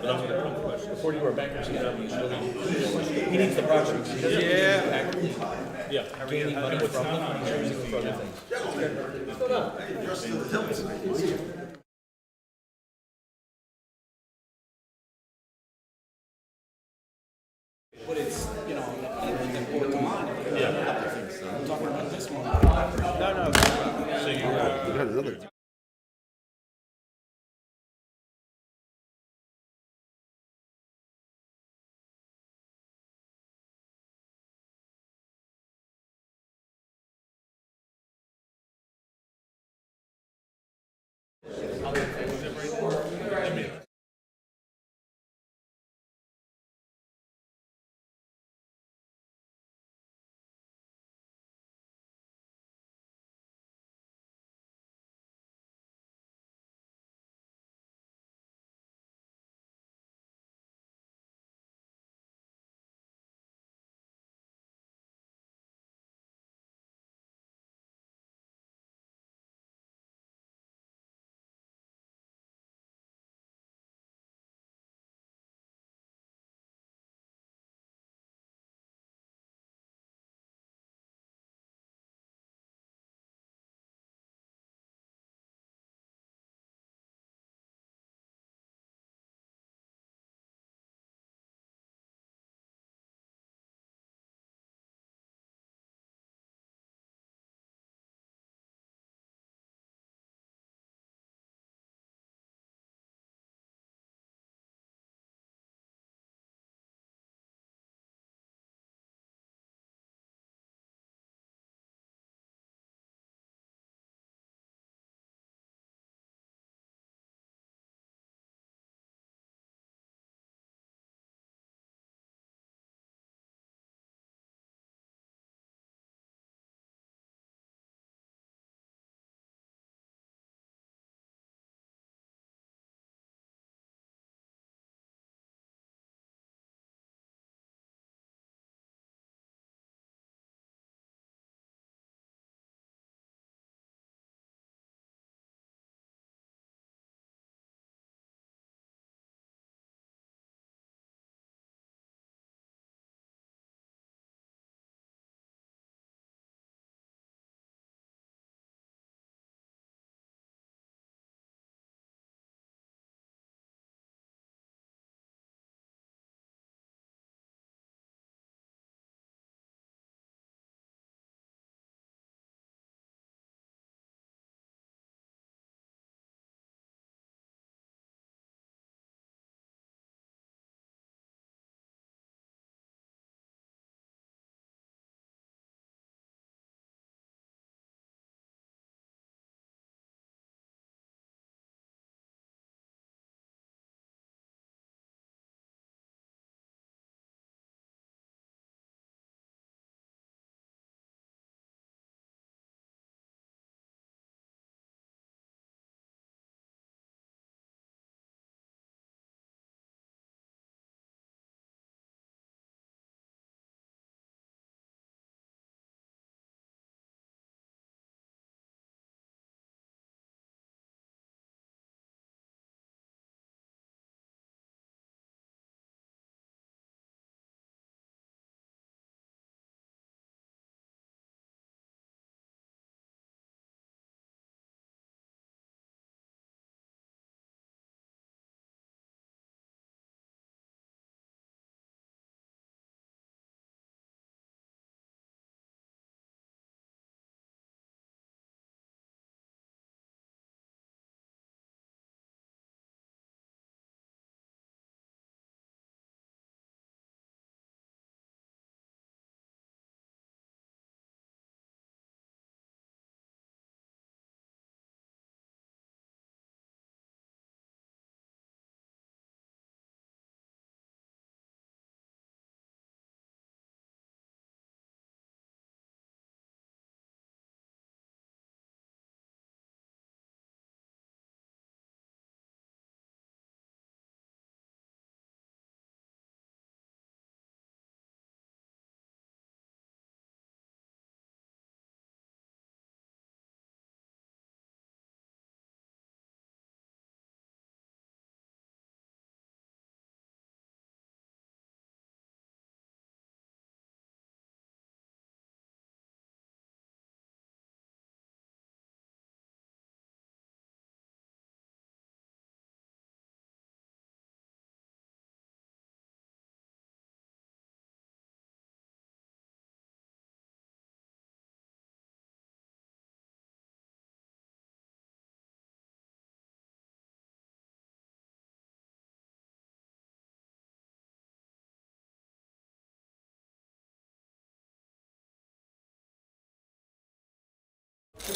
Before you were a bankruptcy, he needs the project. He doesn't Yeah. gaining money from them, he's using them for other things. But it's, you know, anything that brought to mind. I'm talking about this one. No, no. So you, We got another.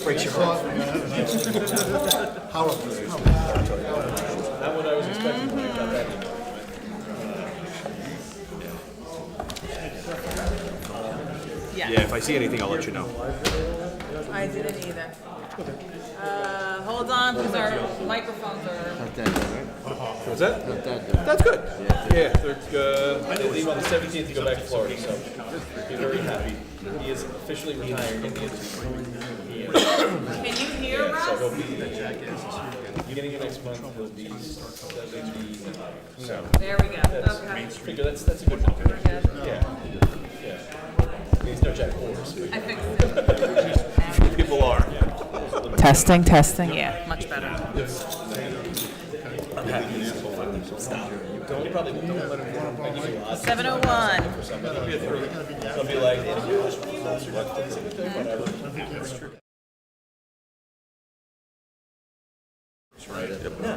breaks your heart. Not what I was expecting when I got that email. Yeah, if I see anything, I'll let you know. I didn't either. Hold on, because our microphones are. Not that good, right? What's that? Not that good. That's good. Yeah, they leave on the 17th to go back to Florida, so be very happy. He is officially retired in the industry. Can you hear So us? he'll be, beginning of next month, he'll be 70. So, There we go. Okay. figure that's a good number. We're good. Yeah. Yeah. He's no Jack Horse. I fixed it. People are. Testing, testing. Yeah, much better. Don't probably don't let him go. I give you a lot. 7:01. They'll be like, whatever.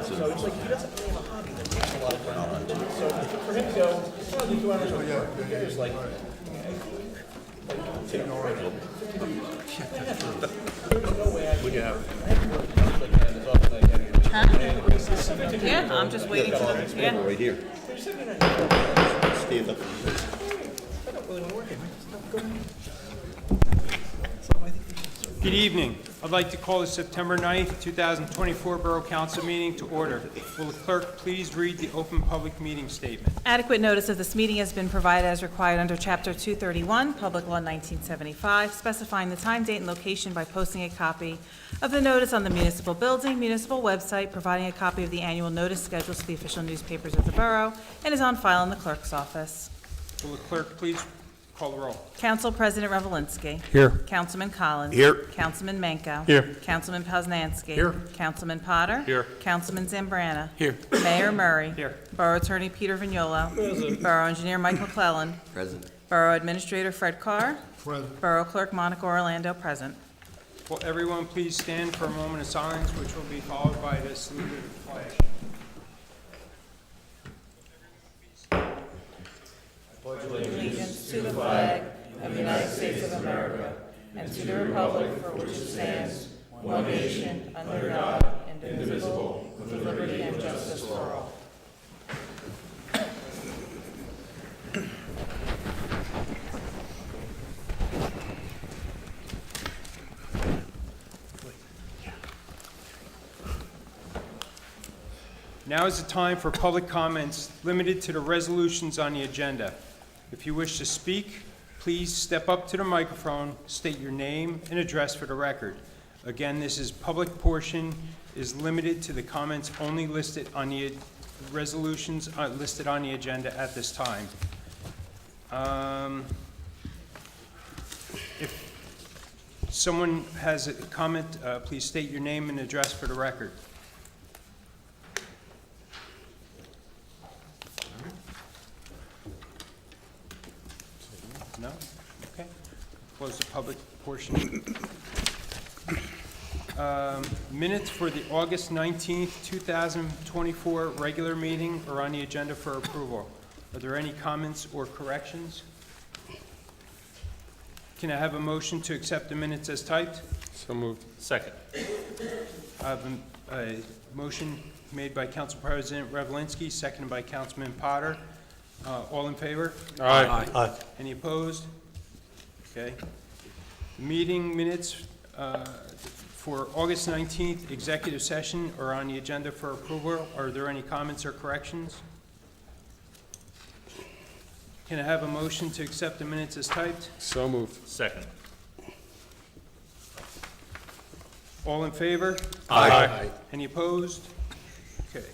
So it's like he doesn't really have a hobby that takes a lot of time. So for him to go, oh, the 2 hours of work, it's like, take no right. Yeah, I'm just waiting for the. Yeah. Right here. Stand up. Good evening. I'd like to call the September 9th, 2024 Borough Council meeting to order. Will the clerk please read the open public meeting statement? Adequate notice of this meeting has been provided as required under Chapter 231, Public Law 1975, specifying the time, date, and location by posting a copy of the notice on the municipal building, municipal website, providing a copy of the annual notice schedules to the official newspapers of the borough, and is on file in the clerk's office. Will the clerk please call the roll? Council President Revelinsky. Here. Councilman Collins. Here. Councilman Menko. Here. Councilman Poznanski. Here. Councilman Potter. Here. Councilman Zambrana. Here. Mayor Murray. Here. Borough Attorney Peter Vignolo. Borough Engineer Mike McClellan. Present. Borough Administrator Fred Carr. Borough Clerk Monica Orlando, present. Will everyone please stand for a moment of silence, which will be followed by the salute of the flag. Allegiance to the flag of the United States of America and to the republic for which it stands, one nation, under God, indivisible, with liberty and justice for all. Now is the time for public comments limited to the resolutions on the agenda. If you wish to speak, please step up to the microphone, state your name and address for the record. Again, this is public portion is limited to the comments only listed on the resolutions listed on the agenda at this time. If someone has a comment, please state your name and address for the record. No? Okay. Close the public portion. Minutes for the August 19th, 2024 regular meeting are on the agenda for approval. Are there any comments or corrections? Can I have a motion to accept the minutes as typed? So moved. Second. I have a motion made by Council President Revelinsky, seconded by Councilman Potter. All in favor? Aye. Any opposed? Okay. Meeting minutes for August 19th, executive session, are on the agenda for approval. Are there any comments or corrections? Can I have a motion to accept the minutes as typed? So moved. Second. All in favor? Aye. Any opposed? Okay.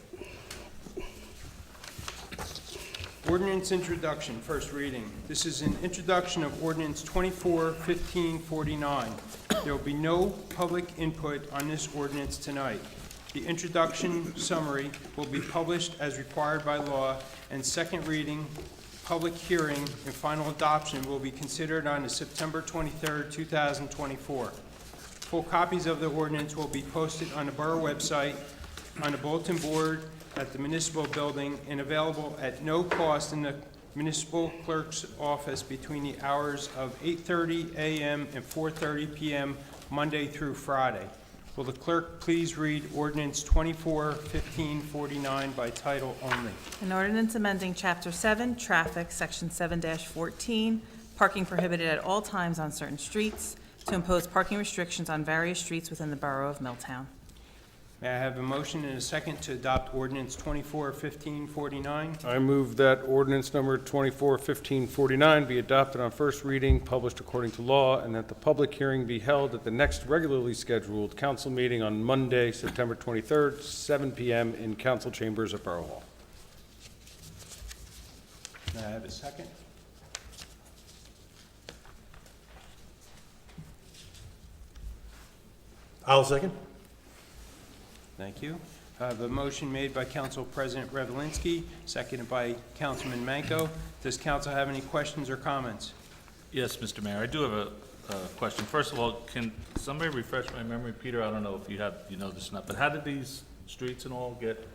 Ordinance introduction, first reading. This is an introduction of ordinance 24-1549. There will be no public input on this ordinance tonight. The introduction summary will be published as required by law, and second reading, public hearing, and final adoption will be considered on the September 23rd, 2024. Full copies of the ordinance will be posted on the borough website, on the bulletin board, at the municipal building, and available at no cost in the municipal clerk's office between the hours of 8:30 a.m. and 4:30 p.m. Monday through Friday. Will the clerk please read ordinance 24-1549 by title only? An ordinance amending Chapter 7, Traffic, Section 7-14, parking prohibited at all times on certain streets, to impose parking restrictions on various streets within the Borough of Milltown. May I have a motion and a second to adopt ordinance 24-1549? I move that ordinance number 24-1549 be adopted on first reading, published according to law, and that the public hearing be held at the next regularly scheduled council meeting on Monday, September 23rd, 7 p.m. in council chambers at Borough Hall. May I have a second? I'll second. Thank you. I have a motion made by Council President Revelinsky, seconded by Councilman Manco. Does council have any questions or comments? Yes, Mr. Mayor, I do have a question. First of all, can somebody refresh my memory? Peter, I don't know if you know this or not, but how did these streets and all get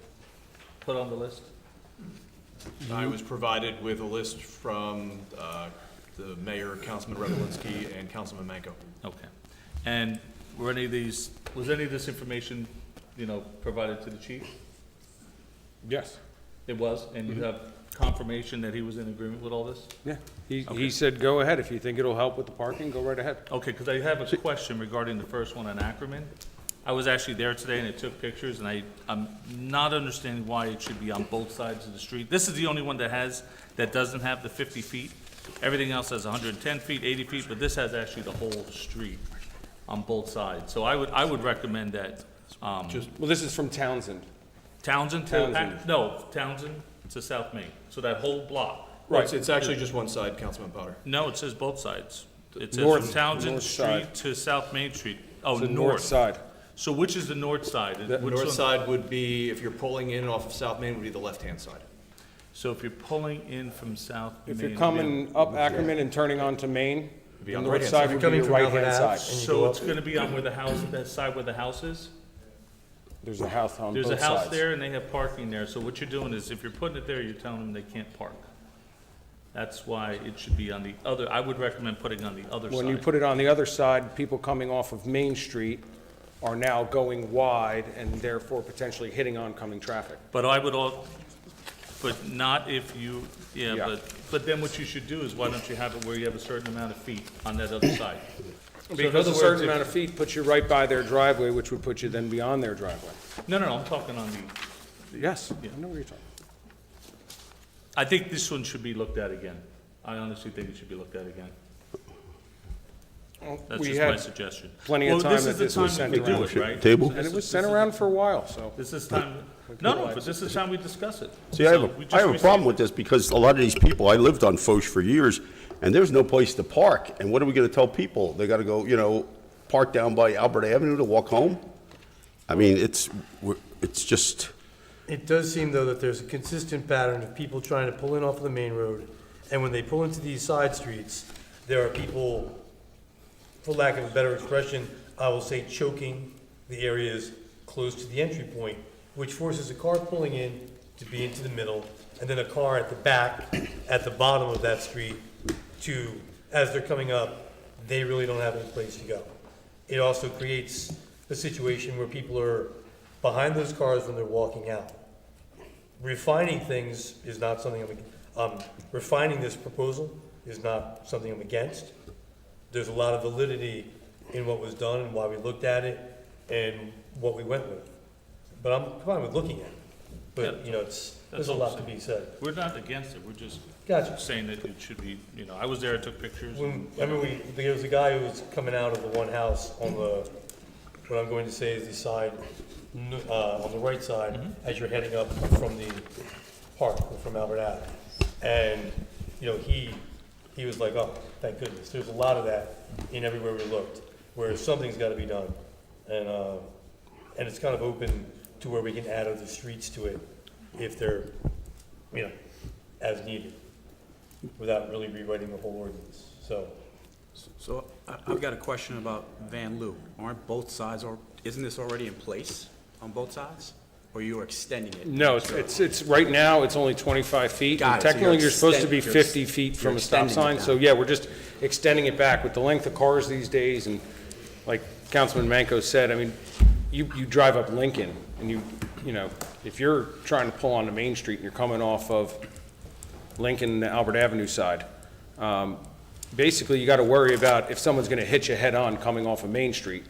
put on the list? I was provided with a list from the mayor, Councilman Revelinsky, and Councilman Manco. Okay. And was any of this information, provided to the chief? Yes. It was, and you have confirmation that he was in agreement with all this? Yeah. He Okay. said, go ahead. If you think it'll help with the parking, go right ahead. Okay, because I have a question regarding the first one on Ackerman. I was actually there today and I took pictures, and I'm not understanding why it should be on both sides of the street. This is the only one that doesn't have the 50 feet. Everything else has 110 feet, 80 feet, but this has actually the whole street on both sides. So I would recommend that, Well, this is from Townsend. Townsend to, Townsend. no, Townsend to South Main. So that whole block. Right. It's actually just one side, Councilman Potter. No, it says both sides. It says North- from Townsend north Street side. to South Main Street. Oh, The north north. side. So which is the north side? The Which north one- side would be, if you're pulling in off of South Main, would be the left-hand side. So if you're pulling in from South Main. If you're coming up Ackerman and turning onto Main, Be the on the north right-hand side side. would be your right-hand side. So it's gonna be on where the house, that side where the house is? There's a house on both There's sides. a house there and they have parking there, so what you're doing is, if you're putting it there, you're telling them they can't park. That's why it should be on the other, I would recommend putting on the other side. When you put it on the other side, people coming off of Main Street are now going wide and therefore potentially hitting oncoming traffic. But but not if you, Yeah. but then what you should do is, why don't you have it where you have a certain amount of feet on that other side? So in Because other a certain words, if- amount of feet puts you right by their driveway, which would put you then beyond their driveway. No, I'm talking on the, Yes, I know what you're talking. I think this one should be looked at again. I honestly think it should be looked at again. That's We just my had suggestion. plenty of time that Well, this was is sent the time around. we do it, right? Table? So And it this was is- sent this is- around for a while, so. This is time, no, but this is time we discuss it. See, I So have we a just problem received- with this because a lot of these people, I lived on Foch for years, and there's no place to park. And what are we gonna tell people? They gotta go, park down by Albert Avenue to walk home? I mean, it's just, It does seem, though, that there's a consistent pattern of people trying to pull in off of the main road, and when they pull into these side streets, there are people, for lack of a better expression, I will say choking the areas close to the entry point, which forces a car pulling in to be into the middle, and then a car at the back, at the bottom of that street, to, as they're coming up, they really don't have any place to go. It also creates a situation where people are behind those cars when they're walking out. Refining things is not something refining this proposal is not something I'm against. There's a lot of validity in what was done and why we looked at it and what we went with. But I'm fine with looking at it. But, there's a lot to be said. We're not against it, we're just Gotcha. saying that it should be, I was there, I took pictures. There was a guy who was coming out of the one house on the, what I'm going to say is the side, on the right side, as you're heading up from the park, or from Albert Ave. And, he was like, oh, thank goodness. There's a lot of that in everywhere we looked, where something's gotta be done. And it's kind of open to where we can add other streets to it if they're, as needed, without really rewriting the whole ordinance, so. So I've got a question about Van Loo. Aren't both sides, or isn't this already in place on both sides? Or you're extending it? No, it's, right now, it's only 25 feet. Got and it. So technically, you're supposed to be you're 50 feet from you're a stop extending sign. it So, down. yeah, we're just extending it back with the length of cars these days and like Councilman Manco said, I mean, you drive up Lincoln, and you know, if you're trying to pull onto Main Street and you're coming off of Lincoln, the Albert Avenue side, basically you gotta worry about if someone's gonna hit you head-on coming off of Main Street,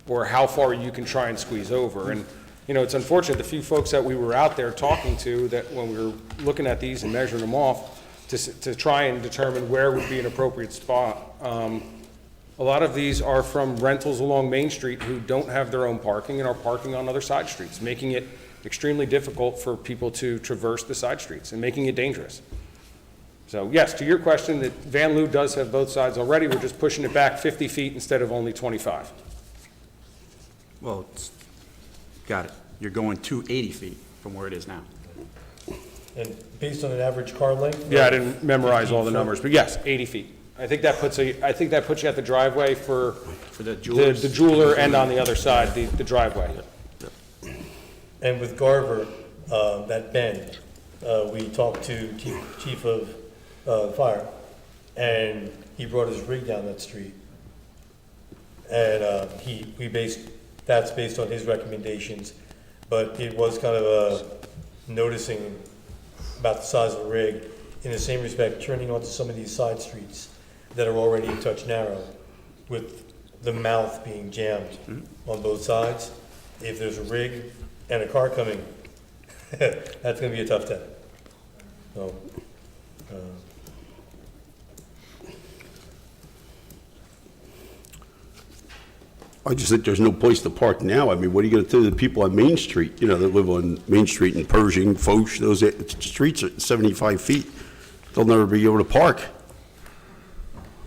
or how far you can try and squeeze over. And, you know, it's unfortunate, the few folks that we were out there talking to, that when we were looking at these and measuring them off, to try and determine where would be an appropriate spot. A lot of these are from rentals along Main Street who don't have their own parking and are parking on other side streets, making it extremely difficult for people to traverse the side streets and making it dangerous. So yes, to your question, that Van Loo does have both sides already. We're just pushing it back 50 feet instead of only 25. Well, got it. You're going to 80 feet from where it is now. And based on an average car length? Yeah, I didn't memorize all the numbers, but yes, 80 feet. I think that puts you at the driveway for the jewelers? the jeweler, and on the other side, the driveway. And with Garver, that bend, we talked to chief of fire, and he brought his rig down that street. And that's based on his recommendations, but it was kind of noticing about the size of the rig. In the same respect, turning onto some of these side streets that are already a touch narrow, with the mouth being jammed on both sides. If there's a rig and a car coming, that's gonna be a tough test. So, I just think there's no place to park now. I mean, what are you gonna do to the people on Main Street, you know, that live on Main Street in Pershing, Foch, those streets are 75 feet. They'll never be able to park.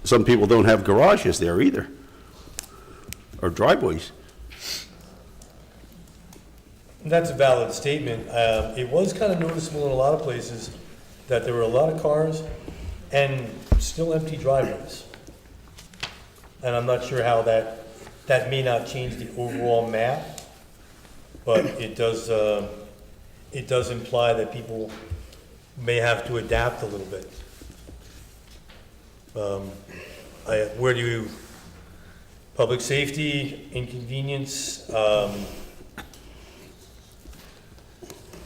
Some people don't have garages there either, or driveways. that's a valid statement. It was kind of noticeable in a lot of places that there were a lot of cars and still empty driveways. And I'm not sure how that may not change the overall map, but it does imply that people may have to adapt a little bit. Public safety, inconvenience,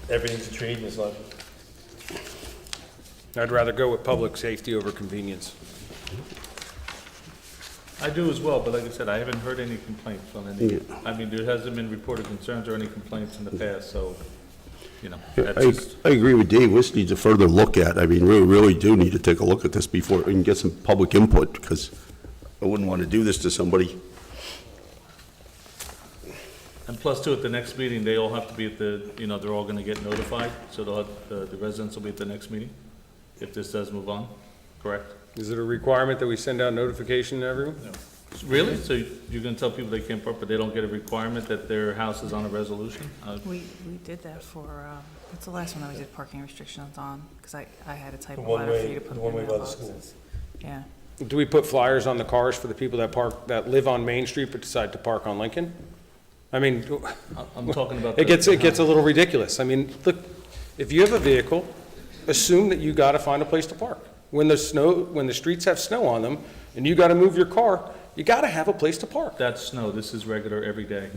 everything's a trade in this life. I'd rather go with public safety over convenience. I do as well, but like I said, I haven't heard any complaints on any, I mean, there hasn't been reported concerns or any complaints in the past, so, you know, that's just. I agree with Dave, this needs a further look at. I mean, we really do need to take a look at this before we can get some public input, because I wouldn't want to do this to somebody. And plus too, at the next meeting, they all have to be at the, you know, they're all gonna get notified, so they'll have, the residents will be at the next meeting, if this does move on, correct? Is it a requirement that we send out notification to everyone? Really? So you're gonna tell people they can't park, but they don't get a requirement that their house is on a resolution? We did that for, what's the last one that we did parking restrictions on? Because I had a type The of letter for you to one-way- put the in one-way the by the school. mailboxes. Yeah. Do we put flyers on the cars for the people that live on Main Street but decide to park on Lincoln? I mean, I'm talking about. it gets a little ridiculous. I mean, look, if you have a vehicle, assume that you gotta find a place to park. When the streets have snow on them, and you gotta move your car, you gotta have a place to park. That's snow, this is regular every day.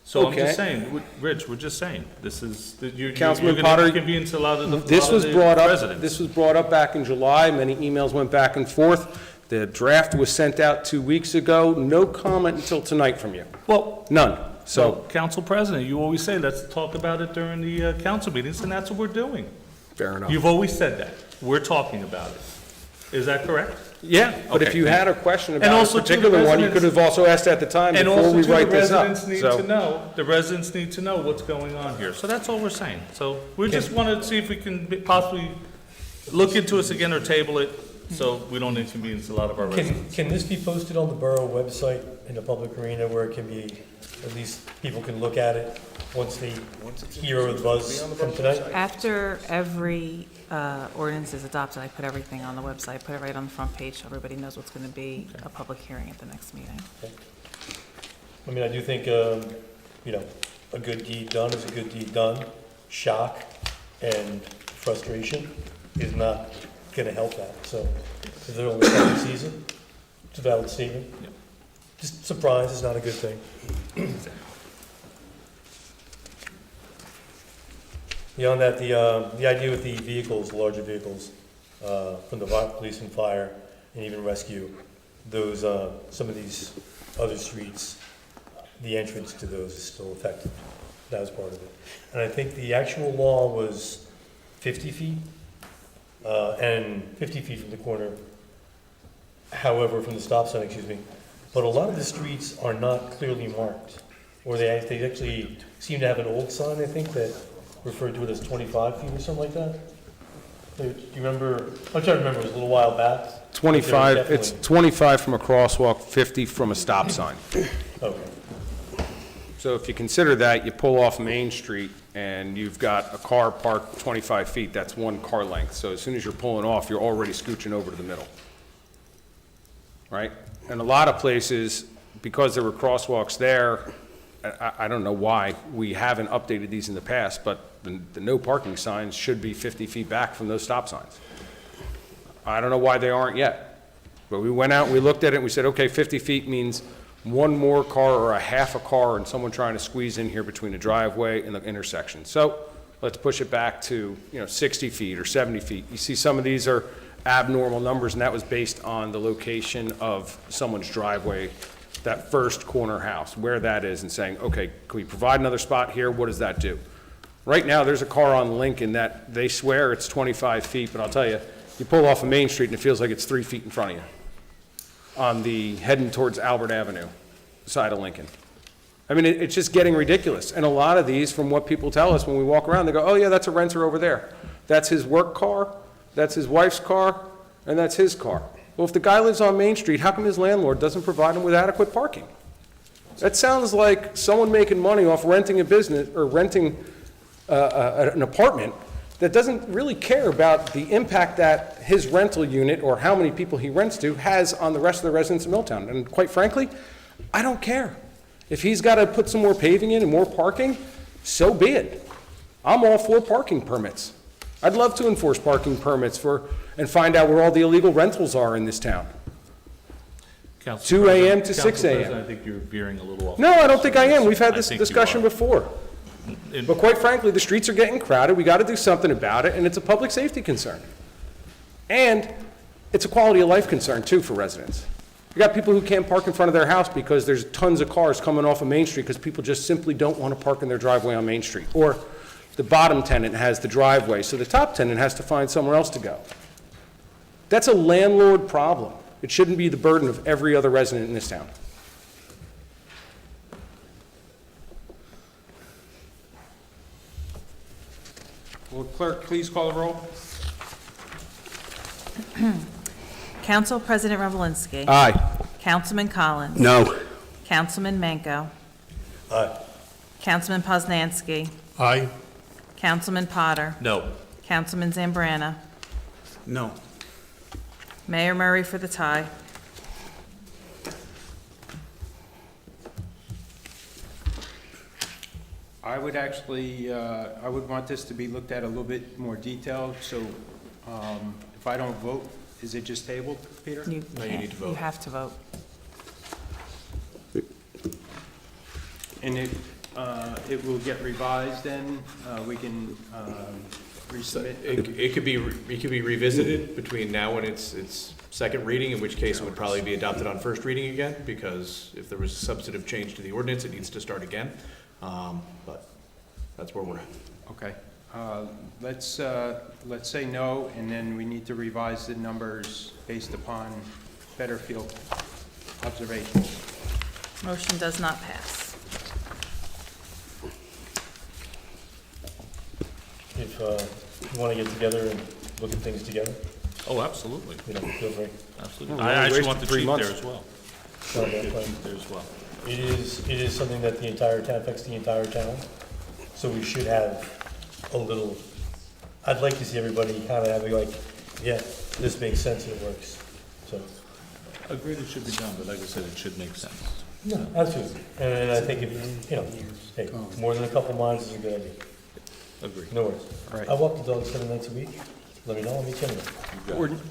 So I'm Okay. just saying, Rich, we're just saying, this is, you're Councilman gonna Potter, inconvenience a lot of the This was brought up, residents. this was brought up back in July, many emails went back and forth. The draft was sent out 2 weeks ago, no comment until tonight from you. Well, None. so, Council President, you always say, let's talk about it during the council meetings, and that's what we're doing. Fair enough. You've always said that. We're talking about it. Is that correct? Yeah, but if Okay. you had a question And about also a too, the particular one, you residents- could have also asked at the time And before also, we too, the write this up. residents need So- to know, the residents need to know what's going on here. So that's all we're saying. So we just want to see if we can possibly look into this again or table it, so we don't inconvenience a lot of our residents. Can this be posted on the borough website in the public arena where it can be, at least people can look at it once they hear the buzz from tonight? After every ordinance is adopted, I put everything on the website, put it right on the front page, so everybody knows what's going to be a public hearing at the next meeting. I mean, I do think, a good deed done is a good deed done. Shock and frustration is not gonna help that, so, if they're only second season, it's a valid statement. Just surprise is not a good thing. Beyond that, the idea with the vehicles, larger vehicles, from the police and fire, and even rescue, those, some of these other streets, the entrance to those is still affected. That was part of it. And I think the actual law was 50 feet, and 50 feet from the corner, however, from the stop sign, excuse me. But a lot of the streets are not clearly marked, or they actually seem to have an old sign, I think, that referred to it as 25 feet or something like that. Do you remember, I'm trying to remember, it was a little while back. 25, But there was it's 25 from a crosswalk, 50 from a stop sign. Okay. So if you consider that, you pull off Main Street and you've got a car parked 25 feet, that's one car length. So as soon as you're pulling off, you're already scooching over to the middle. Right? And a lot of places, because there were crosswalks there, I don't know why we haven't updated these in the past, but the no parking signs should be 50 feet back from those stop signs. I don't know why they aren't yet. But we went out, we looked at it, and we said, okay, 50 feet means one more car or a half a car and someone trying to squeeze in here between the driveway and the intersection. So let's push it back to, 60 feet or 70 feet. You see some of these are abnormal numbers, and that was based on the location of someone's driveway, that first corner house, where that is, and saying, okay, can we provide another spot here? What does that do? Right now, there's a car on Lincoln that they swear it's 25 feet, but I'll tell you, you pull off of Main Street and it feels like it's 3 feet in front of you on the heading towards Albert Avenue side of Lincoln. I mean, it's just getting ridiculous. And a lot of these, from what people tell us when we walk around, they go, oh yeah, that's a renter over there. That's his work car, that's his wife's car, and that's his car. Well, if the guy lives on Main Street, how come his landlord doesn't provide him with adequate parking? That sounds like someone making money off renting a business or renting an apartment that doesn't really care about the impact that his rental unit or how many people he rents to has on the rest of the residents of Milltown. And quite frankly, I don't care. If he's got to put some more paving in and more parking, so be it. I'm all for parking permits. I'd love to enforce parking permits and find out where all the illegal rentals are in this town. 2 a.m. to 6 a.m. I think you're veering a little off. No, I don't think I am. We've had I this think you discussion are. before. But quite frankly, the streets are getting crowded. We got to do something about it, and it's a public safety concern. And it's a quality of life concern, too, for residents. You got people who can't park in front of their house because there's tons of cars coming off of Main Street because people just simply don't want to park in their driveway on Main Street. Or the bottom tenant has the driveway, so the top tenant has to find somewhere else to go. That's a landlord problem. It shouldn't be the burden of every other resident in this town. Will the clerk please call the roll? Council President Revelinsky. Aye. Councilman Collins. No. Councilman Manco. Aye. Councilman Poznanski. Aye. Councilman Potter. No. Councilman Zambrana. No. Mayor Murray for the tie. I would actually, I would want this to be looked at a little bit more detailed, so if I don't vote, is it just tabled, Peter? You No, you can't. need to vote. You have to vote. And it will get revised then, we can resubmit? It could be revisited between now and its second reading, in which case it would probably be adopted on first reading again, because if there was a substantive change to the ordinance, it needs to start again. But that's where we're at. Okay, let's say no, and then we need to revise the numbers based upon better field observation. Motion does not pass. If you want to get together and look at things together, Oh, absolutely, feel free. absolutely. we I only actually wasted want the 3 chief months. there as well. Not a bad Get plan. chief there as well. It is something that the entire town affects the entire town, so we should have a little, I'd like to see everybody kind of having like, yeah, this makes sense and it works, so. Agreed, it should be done, but like I said, it should make sense. No, absolutely, and I think if, hey, more than a couple miles is a good idea, Agreed. no worries. All right. I walk the dog 7 nights a week, let me know, let me tell you.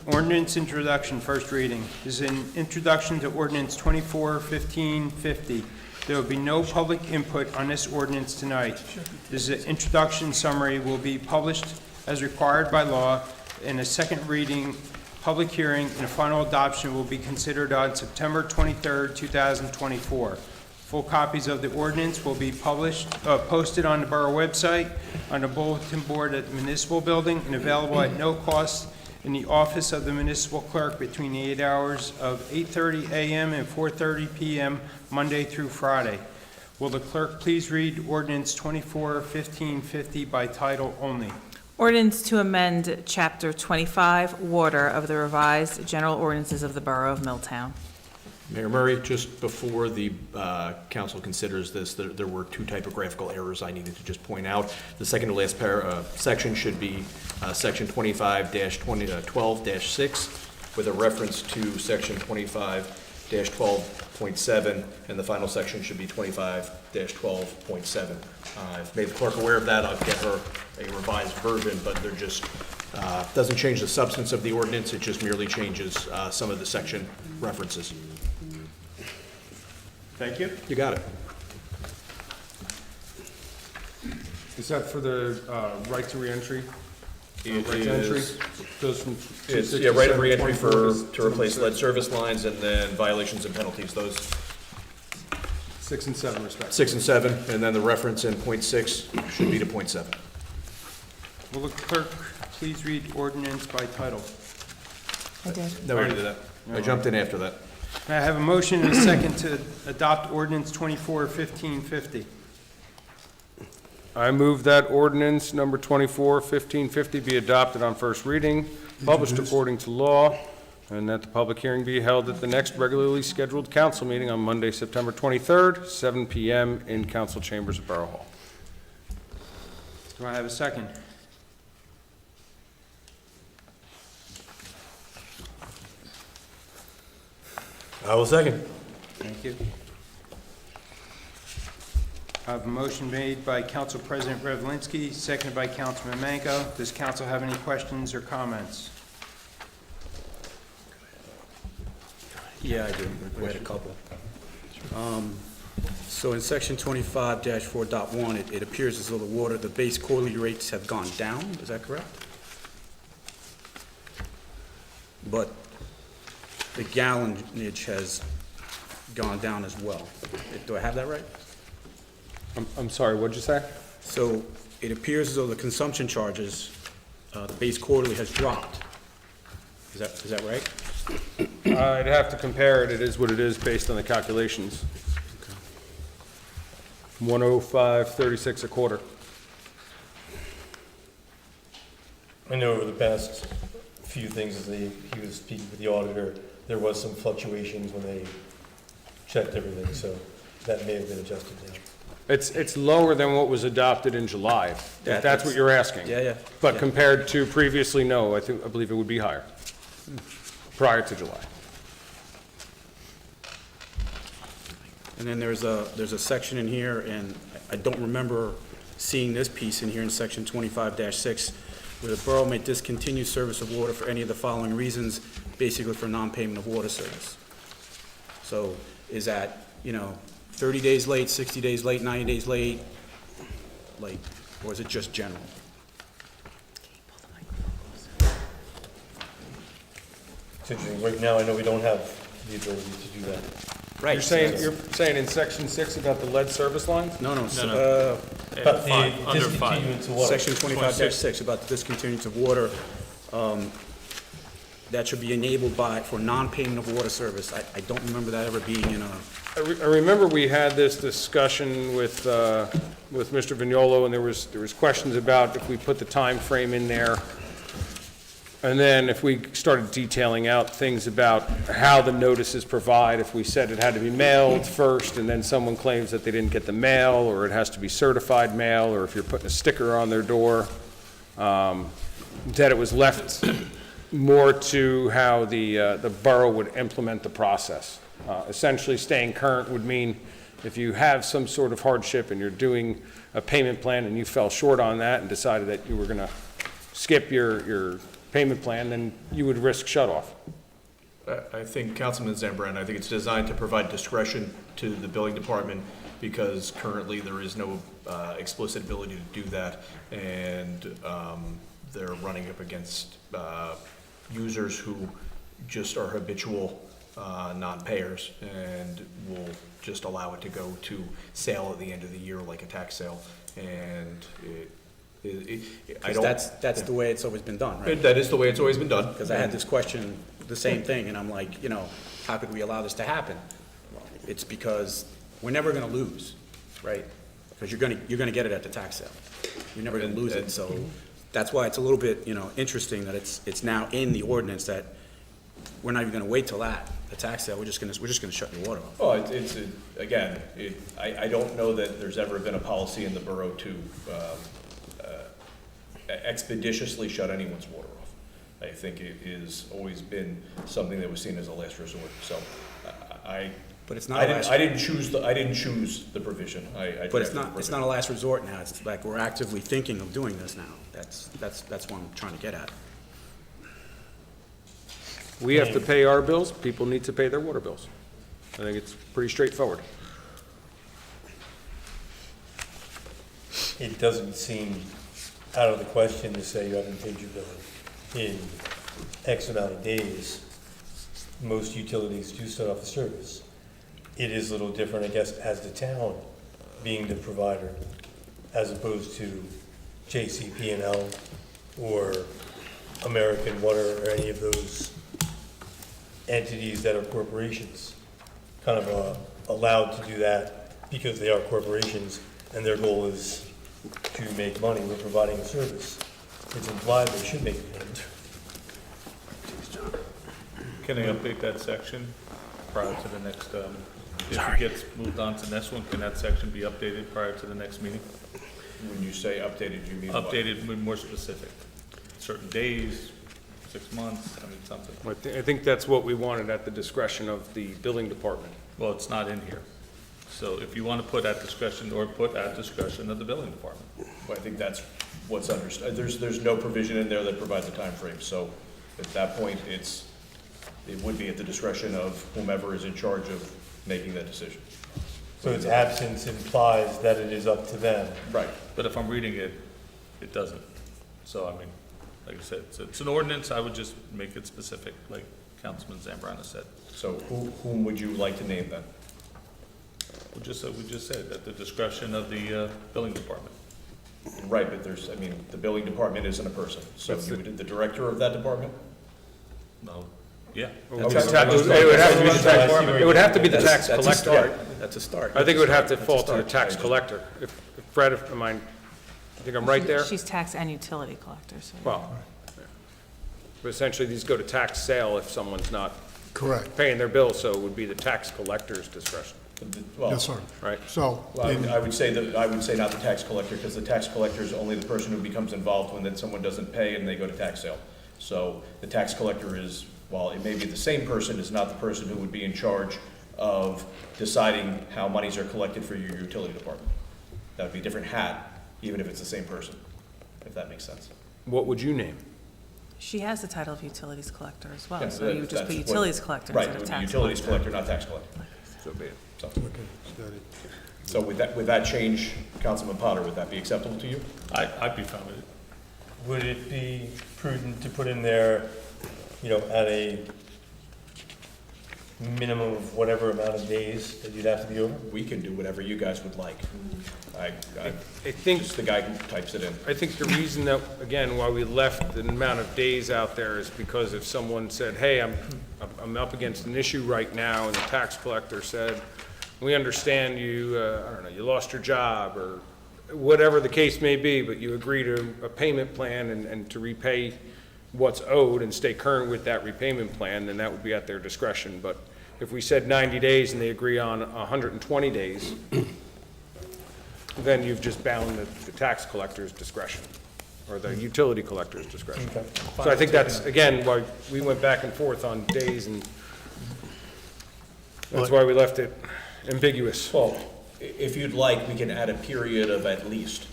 Ordinance introduction, first reading. This is an introduction to ordinance 24-1550. There will be no public input on this ordinance tonight. This is an introduction summary will be published as required by law, and a second reading, public hearing, and a final adoption will be considered on September 23rd, 2024. Full copies of the ordinance will be posted on the borough website, on the bulletin board at the municipal building, and available at no cost in the office of the municipal clerk between the 8 hours of 8:30 a.m. and 4:30 p.m., Monday through Friday. Will the clerk please read ordinance 24-1550 by title only? Ordinance to amend Chapter 25, Water of the revised general ordinances of the Borough of Milltown. Mayor Murray, just before the council considers this, there were two typographical errors I needed to just point out. The second to last section should be section 25-12-6 with a reference to section 25-12.7, and the final section should be 25-12.7. I've made the clerk aware of that. I'll get her a revised version, but they're just, doesn't change the substance of the ordinance. It just merely changes some of the section references. Thank you. You got it. Is that for the right to reentry? It Right to entry? is, Goes from it's, 267 yeah, right of reentry 24 to replace lead service lines, and then violations and penalties, those 6 and 7 respectively. 6 and 7, and then the reference in point 6 should be to point 7. Will the clerk please read ordinance by title? I did. No, we already did that. I jumped in after that. May I have a motion and a second to adopt ordinance 24-1550? I move that ordinance number 24-1550 be adopted on first reading, published according to law, and that the public hearing be held at the next regularly scheduled council meeting on Monday, September 23rd, 7 p.m. in council chambers at Borough Hall. Do I have a second? I will second. Thank you. I have a motion made by Council President Revlinsky, seconded by Councilman Manco. Does council have any questions or comments? Yeah, I do. We had a couple. So in section 25-4.1, it appears as though the base quarterly rates have gone down, is that correct? But the gallonage has gone down as well. Do I have that right? I'm sorry, what'd you say? So it appears as though the consumption charges, the base quarterly has dropped. Is that right? I'd have to compare it. It is what it is based on the calculations. 105.36 a quarter. I know over the past few things, as he was speaking with the auditor, there was some fluctuations when they checked everything, so that may have been adjusted now. It's lower than what was adopted in July, if that's what you're asking. Yeah. But Yeah. compared to previously, no, I believe it would be higher, prior to July. And then there's a section in here, and I don't remember seeing this piece in here in section 25-6, where the borough may discontinue service of water for any of the following reasons, basically for non-payment of water service. So is that, 30 days late, 60 days late, 90 days late, or is it just general? It's interesting, right now, I know we don't have the ability to do that. Right. You're saying in section 6 about the lead service lines? No. But the Under 5. discontinuance of what? Section 25-6 about the discontinuance of water, that should be enabled for non-payment of water service. I don't remember that ever being in a, I remember we had this discussion with Mr. Vignolo, and there was questions about if we put the time frame in there, and then if we started detailing out things about how the notices provide, if we said it had to be mailed first, and then someone claims that they didn't get the mail, or it has to be certified mail, or if you're putting a sticker on their door, that it was left more to how the borough would implement the process. Essentially, staying current would mean if you have some sort of hardship and you're doing a payment plan and you fell short on that and decided that you were going to skip your payment plan, then you would risk shut-off. I think Councilman Zambrana, I think it's designed to provide discretion to the building department because currently there is no explicit ability to do that, and they're running up against users who just are habitual non-payers and will just allow it to go to sale at the end of the year like a tax sale, and I don't. That's the way it's always been done, right? That is the way it's always been done. Because I had this question, the same thing, and I'm like, you know, how could we allow this to happen? Well, it's because we're never gonna lose, right? Because you're gonna get it at the tax sale. You're never gonna lose it, so that's why it's a little bit, you know, interesting that it's now in the ordinance that we're not even gonna wait till that, the tax sale, we're just gonna shut your water off. Well, again, I don't know that there's ever been a policy in the borough to expeditiously shut anyone's water off. I think it has always been something that was seen as a last resort, so But it's not I a last. didn't choose the provision. But it's not a last resort now, it's like we're actively thinking of doing this now, that's what I'm trying to get at. We have to pay our bills, people need to pay their water bills. I think it's pretty straightforward. It doesn't seem out of the question to say you haven't paid your bill in X amount of days. Most utilities do start off the service. It is a little different, I guess, as the town being the provider, as opposed to JCP&L or American Water or any of those entities that are corporations, kind of allowed to do that because they are corporations and their goal is to make money. We're providing a service. It's implied they should make money. Can I update that section prior to the next, if it gets moved on to the next one, can that section be updated prior to the next meeting? When you say updated, you mean what? Updated, more specific, certain days, 6 months, I mean, something. I think that's what we wanted at the discretion of the building department. Well, it's not in here. So if you want to put at discretion, or put at discretion of the building department. Well, I think that's what's understood. There's no provision in there that provides a time frame. So at that point, it would be at the discretion of whomever is in charge of making that decision. So its absence implies that it is up to them. Right. But if I'm reading it, it doesn't. So, I mean, like I said, it's an ordinance, I would just make it specific, like Councilman Zambrana said. So whom would you like to name then? We just said, at the discretion of the building department. Right, but the building department isn't a person. So you would, the director of that department? No, yeah. It would have to be the tax That's a collector. start, that's a start. I think it would have to That's a fall to the start. tax collector. If Fred, I think I'm right there? She's tax and utility collector, so. Well, but essentially, these go to tax sale if someone's not Correct. paying their bill, so it would be the tax collector's discretion, Well, Yes, sir. right? So, well, I would say not the tax collector, because the tax collector is only the person who becomes involved when then someone doesn't pay and they go to tax sale. So the tax collector is, while it may be the same person, is not the person who would be in charge of deciding how monies are collected for your utility department. That would be a different hat, even if it's the same person, if that makes sense. What would you name? She has the title of utilities collector as well, Yeah, so you would just that's put what- utilities collector Right, instead it of would be tax utilities collector. collector, not tax collector. So be it. So, got it. so with that change, Councilman Potter, would that be acceptable to you? I'd be fine with it. Would it be prudent to put in there, at a minimum of whatever amount of days that you'd have to be over? We can do whatever you guys would like. I'm I think, just the guy who types it in. I think the reason that, again, why we left the amount of days out there is because if someone said, hey, I'm up against an issue right now, and the tax collector said, we understand you, I don't know, you lost your job, or whatever the case may be, but you agree to a payment plan and to repay what's owed and stay current with that repayment plan, then that would be at their discretion. But if we said 90 days and they agree on 120 days, then you've just bound the tax collector's discretion, or the utility collector's discretion. So I think that's, again, why we went back and forth on days, and that's why we left it ambiguous. Well, if you'd like, we can add a period of at least.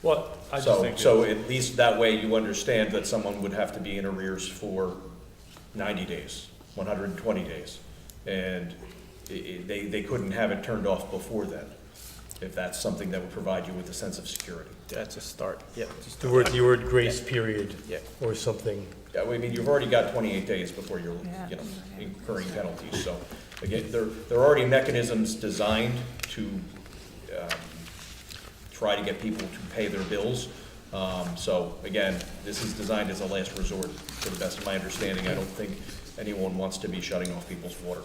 Well, I just So, think. so at least that way you understand that someone would have to be in arrears for 90 days, 120 days. And they couldn't have it turned off before then, if that's something that would provide you with a sense of security. That's a start, yeah. The word grace period Yeah. or something. Yeah, I mean, you've already got 28 days before you're, Yeah. you know, incurring penalties. So again, there are already mechanisms designed to try to get people to pay their bills. So again, this is designed as a last resort, to the best of my understanding. I don't think anyone wants to be shutting off people's water,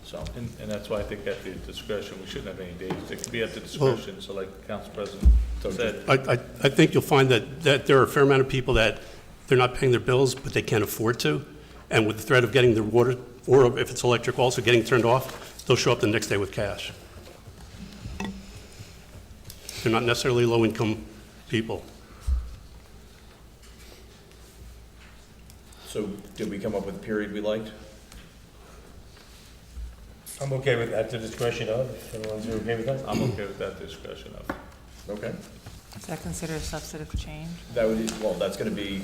so. And that's why I think at the discretion, we shouldn't have any dates. It could be at the discretion, so like the council president said. I think you'll find that there are a fair amount of people that they're not paying their bills, but they can't afford to. And with the threat of getting their water, or if it's electric also, getting turned off, they'll show up the next day with cash. They're not necessarily low-income people. So did we come up with a period we liked? I'm okay with that, to discretion of, if everyone's okay with that. I'm okay with that discretion of. Okay. Is that considered a substantive change? That would, well, that's gonna be,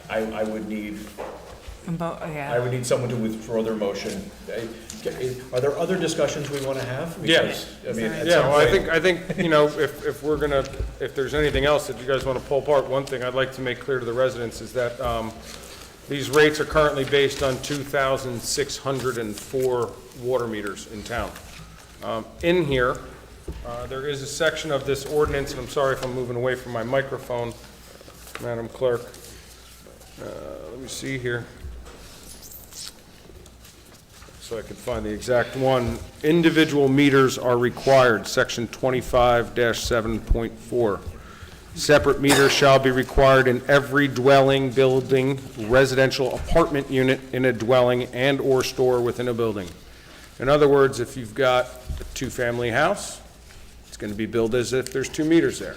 I would need, I Yeah. would need someone to withdraw their motion. Are there other discussions we wanna have? Yes. Because, I mean, at Yeah, some well, point- I think, you know, if we're gonna, if there's anything else that you guys want to pull apart, one thing I'd like to make clear to the residents is that these rates are currently based on 2,604 water meters in town. In here, there is a section of this ordinance, and I'm sorry if I'm moving away from my microphone, Madam Clerk. Let me see here. So I can find the exact one. Individual meters are required, section 25-7.4. Separate meters shall be required in every dwelling, building, residential apartment unit in a dwelling and/or store within a building. In other words, if you've got a two-family house, it's going to be billed as if there's 2 meters there.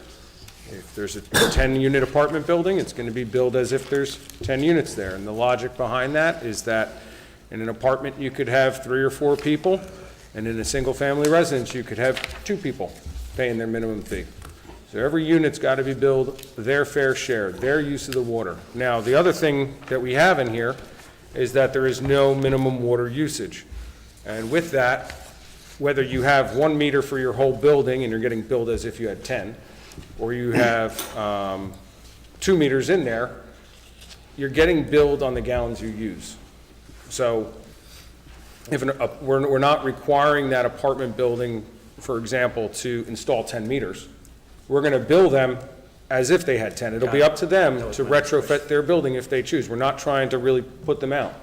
If there's a 10-unit apartment building, it's going to be billed as if there's 10 units there. And the logic behind that is that in an apartment, you could have 3 or 4 people, and in a single-family residence, you could have 2 people paying their minimum fee. So every unit's got to be billed their fair share, their use of the water. Now, the other thing that we have in here is that there is no minimum water usage. And with that, whether you have 1 meter for your whole building and you're getting billed as if you had 10, or you have 2 meters in there, you're getting billed on the gallons you use. So if we're not requiring that apartment building, for example, to install 10 meters. We're going to bill them as if they had 10. It'll be up to them to retrofit their building if they choose. We're not trying to really put them out.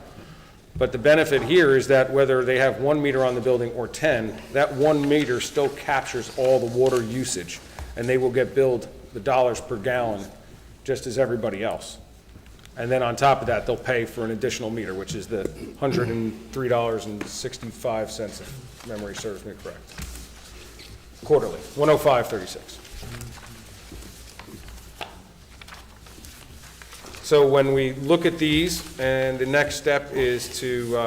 But the benefit here is that whether they have 1 meter on the building or 10, that 1 meter still captures all the water usage, and they will get billed the dollars per gallon just as everybody else. And then on top of that, they'll pay for an additional meter, which is the $103.65, if memory serves me correct. Quarterly, $105.36. So when we look at these, and the next step is to,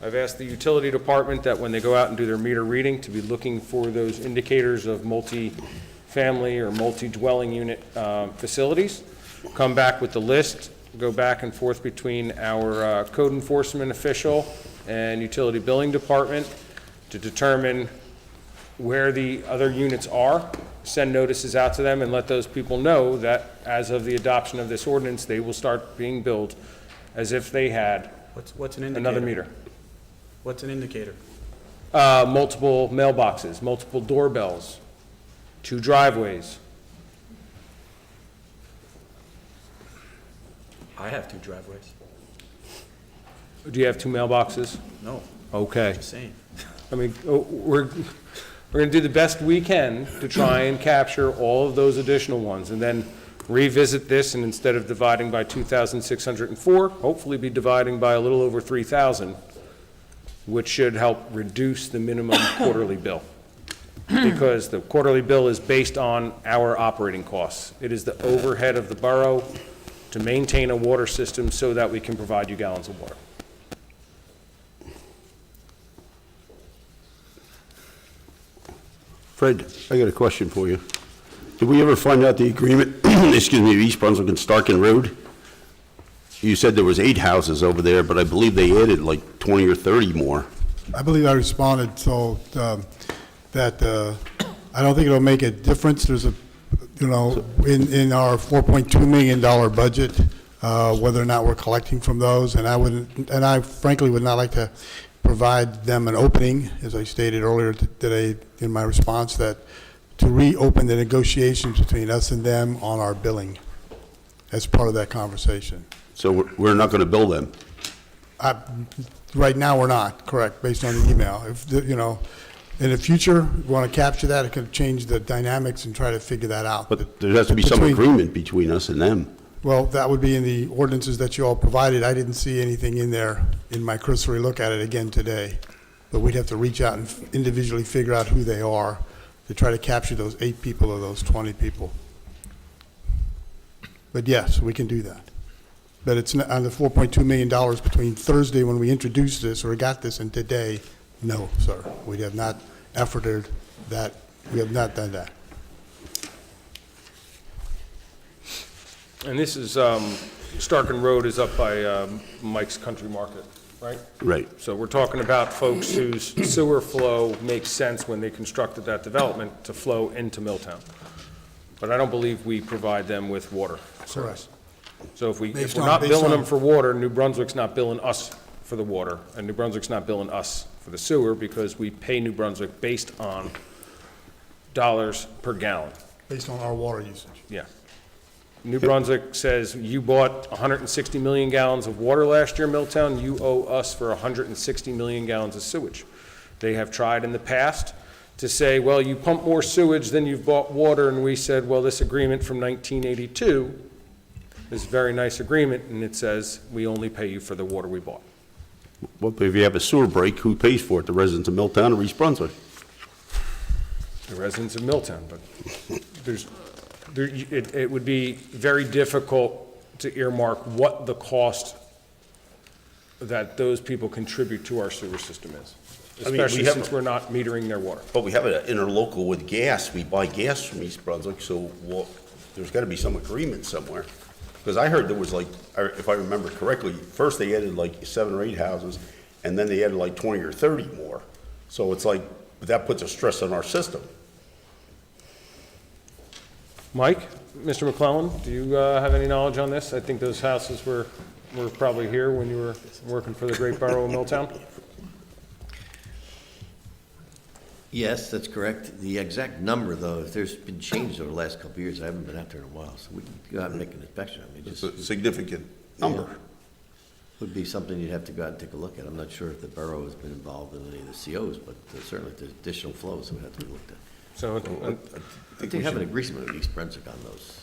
I've asked the utility department that when they go out and do their meter reading, to be looking for those indicators of multi-family or multi-dwelling unit facilities, come back with the list, go back and forth between our code enforcement official and utility billing department to determine where the other units are, send notices out to them, and let those people know that as of the adoption of this ordinance, they will start being billed as if they had What's an indicator? another meter. What's an indicator? Multiple mailboxes, multiple doorbells, 2 driveways. I have 2 driveways. Do you have 2 mailboxes? No, Okay. just saying. I mean, we're going to do the best we can to try and capture all of those additional ones, and then revisit this, and instead of dividing by 2,604, hopefully be dividing by a little over 3,000, which should help reduce the minimum quarterly bill. Because the quarterly bill is based on our operating costs. It is the overhead of the borough to maintain a water system so that we can provide you gallons of water. Fred, I got a question for you. Did we ever find out the agreement, excuse me, East Brunswick and Starkin Road? You said there was 8 houses over there, but I believe they added like 20 or 30 more. I believe I responded, so that I don't think it'll make a difference. There's a, in our $4.2 million budget, whether or not we're collecting from those, and I frankly would not like to provide them an opening, as I stated earlier today in my response, that to reopen the negotiations between us and them on our billing as part of that conversation. So we're not going to bill them. Right now, we're not, correct, based on the email. If, in the future, we want to capture that, it could change the dynamics and try to figure that out. But there has to be some agreement between us and them. Well, that would be in the ordinances that you all provided. I didn't see anything in there in my cursory look at it again today. But we'd have to reach out and individually figure out who they are to try to capture those 8 people or those 20 people. But yes, we can do that. But it's not, on the $4.2 million between Thursday when we introduced this or got this and today, no, sir. We have not efforted that. We have not done that. And this is, Starkin Road is up by Mike's Country Market, right? Right. So we're talking about folks whose sewer flow makes sense when they constructed that development to flow into Milltown. But I don't believe we provide them with water service. So if we're not billing them for water, New Brunswick's not billing us for the water, and New Brunswick's not billing us for the sewer because we pay New Brunswick based on dollars per gallon. Based on our water usage. Yeah. New Brunswick says you bought 160 million gallons of water last year, Milltown, you owe us for 160 million gallons of sewage. They have tried in the past to say, well, you pump more sewage than you've bought water, and we said, well, this agreement from 1982 is a very nice agreement, and it says we only pay you for the water we bought. Well, if you have a sewer break, who pays for it? The residents of Milltown or East Brunswick? The residents of Milltown, but it would be very difficult to earmark what the cost that those people contribute to our sewer system is, especially since we're not metering their water. But we have an interlocal with gas. We buy gas from East Brunswick, so there's got to be some agreement somewhere. Because I heard there was like, if I remember correctly, first they added like 7 or 8 houses, and then they added like 20 or 30 more. So it's like, that puts a stress on our system. Mike, Mr. McClellan, do you have any knowledge on this? I think those houses were probably here when you were working for the great borough of Milltown. Yes, that's correct. The exact number, though, if there's been changes over the last couple of years, I haven't been out there in a while, so we can go out and make an inspection. I mean, It's a significant number. would be something you'd have to go out and take a look at. I'm not sure if the borough has been involved in any of the COs, but certainly if there's additional flows, it would have to be looked at. So I think have an agreement with East Brunswick on those.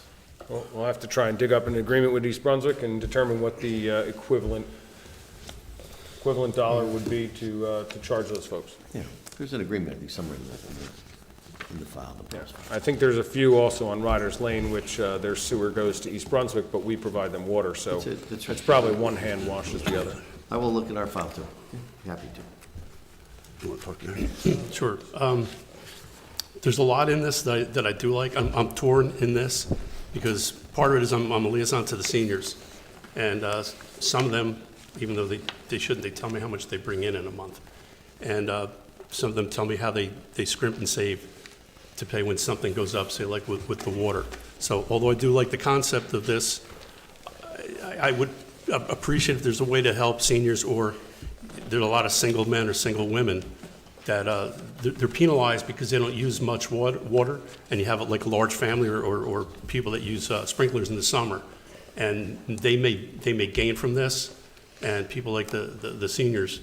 we'll have to try and dig up an agreement with East Brunswick and determine what the equivalent dollar would be to charge those folks. Yeah, there's an agreement, I think, somewhere in the file. Yeah. I think there's a few also on Riders Lane, which their sewer goes to East Brunswick, but we provide them water, so That's it, that's right. it's probably one hand washes the other. I will look at our file, too. Happy to. You want to talk to him? Sure. There's a lot in this that I do like. I'm torn in this because part of it is I'm a liaison to the seniors. And some of them, even though they shouldn't, they tell me how much they bring in a month. And some of them tell me how they scrimp and save to pay when something goes up, say like with the water. So although I do like the concept of this, I would appreciate if there's a way to help seniors, or there are a lot of single men or single women that they're penalized because they don't use much water, and you have like a large family or people that use sprinklers in the summer, and they may gain from this, and people like the seniors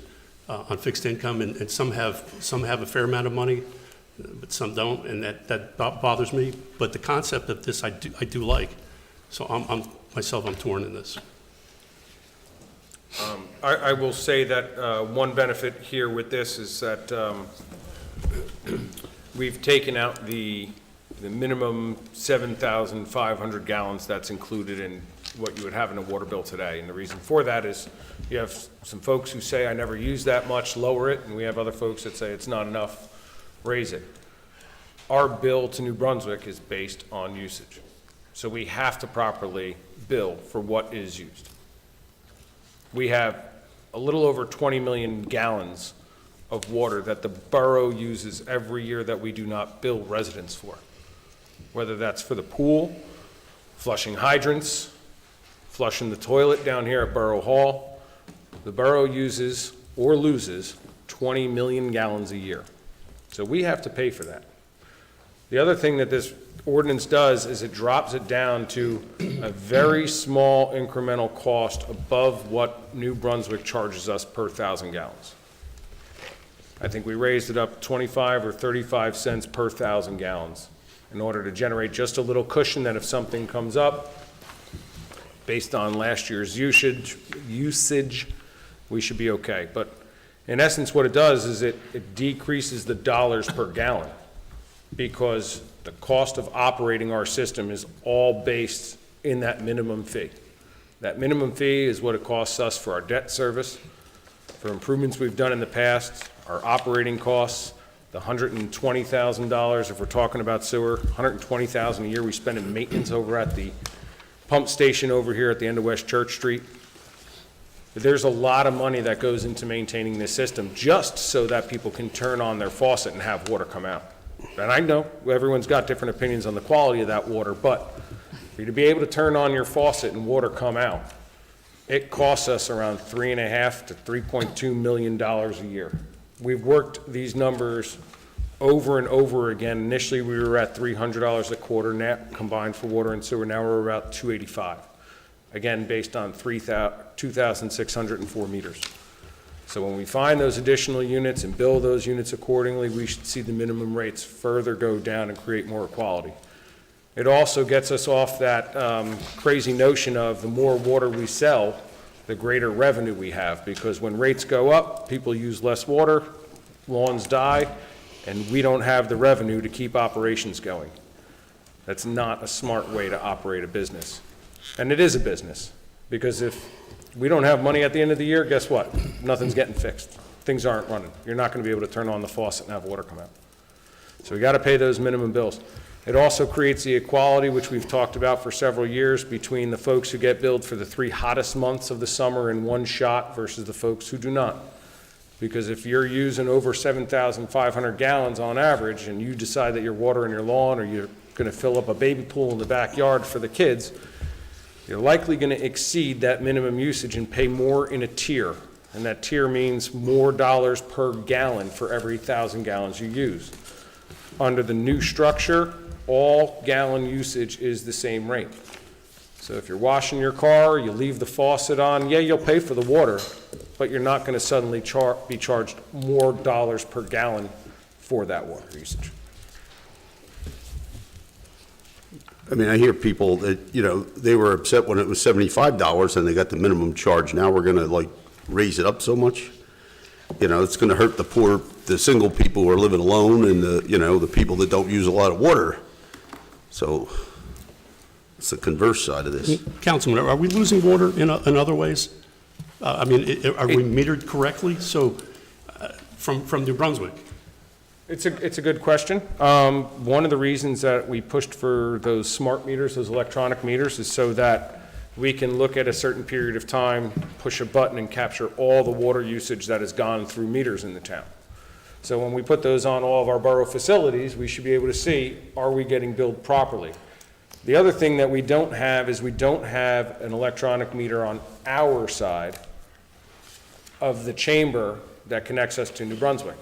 on fixed income, and some have a fair amount of money, but some don't, and that bothers me. But the concept of this I do like, so I'm torn in this. I will say that one benefit here with this is that we've taken out the minimum 7,500 gallons that's included in what you would have in a water bill today. And the reason for that is you have some folks who say, I never use that much, lower it, and we have other folks that say it's not enough, raise it. our bill to New Brunswick is based on usage. So we have to properly bill for what is used. We have a little over 20 million gallons of water that the borough uses every year that we do not bill residents for. Whether that's for the pool, flushing hydrants, flushing the toilet down here at Borough Hall, the borough uses or loses 20 million gallons a year. So we have to pay for that. The other thing that this ordinance does is it drops it down to a very small incremental cost above what New Brunswick charges us per 1,000 gallons. I think we raised it up 25 or 35 cents per 1,000 gallons in order to generate just a little cushion that if something comes up, based on last year's usage, we should be okay. But in essence, what it does is it decreases the dollars per gallon, because the cost of operating our system is all based in that minimum fee. That minimum fee is what it costs us for our debt service, for improvements we've done in the past, our operating costs, the $120,000 if we're talking about sewer, $120,000 a year we spend in maintenance over at the pump station over here at the end of West Church Street. There's a lot of money that goes into maintaining this system just so that people can turn on their faucet and have water come out. And I know everyone's got different opinions on the quality of that water, but for you to be able to turn on your faucet and water come out, it costs us around $3.5 to $3.2 million a year. We've worked these numbers over and over again. Initially, we were at $300 a quarter net combined for water and sewer. Now we're about $285. Again, based on 2,604 meters. So when we find those additional units and bill those units accordingly, we should see the minimum rates further go down and create more equality. It also gets us off that crazy notion of the more water we sell, the greater revenue we have, because when rates go up, people use less water, lawns die, and we don't have the revenue to keep operations going. That's not a smart way to operate a business. And it is a business, because if we don't have money at the end of the year, guess what? Nothing's getting fixed. Things aren't running. You're not going to be able to turn on the faucet and have water come out. So we got to pay those minimum bills. It also creates the equality, which we've talked about for several years, between the folks who get billed for the 3 hottest months of the summer in one shot versus the folks who do not. Because if you're using over 7,500 gallons on average and you decide that you're watering your lawn or you're going to fill up a baby pool in the backyard for the kids, you're likely going to exceed that minimum usage and pay more in a tier. And that tier means more dollars per gallon for every 1,000 gallons you use. Under the new structure, all gallon usage is the same rate. So if you're washing your car, you leave the faucet on, yeah, you'll pay for the water, but you're not going to suddenly be charged more dollars per gallon for that water usage. I mean, I hear people that, you know, they were upset when it was $75 and they got the minimum charge. Now we're going to like raise it up so much. You know, it's going to hurt the poor, the single people who are living alone and the, you know, the people that don't use a lot of water. So it's the converse side of this. Councilman, are we losing water in other ways? I mean, are we metered correctly? So from New Brunswick? It's a good question. One of the reasons that we pushed for those smart meters, those electronic meters, is so that we can look at a certain period of time, push a button, and capture all the water usage that has gone through meters in the town. So when we put those on all of our borough facilities, we should be able to see, are we getting billed properly? The other thing that we don't have is we don't have an electronic meter on our side of the chamber that connects us to New Brunswick.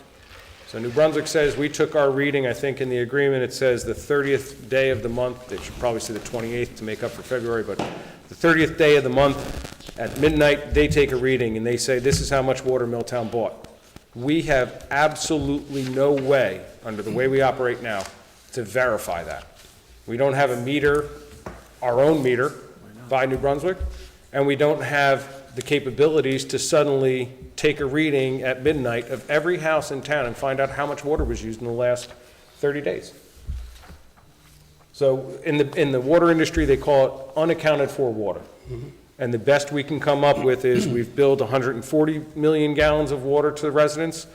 So New Brunswick says we took our reading, I think in the agreement it says the 30th day of the month, they should probably say the 28th to make up for February, but the 30th day of the month at midnight, they take a reading and they say this is how much water Milltown bought. We have absolutely no way, under the way we operate now, to verify that. We don't have a meter, our own meter, by New Brunswick, and we don't have the capabilities to suddenly take a reading at midnight of every house in town and find out how much water was used in the last 30 days. So in the water industry, they call it unaccounted for water. Mm-hmm. And the best we can come up with is we've billed 140 million gallons of water to the residents.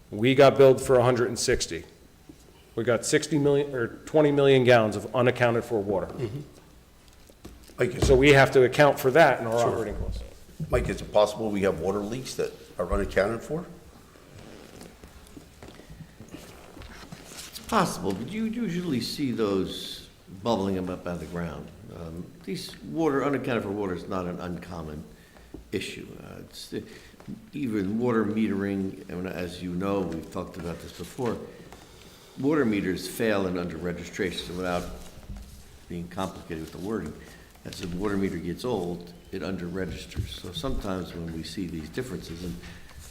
We got billed for 160, We got 60 million, or 20 million gallons of unaccounted for water. Mike, So we have to account for that in our operating costs. Mike, is it possible we have water leaks that are unaccounted for? It's possible, but you usually see those bubbling them up out of the ground. These unaccounted for water is not an uncommon issue. Even water metering, and as you know, we've talked about this before, water meters fail in under registration. So without being complicated with the wording, as the water meter gets old, it under registers. So sometimes when we see these differences, and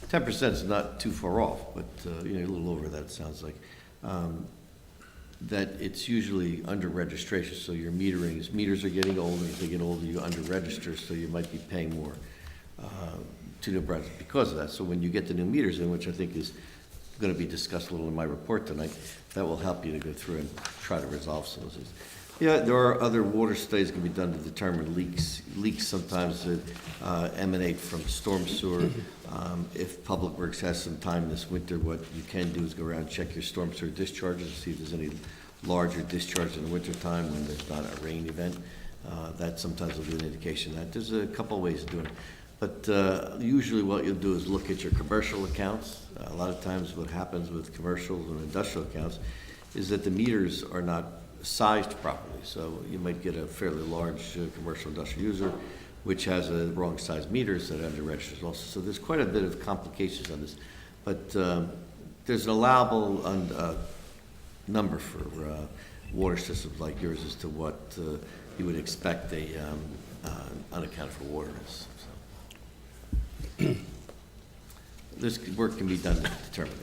10% is not too far off, but a little over that, it sounds like, that it's usually under registration. So your meters are getting older. As they get older, you under register, so you might be paying more to New Brunswick because of that. So when you get the new meters in, which I think is going to be discussed a little in my report tonight, that will help you to go through and try to resolve some of those. Yeah, there are other water studies can be done to determine leaks. Leaks sometimes emanate from storm sewer. If Public Works has some time this winter, what you can do is go around and check your storm sewer discharges and see if there's any larger discharge in the wintertime when there's not a rain event. That sometimes will be an indication that there's a couple of ways of doing it. But usually what you'll do is look at your commercial accounts. A lot of times what happens with commercial and industrial accounts is that the meters are not sized properly. So you might get a fairly large commercial industrial user which has a wrong size meters that under registers also. So there's quite a bit of complications on this. But there's an allowable number for water systems like yours as to what you would expect a unaccounted for water is. So. This work can be done to determine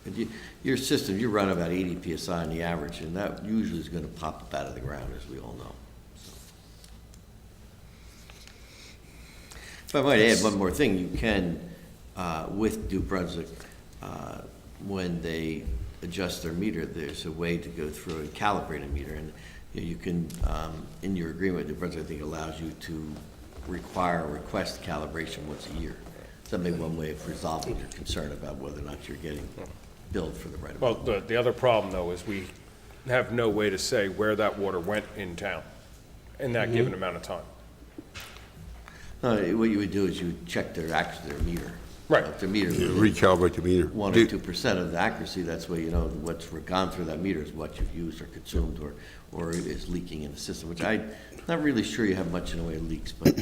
it. Your system, you run about 80 PSI on the average, and that usually is going to pop up out of the ground, as we all know. So. If I might add one more thing, you can, with New Brunswick, when they adjust their meter, there's a way to go through and calibrate a meter, and you can, in your agreement, New Brunswick, I think, allows you to request calibration once a year. So that may be one way of resolving your concern about whether or not you're getting billed for the right amount. Well, the other problem, though, is we have no way to say where that water went in town in that given amount of time. No, what you would do is you would check their meter. Right. If their meter Recalibrate the meter. 1 or 2% of the accuracy, that's where you know what's gone through that meter is what you've used or consumed or is leaking in the system, which I'm not really sure you have much in the way of leaks, but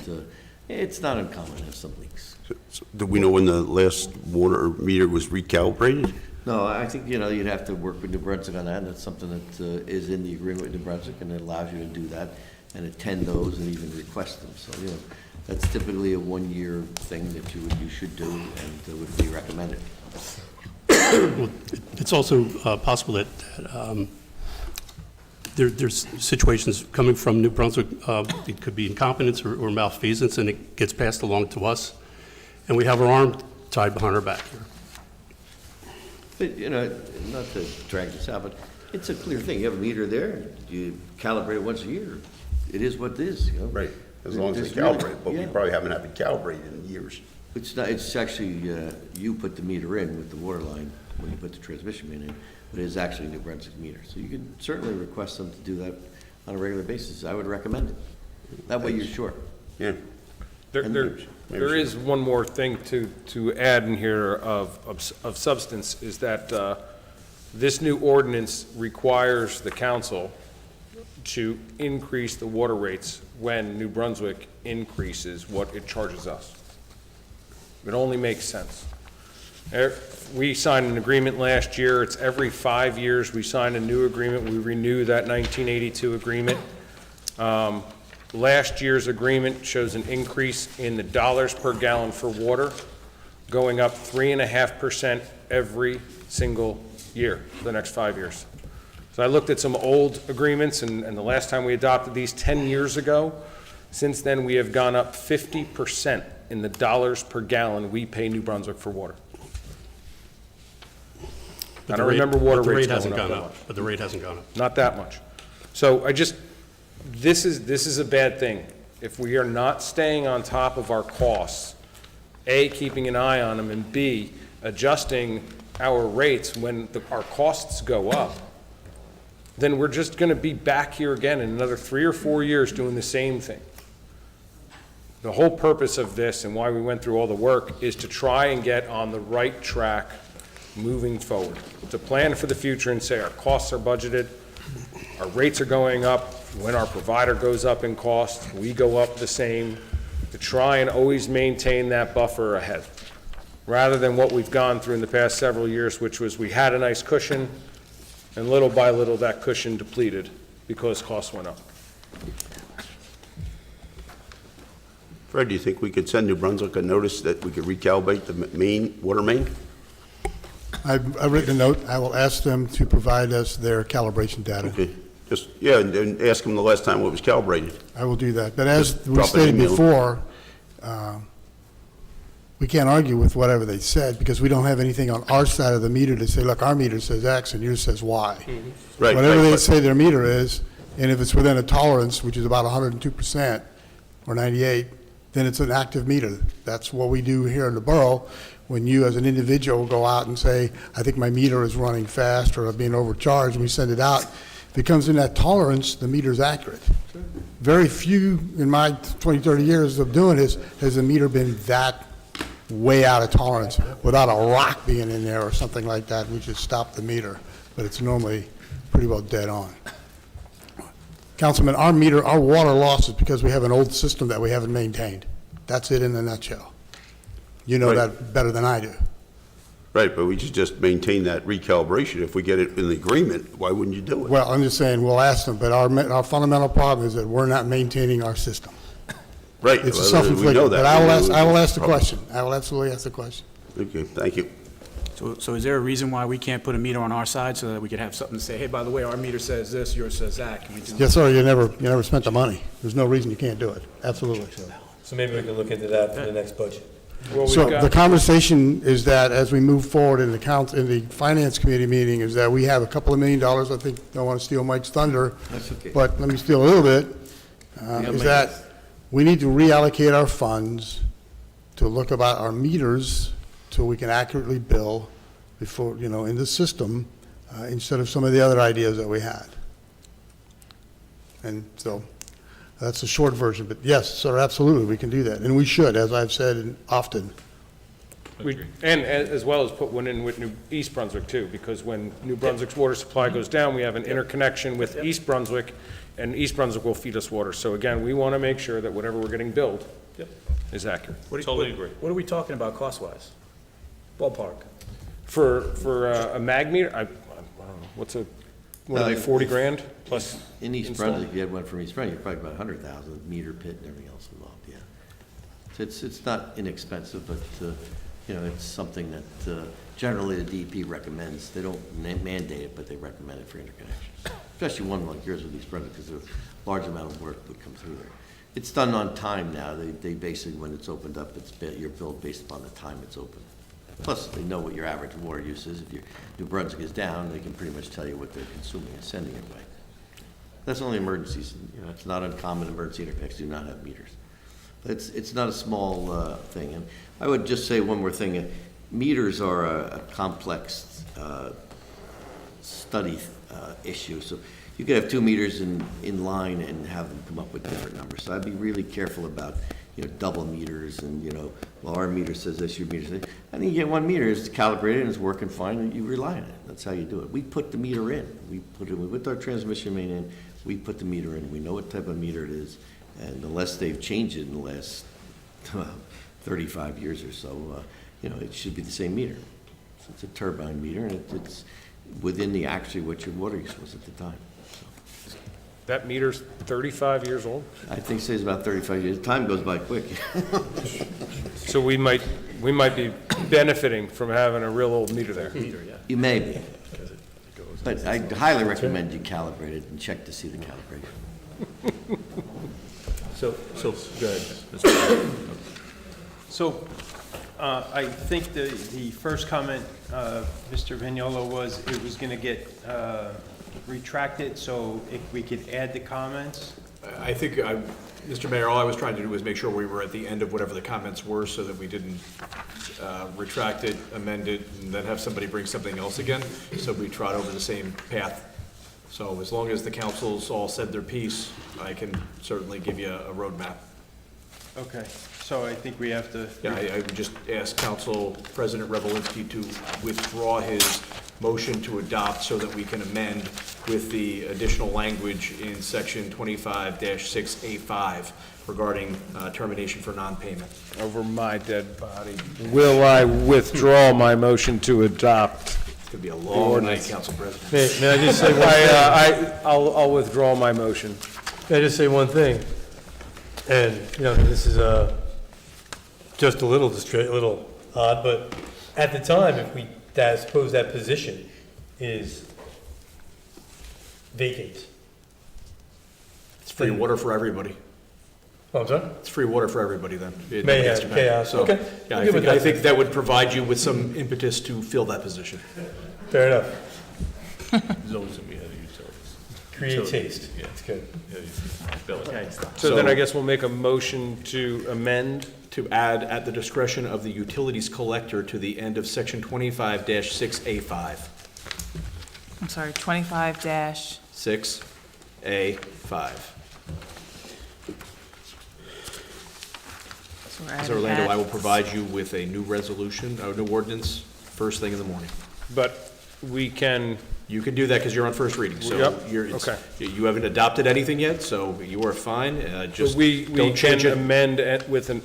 it's not uncommon to have some leaks. So do we know when the last water meter was recalibrated? No, I think, you'd have to work with New Brunswick on that, and that's something that is in the agreement with New Brunswick, and it allows you to do that and attend those and even request them. So, that's typically a one-year thing that you should do and would be recommended. Well, it's also possible that there's situations coming from New Brunswick, it could be incompetence or malfeasance, and it gets passed along to us, and we have our arm tied behind our back here. But, not to drag this out, but it's a clear thing. You have a meter there, you calibrate it once a year. It is what it is, Right, as long as they There's calibrate, but we yeah. probably haven't had it calibrated in years. It's not, it's actually, you put the meter in with the water line when you put the transmission main in, but it is actually a New Brunswick meter. So you can certainly request them to do that on a regular basis. I would recommend it. That way you're sure. Yeah. There is one more thing to add in here of substance, is that this new ordinance requires the council to increase the water rates when New Brunswick increases what it charges us. It only makes sense. We signed an agreement last year. It's every 5 years we sign a new agreement. We renew that 1982 agreement. Last year's agreement shows an increase in the dollars per gallon for water, going up 3.5% every single year for the next 5 years. So I looked at some old agreements, and the last time we adopted these 10 years ago, since then we have gone up 50% in the dollars per gallon we pay New Brunswick for water. I don't remember water rates going up that much. But the rate hasn't gone up. Not that much. So this is a bad thing. If we are not staying on top of our costs, A, keeping an eye on them, and B, adjusting our rates when our costs go up, then we're just gonna be back here again in another 3 or 4 years doing the same thing. The whole purpose of this and why we went through all the work is to try and get on the right track moving forward. To plan for the future and say our costs are budgeted, our rates are going up, when our provider goes up in cost, we go up the same, to try and always maintain that buffer ahead, rather than what we've gone through in the past several years, which was we had a nice cushion, and little by little that cushion depleted because costs went up. Fred, do you think we could send New Brunswick a notice that we could recalibrate the water main? I've written a note. I will ask them to provide us their calibration data. Okay, just, yeah, and ask them the last time it was calibrated. I will do that. But as Just we drop an stated email. before, we can't argue with whatever they said because we don't have anything on our side of the meter to say, look, our meter says X and yours says Y. Right, Whatever right, they but- say their meter is, and if it's within a tolerance, which is about 102% or 98, then it's an active meter. That's what we do here in the borough. When you, as an individual, go out and say, I think my meter is running fast or I'm being overcharged, and we send it out, if it comes in that tolerance, the meter's accurate. Very few, in my 20, 30 years of doing this, has the meter been that way out of tolerance without a rock being in there or something like that. We just stop the meter, but it's normally pretty well dead on. Councilman, our meter, our water loss is because we have an old system that we haven't maintained. That's it in a nutshell. You know Right. that better than I do. Right, but we should just maintain that recalibration. If we get it in the agreement, why wouldn't you do it? Well, I'm just saying, we'll ask them, but our fundamental problem is that we're not maintaining our system. Right. It's a well, self-inflicted, we know that. but I We will know ask the problem. question. I will absolutely ask the question. Okay, thank you. So is there a reason why we can't put a meter on our side so that we could have something to say, hey, by the way, our meter says this, yours says that? Can we do Yes, sir, you never spent the money. There's no reason you can't do it. Absolutely. So maybe we can look into that for the next budget. Well, we've So got- the conversation is that as we move forward in the finance committee meeting, is that we have a couple of $1 million, I think, don't want to steal Mike's thunder, That's okay. but let me steal a little bit, is that we need to reallocate our funds to look about our meters so we can accurately bill before, in the system, instead of some of the other ideas that we had. And so, that's the short version, but yes, sir, absolutely, we can do that, and we should, as I've said often. And as well as put one in with East Brunswick too, because when New Brunswick's water supply goes down, we have an interconnection with East Brunswick, and East Brunswick will feed us water. So again, we want to make sure that whatever we're getting billed is accurate. Totally agree. What are we talking about cost-wise? Ballpark? For a mag meter, I don't know, what are they, 40 grand plus? In East install? Brunswick, if you had one from East Brunswick, you're probably about 100,000, meter pit and everything else involved, yeah. So it's not inexpensive, but, it's something that generally the DEP recommends. They don't mandate it, but they recommend it for interconnections. Especially one like yours with East Brunswick, because there's a large amount of work that comes through there. It's done on time now. They basically, when it's opened up, you're billed based upon the time it's open. Plus, they know what your average water use is. If your New Brunswick is down, they can pretty much tell you what they're consuming and sending it by. That's only emergencies. It's not uncommon. Emergency interconnects do not have meters. It's not a small thing. And I would just say one more thing. Meters are a complex study issue. So you could have 2 meters in line and have them come up with different numbers. So I'd be really careful about double meters and, well, our meter says this, your meter says, and then you get 1 meter, it's calibrated and it's working fine, and you rely on it. That's how you do it. We put the meter in. We put our transmission main in, we put the meter in. We know what type of meter it is, and unless they've changed it in the last 35 years or so, it should be the same meter. So it's a turbine meter, and it's within actually what your water use was at the time. That meter's 35 years old? I think it's about 35 years. Time goes by quick. So we might be benefiting from having a real old meter there. You may be. But I highly recommend you calibrate it and check to see the calibration. So, good. So, I think the first comment, Mr. Vignola, was it was going to get retracted, so if we could add the comments? I think, Mr. Mayor, all I was trying to do was make sure we were at the end of whatever the comments were so that we didn't retract it, amend it, and then have somebody bring something else again. So we trot over the same path So as long as the council's all said their piece, I can certainly give you a roadmap. Okay, so I think we have to. Yeah, I would just ask Council President Revelinsky to withdraw his motion to adopt so that we can amend with the additional language in section 25-6A5 regarding termination for non-payment. Over my dead body. Will I withdraw my motion to adopt? It's going to be a long night, Council President. May I just say one thing? I'll withdraw my motion. May I just say one thing? And, this is just a little odd, but at the time, if we suppose that position is vacant. It's free water for everybody. Oh, I'm sorry? It's free water for everybody then. May have chaos. So, Okay. yeah, We'll give it that. I think that would provide you with some impetus to fill that position. Fair enough. There's always gonna be other utilities. Create taste. It's good. So then I guess we'll make a motion to amend. To add at the discretion of the utilities collector to the end of section 25-6A5. I'm sorry, 25 dash, 6A5. so we're Mr. adding Orlando, that. I will provide you with a new resolution, a new ordinance, first thing in the morning. But we can, You can do that because you're on first reading, so Yep, okay. You haven't adopted anything yet, so you are fine, just we don't can change it. amend it with an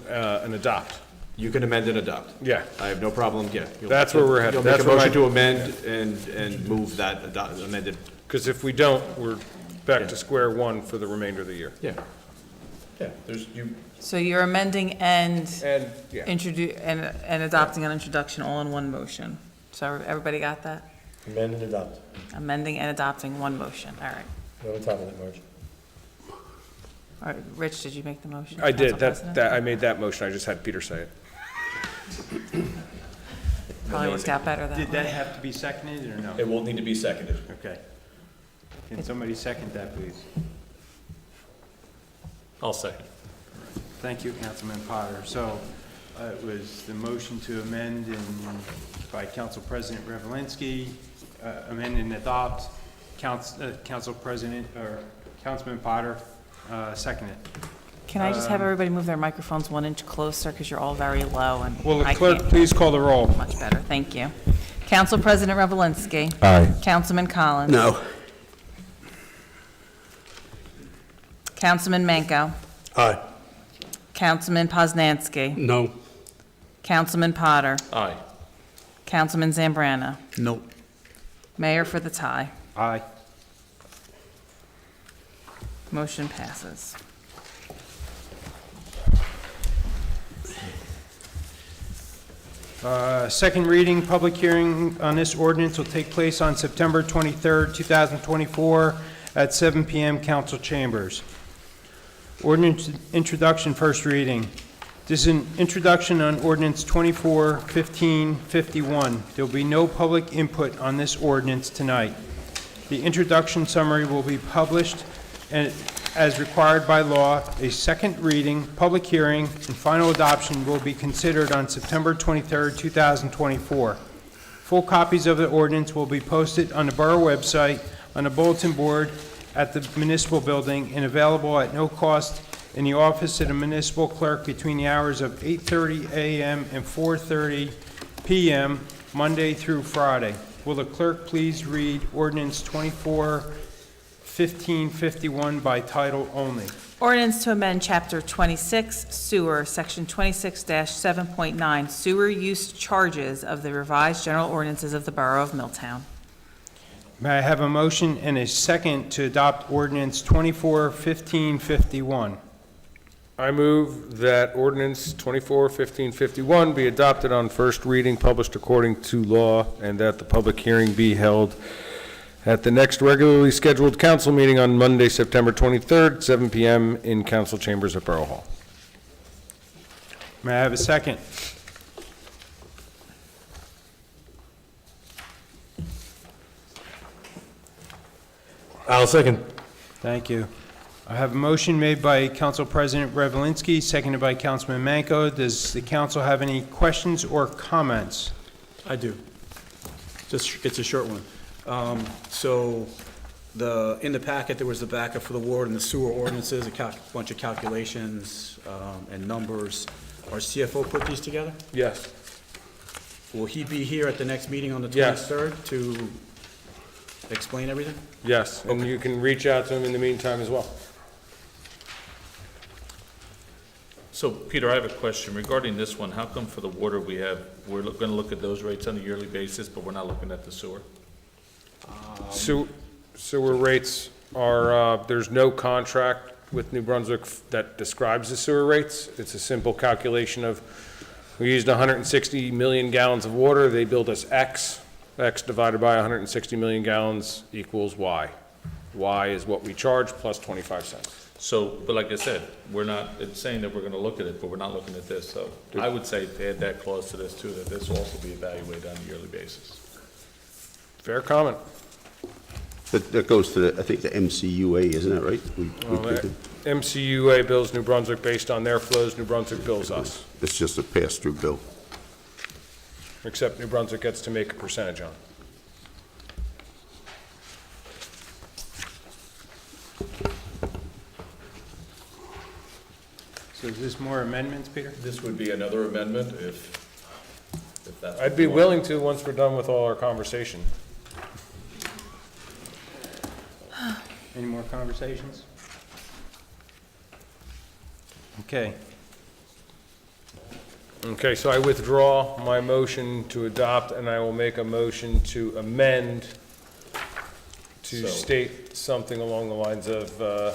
adopt. You can amend and adopt. Yeah. I have no problem, yeah. That's where we're headed. You'll make a That's where motion my- to amend and move that amended, Because if we don't, we're back to square one for the remainder of the year. yeah. Yeah, there's, you, So you're amending and And, yeah. and adopting an introduction all in one motion. So everybody got that? Amend and adopt. Amending and adopting one motion, all right. We're on top of that motion. All right, Rich, did you make the motion? I did, Council President? I made that motion, I just had Peter say it. Probably worked out better that Did that way. have to be seconded or no? it won't need to be seconded. Okay. Can somebody second that, please? I'll second. Thank you, Councilman Potter. So it was the motion to amend by Council President Revelinsky, amend and adopt. Council President, or Councilman Potter, seconded. Can I just have everybody move their microphones 1 inch closer, because you're all very low and Will the I clerk can't. please call the roll? Much better, thank you. Council President Revelinsky. Aye. Councilman Collins. No. Councilman Manco. Aye. Councilman Poznanski. No. Councilman Potter. Aye. Councilman Zambrana. No. Mayor for the tie. Aye. Motion passes. Second reading, public hearing on this ordinance will take place on September 23rd, 2024, at 7 PM, council chambers. Ordinance introduction, first reading. This is an introduction on ordinance 24-1551. There will be no public input on this ordinance tonight. The introduction summary will be published and as required by law. A second reading, public hearing, and final adoption will be considered on September 23rd, 2024. Full copies of the ordinance will be posted on the borough website, on the bulletin board at the municipal building, and available at no cost in the office of the municipal clerk between the hours of 8:30 a.m. and 4:30 p.m., Monday through Friday. Will the clerk please read ordinance 24-1551 by title only? Ordinance to amend Chapter 26 Sewer, Section 26-7.9 Sewer Use Charges of the revised general ordinances of the Borough of Milltown. May I have a motion and a second to adopt ordinance 24-1551? I move that ordinance 24-1551 be adopted on first reading, published according to law, and that the public hearing be held at the next regularly scheduled council meeting on Monday, September 23rd, 7 PM in council chambers at Borough Hall. May I have a second? I'll second. Thank you. I have a motion made by Council President Revelinsky, seconded by Councilman Manco. Does the council have any questions or comments? I do. It's a short one. So in the packet, there was the backup for the water and the sewer ordinances, bunch of calculations, and numbers. Our CFO put these together? Yes. Will he be here at the next meeting on the Yes. 23rd to explain everything? Yes, and you can reach out to him in the meantime as well. So, Peter, I have a question regarding this one. How come for the water we're gonna look at those rates on a yearly basis, but we're not looking at the sewer? Sewer rates are, there's no contract with New Brunswick that describes the sewer rates. It's a simple calculation of, we used 160 million gallons of water, they billed us X. X divided by 160 million gallons equals Y. Y is what we charge plus 25 cents. So, but like I said, it's saying that we're gonna look at it, but we're not looking at this, so I would say to add that clause to this too, that this will also be evaluated on a yearly basis. Fair comment. That goes to the, I think the MCUA, isn't that right? MCUA bills New Brunswick based on their flows, New Brunswick bills us, It's just a pass-through bill. except New Brunswick gets to make a percentage on it. So is this more amendments, Peter? This would be another amendment if that's. I'd be willing to, once we're done with all our conversation. Any more conversations? Okay. Okay, so I withdraw my motion to adopt, and I will make a motion to amend to So- state something along the lines of I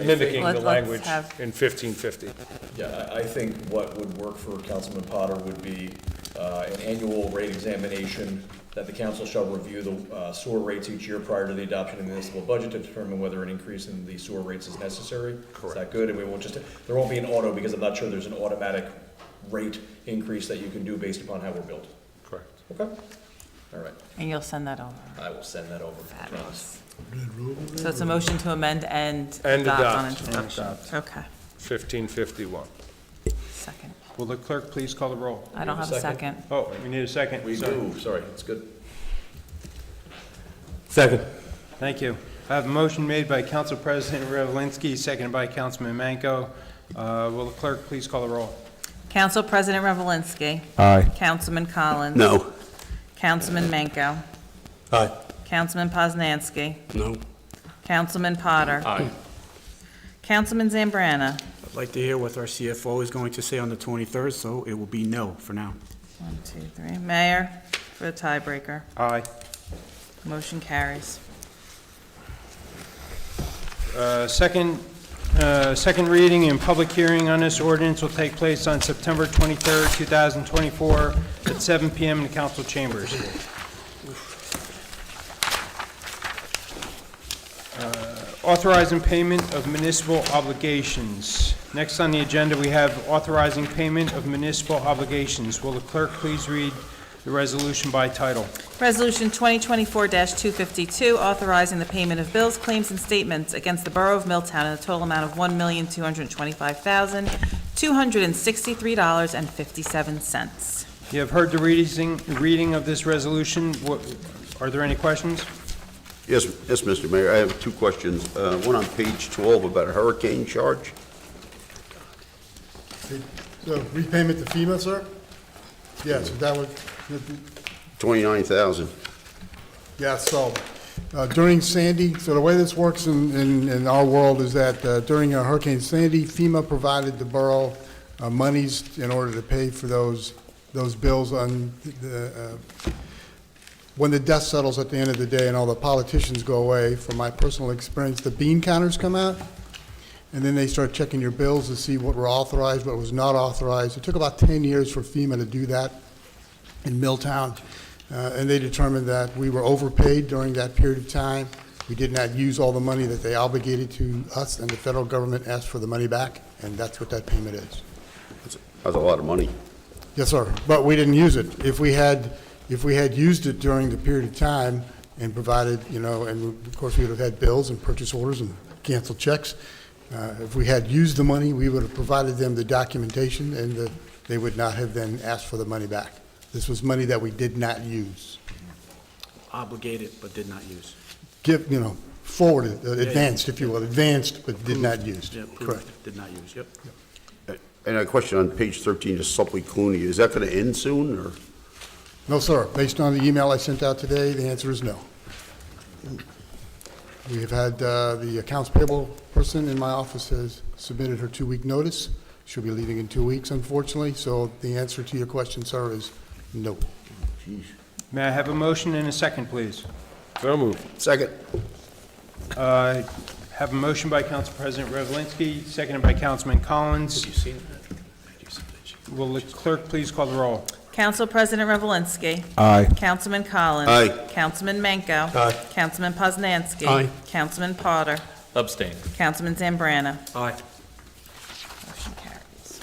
mimicking think- the Let's language have- in 1550. Yeah, I think what would work for Councilman Potter would be an annual rate examination that the council shall review the sewer rates each year prior to the adoption of the municipal budget to determine whether an increase in the sewer rates is necessary. Correct. Is that good? And we won't just, there won't be an auto, because I'm not sure there's an automatic rate increase that you can do based upon how we're built. Correct. Okay? All right. And you'll send that over. I will send that over. I promise. So it's a motion to amend and And adopt on adopt. introduction. And adopt. Okay, 1551. second. Will the clerk please call the roll? I don't have a second. Oh, we need a second. We Sorry. do, sorry, it's good. Second. Thank you. I have a motion made by Council President Revelinsky, seconded by Councilman Manco. Will the clerk please call the roll? Council President Revelinsky. Aye. Councilman Collins. No. Councilman Manco. Aye. Councilman Poznanski. No. Councilman Potter. Aye. Councilman Zambrana. I'd like to hear what our CFO is going to say on the 23rd, so it will be no for now. 1, 2, 3. Mayor for the tiebreaker. Aye. Motion carries. Second reading and public hearing on this ordinance will take place on September 23rd, 2024, at 7 PM in the council chambers. Authorizing payment of municipal obligations. Next on the agenda, we have authorizing payment of municipal obligations. Will the clerk please read the resolution by title? Resolution 2024-252, authorizing the payment of bills, claims, and statements against the Borough of Milltown in a total amount of $1,225,263.57. You have heard the reading of this resolution. Are there any questions? Yes, Mr. Mayor, I have two questions. One on page 12 about a hurricane charge. The repayment to FEMA, sir? Yes, that would, 29,000. yeah, so during Sandy, so the way this works in our world is that during Hurricane Sandy, FEMA provided the borough monies in order to pay for those bills on the, when the dust settles at the end of the day and all the politicians go away. From my personal experience, the bean counters come out, and then they start checking your bills to see what were authorized, what was not authorized. It took about 10 years for FEMA to do that in Milltown, and they determined that we were overpaid during that period of time. We did not use all the money that they obligated to us, and the federal government asked for the money back, and that's what that payment is. That's a lot of money. Yes, sir, but we didn't use it. If we had used it during the period of time and provided, and of course, we would have had bills and purchase orders and canceled checks. If we had used the money, we would have provided them the documentation, and they would not have then asked for the money back. This was money that we did not use. Obligated, but did not use. forwarded, advanced, if you will, advanced, but did not use. Yeah, approved, Correct. did not use, yep. And a question on page 13, the Suppley Clooney, is that going to end soon, or? No, sir. Based on the email I sent out today, the answer is no. We have had, the accounts payable person in my office has submitted her 2-week notice. She'll be leaving in 2 weeks, unfortunately, so the answer to your question, sir, is no. May I have a motion and a second, please? So moved. Second. Have a motion by Council President Revelinsky, seconded by Councilman Collins. Will the clerk please call the roll? Council President Revelinsky. Aye. Councilman Collins. Aye. Councilman Menko. Aye. Councilman Poznanski. Aye. Councilman Potter. Abstain. Councilman Zambrana. Aye. Motion carries.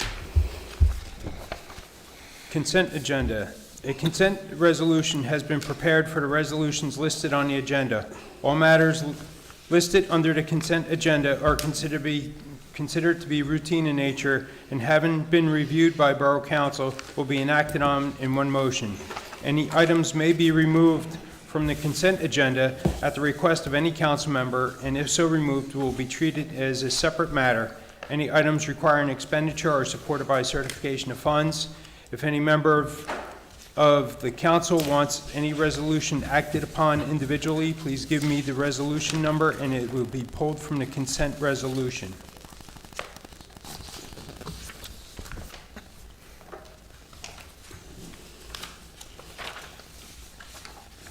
Consent agenda. A consent resolution has been prepared for the resolutions listed on the agenda. All matters listed under the consent agenda are considered to be routine in nature and having been reviewed by Borough Council will be enacted on in one motion. Any items may be removed from the consent agenda at the request of any council member, and if so removed, will be treated as a separate matter. Any items requiring expenditure are supported by certification of funds. If any member of the council wants any resolution acted upon individually, please give me the resolution number and it will be pulled from the consent resolution.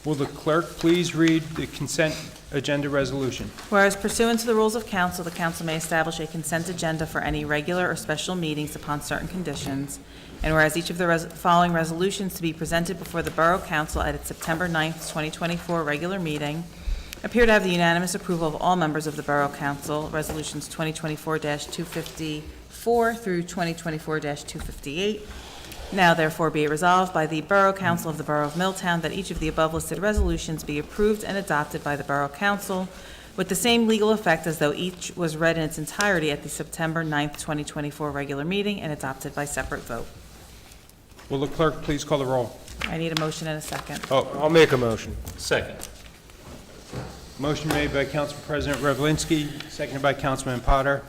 Will the clerk please read the consent agenda resolution? Whereas pursuant to the rules of council, the council may establish a consent agenda for any regular or special meetings upon certain conditions, and whereas each of the following resolutions to be presented before the Borough Council at its September 9th, 2024 regular meeting appear to have the unanimous approval of all members of the Borough Council, resolutions 2024-254 through 2024-258. Now therefore be it resolved by the Borough Council of the Borough of Milltown that each of the above listed resolutions be approved and adopted by the Borough Council with the same legal effect as though each was read in its entirety at the September 9th, 2024 regular meeting and adopted by separate vote. Will the clerk please call the roll? I need a motion and a second. Oh, I'll make a motion. Second. Motion made by Council President Revelinsky, seconded by Councilman Potter.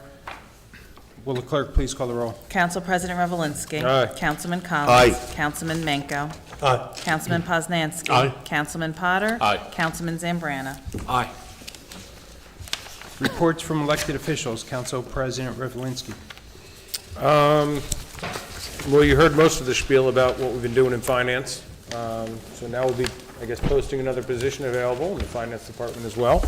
Will the clerk please call the roll? Council President Revelinsky. Aye. Councilman Collins. Aye. Councilman Menko. Aye. Councilman Poznanski. Aye. Councilman Potter. Aye. Councilman Zambrana. Aye. Reports from elected officials, Council President Revelinsky. Well, you heard most of the spiel about what we've been doing in finance. So now we'll be, I guess, posting another position available in the finance department as well.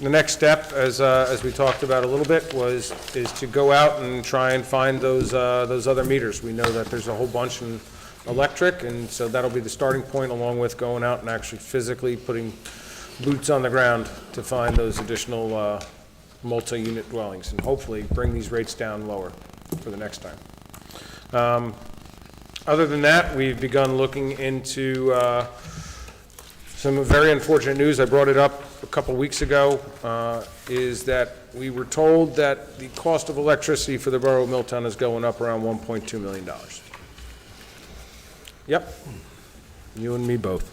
The next step, as we talked about a little bit, is to go out and try and find those other meters. We know that there's a whole bunch in electric, and so that'll be the starting point, along with going out and actually physically putting boots on the ground to find those additional multi-unit dwellings, and hopefully bring these rates down lower for the next time. Other than that, we've begun looking into some very unfortunate news. I brought it up a couple weeks ago, is that we were told that the cost of electricity for the borough of Milltown is going up around $1.2 million. Yep, you and me both.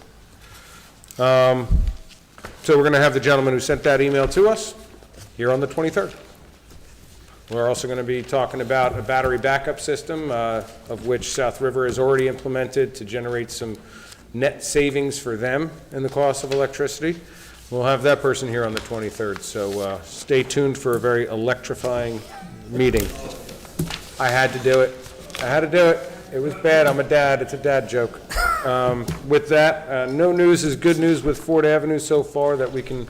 So we're going to have the gentleman who sent that email to us here on the 23rd. We're also going to be talking about a battery backup system, of which South River has already implemented to generate some net savings for them in the cost of electricity. We'll have that person here on the 23rd, so stay tuned for a very electrifying meeting. I had to do it. I had to do it. It was bad. I'm a dad. It's a dad joke. With that, no news is good news with Ford Avenue so far that we can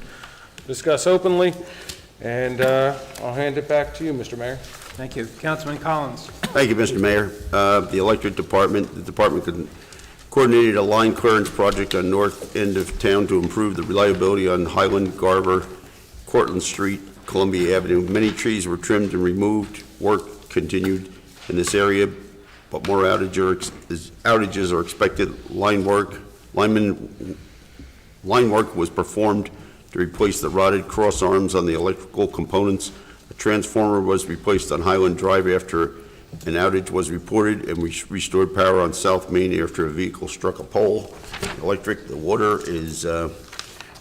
discuss openly. And I'll hand it back to you, Mr. Mayor. Thank you. Councilman Collins. Thank you, Mr. Mayor. The electric department, coordinated a line clearance project on north end of town to improve the reliability on Highland, Garver, Cortlandt Street, Columbia Avenue. Many trees were trimmed and removed. Work continued in this area, but more outages are expected. Line work was performed to replace the rotted cross arms on the electrical components. A transformer was replaced on Highland Drive after an outage was reported, and we restored power on South Main after a vehicle struck a pole. The water is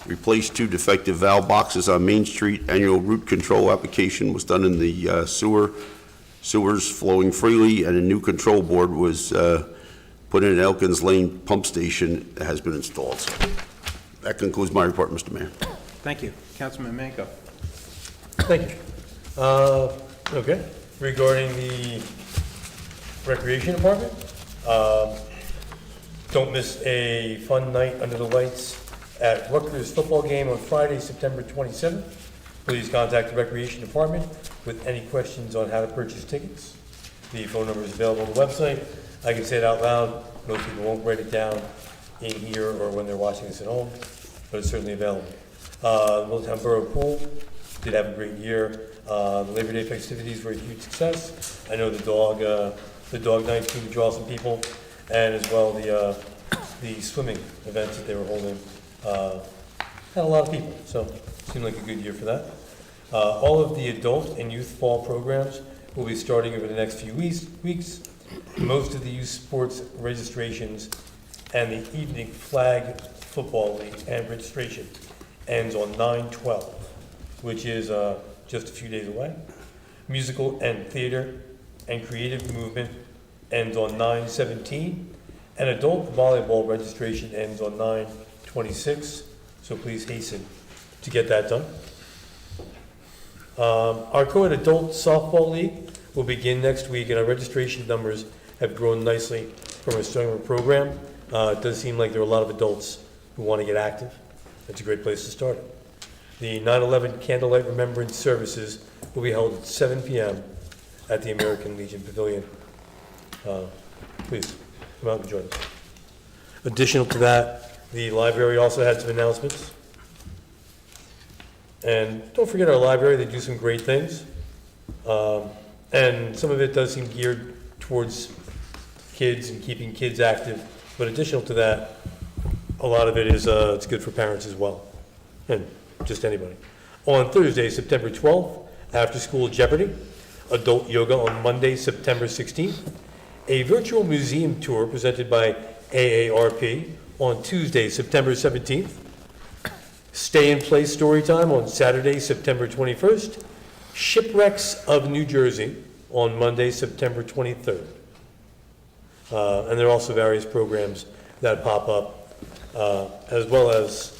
replaced 2 defective valve boxes on Main Street. Annual root control application was done in the sewers flowing freely, and a new control board was put in at Elkins Lane Pump Station that has been installed. So that concludes my report, Mr. Mayor. Thank you. Councilman Manco. Thank you. Okay, regarding the Recreation Department, don't miss a fun night under the lights at Rutgers football game on Friday, September 27th. Please contact the Recreation Department with any questions on how to purchase tickets. The phone number is available on the website. I can say it out loud. Most people won't write it down in here or when they're watching this at home, but it's certainly available. Middletown Borough Pool did have a great year. The Labor Day festivities were a huge success. I know the dog night seemed to draw some people, and as well the swimming events that they were holding had a lot of people. So it seemed like a good year for that. All of the adult and youth fall programs will be starting over the next few weeks. Most of the youth sports registrations and the evening flag football league and registration ends on 9/12, which is just a few days away. Musical and theater and creative movement ends on 9/17, and adult volleyball registration ends on 9/26, so please hasten to get that done. Our co-ed adult softball league will begin next week, and our registration numbers have grown nicely from our summer program. It does seem like there are a lot of adults who want to get active. It's a great place to start. The 9/11 Candlelight Remembrance Services will be held at 7 p.m. at the American Legion Pavilion. Please, come out and join us. Additional to that, the library also had some announcements. And don't forget our library, they do some great things. And some of it does seem geared towards kids and keeping kids active. But additional to that, a lot of it is it's good for parents as well, and just anybody. On Thursday, September 12th, after school Jeopardy, adult yoga on Monday, September 16th, a virtual museum tour presented by AARP on Tuesday, September 17th, stay in place story time on Saturday, September 21st, Shipwrecks of New Jersey on Monday, September 23rd. And there are also various programs that pop up, as well as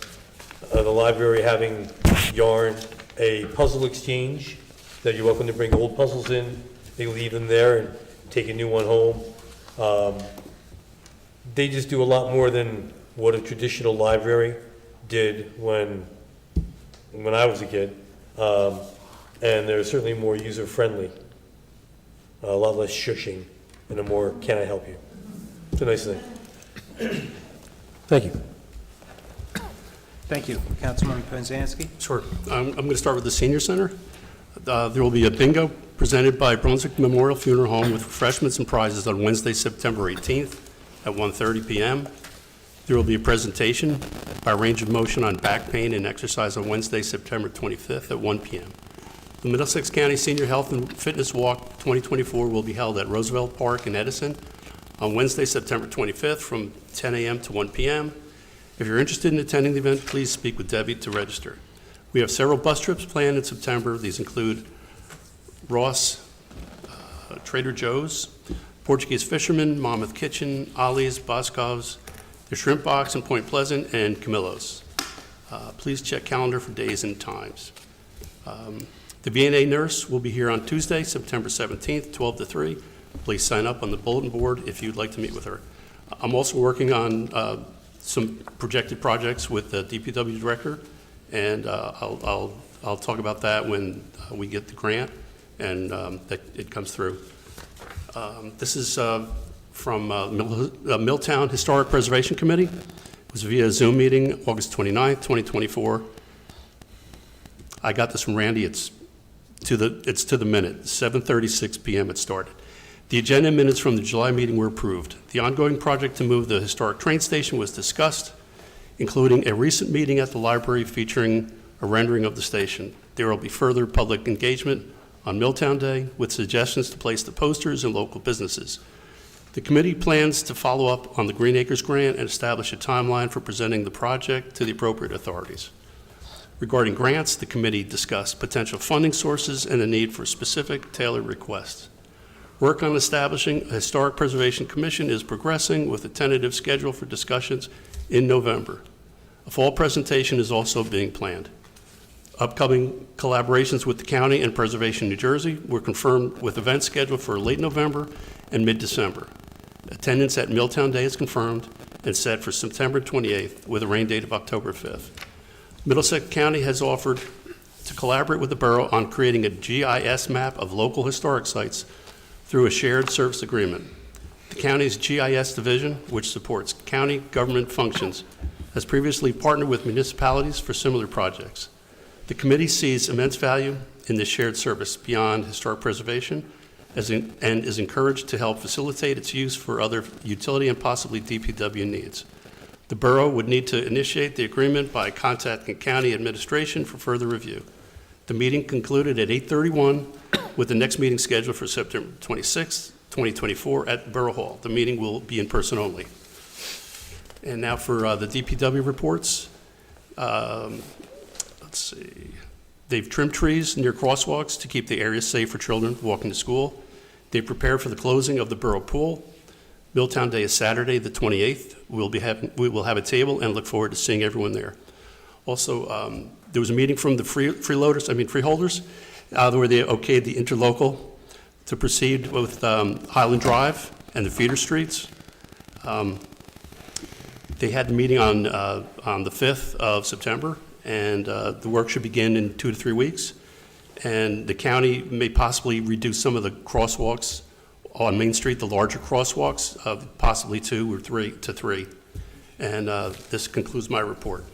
the library having yarn, a puzzle exchange that you're welcome to bring old puzzles in. They leave them there and take a new one home. They just do a lot more than what a traditional library did when I was a kid. And they're certainly more user-friendly, a lot less shushing, and a more, can I help you? It's a nice thing. Thank you. Thank you. Councilman Penzansky. Sure. I'm going to start with the Senior Center. There will be a bingo presented by Brunswick Memorial Funeral Home with refreshments and prizes on Wednesday, September 18th at 1:30 p.m. There will be a presentation by Range of Motion on back pain and exercise on Wednesday, September 25th at 1 p.m. The Middlesex County Senior Health and Fitness Walk 2024 will be held at Roosevelt Park in Edison on Wednesday, September 25th from 10 a.m. to 1 p.m. If you're interested in attending the event, please speak with Debbie to register. We have several bus trips planned in September. These include Ross, Trader Joe's, Portuguese Fisherman, Monmouth Kitchen, Ollie's, Boscov's, the Shrimp Box in Point Pleasant, and Camillo's. Please check calendar for days and times. The VNA nurse will be here on Tuesday, September 17th, 12 to 3. Please sign up on the bulletin board if you'd like to meet with her. I'm also working on some projected projects with the DPW director, and I'll talk about that when we get the grant and that it comes through. This is from Milltown Historic Preservation Committee. It was via Zoom meeting, August 29th, 2024. I got this from Randy. It's to the minute. 7:36 p.m. it started. The agenda minutes from the July meeting were approved. The ongoing project to move the historic train station was discussed, including a recent meeting at the library featuring a rendering of the station. There will be further public engagement on Milltown Day with suggestions to place the posters in local businesses. The committee plans to follow up on the Green Acres grant and establish a timeline for presenting the project to the appropriate authorities. Regarding grants, the committee discussed potential funding sources and the need for specific tailored requests. Work on establishing a Historic Preservation Commission is progressing with a tentative schedule for discussions in November. A fall presentation is also being planned. Upcoming collaborations with the county and Preservation New Jersey were confirmed with events scheduled for late November and mid-December. Attendance at Milltown Day is confirmed and set for September 28th with a rain date of October 5th. Middlesex County has offered to collaborate with the borough on creating a GIS map of local historic sites through a shared service agreement. The county's GIS division, which supports county government functions, has previously partnered with municipalities for similar projects. The committee sees immense value in this shared service beyond historic preservation and is encouraged to help facilitate its use for other utility and possibly DPW needs. The borough would need to initiate the agreement by contacting county administration for further review. The meeting concluded at 8:31 with the next meeting scheduled for September 26, 2024 at Borough Hall. The meeting will be in person only. And now for the DPW reports. Let's see. They've trimmed trees near crosswalks to keep the area safe for children walking to school. They prepared for the closing of the Borough Pool. Milltown Day is Saturday, the 28th. We will have a table and look forward to seeing everyone there. Also, there was a meeting from the freeholders, where they okayed the interlocal to proceed with Highland Drive and the feeder streets. They had the meeting on the 5th of September, and the work should begin in 2 to 3 weeks. And the county may possibly reduce some of the crosswalks on Main Street, the larger crosswalks, possibly 2 or 3 to 3. And this concludes my report.